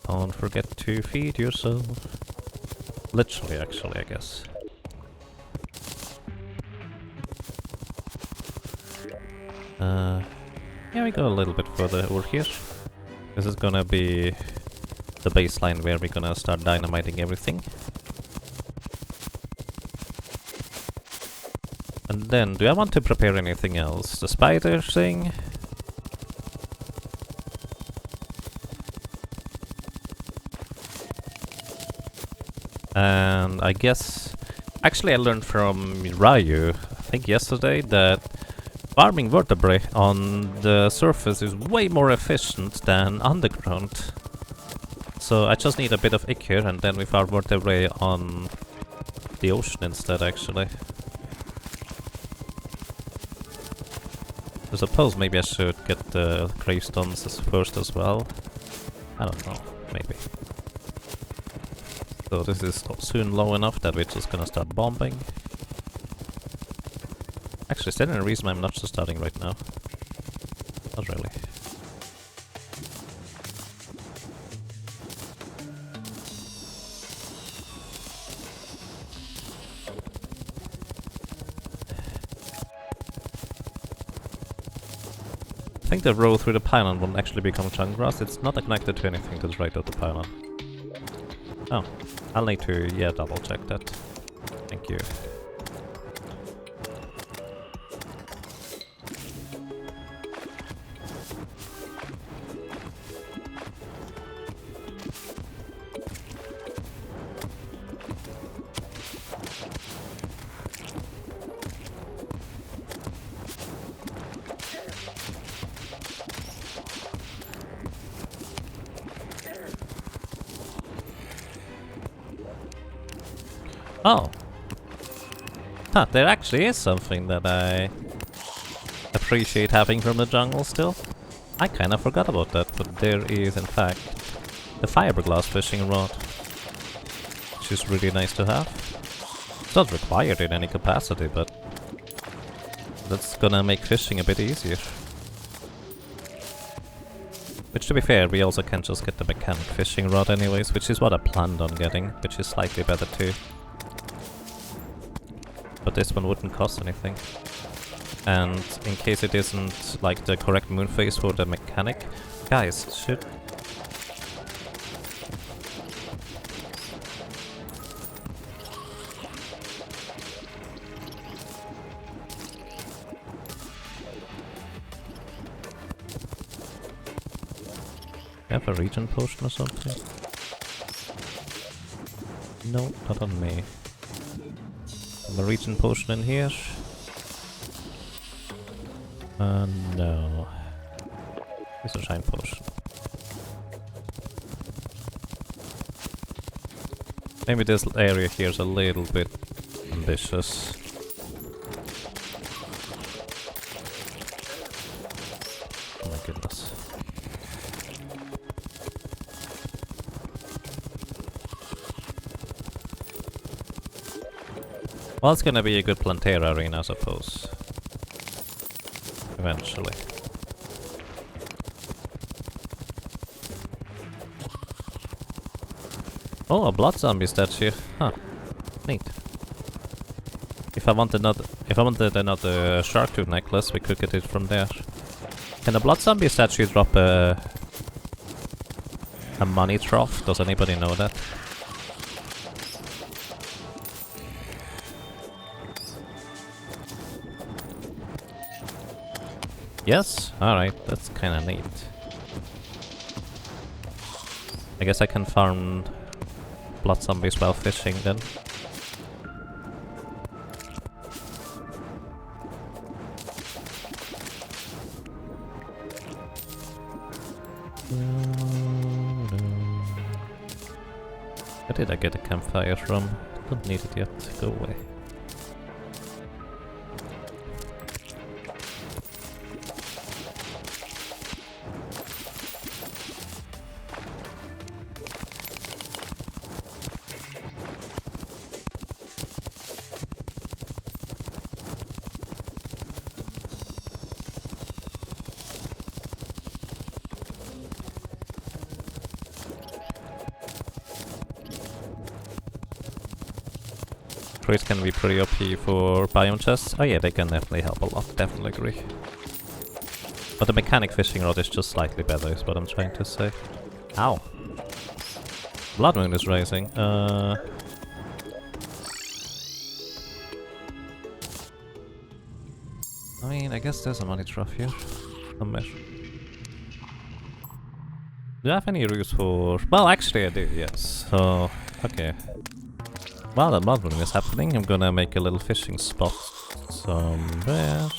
Don't forget to feed yourself. Literally, actually, I guess. Yeah, we go a little bit further over here. This is gonna be the baseline where we're gonna start dynamiting everything. And then, do I want to prepare anything else? The spider thing? And I guess... Actually, I learned from Ryu, I think yesterday, that farming vertebrae on the surface is way more efficient than underground. So I just need a bit of ick here, and then we farm vertebrae on the ocean instead, actually. I suppose maybe I should get the gravestones first as well. I don't know, maybe. So this is soon low enough that we're just gonna start bombing. Actually, is there any reason I'm not just starting right now? Not really. I think the road through the pylon won't actually become junk grass. It's not connected to anything to the right of the pylon. Oh, I'll need to, yeah, double check that. Thank you. Oh. Huh, there actually is something that I appreciate having from the jungle still. I kinda forgot about that, but there is in fact the fiberglass fishing rod, which is really nice to have. It's not required in any capacity, but that's gonna make fishing a bit easier. Which, to be fair, we also can just get the mechanic fishing rod anyways, which is what I planned on getting, which is slightly better too. But this one wouldn't cost anything. And in case it isn't like the correct moon phase for the mechanic, guys, should... have a regen potion or something? No, not on me. A regen potion in here? No. It's a shine potion. Maybe this area here is a little bit ambitious. Oh my goodness. Well, it's gonna be a good Plantera arena, I suppose. Eventually. Oh, a blood zombie statue. Huh. Neat. If I wanted another shark tooth necklace, we could get it from there. Can a blood zombie statue drop a money trough? Does anybody know that? Yes? Alright, that's kinda neat. I guess I can farm blood zombies while fishing then. Where did I get a campfire from? Don't need it yet. Go away. Crates can be pretty OP for biome chests. Oh yeah, they can definitely help a lot, definitely agree. But the mechanic fishing rod is just slightly better, is what I'm trying to say. Ow! Blood moon is rising. I mean, I guess there's a money trough here. Somewhere. Do I have any use for... Well, actually I do, yes. So, okay. While the blood moon is happening, I'm gonna make a little fishing spot somewhere.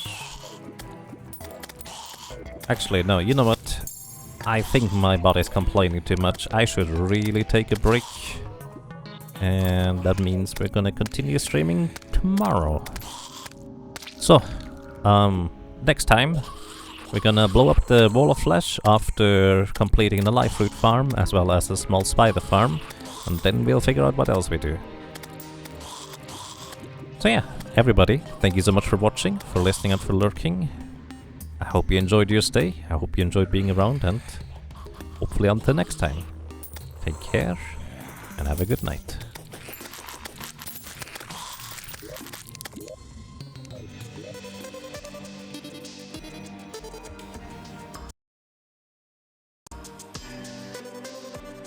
Actually, no, you know what? I think my body's complaining too much. I should really take a break. And that means we're gonna continue streaming tomorrow. So, next time, we're gonna blow up the wall of flesh after completing the life fruit farm, as well as a small spider farm. And then we'll figure out what else we do. So yeah, everybody, thank you so much for watching, for listening and for lurking. I hope you enjoyed your stay, I hope you enjoyed being around, and hopefully until next time. Take care, and have a good night.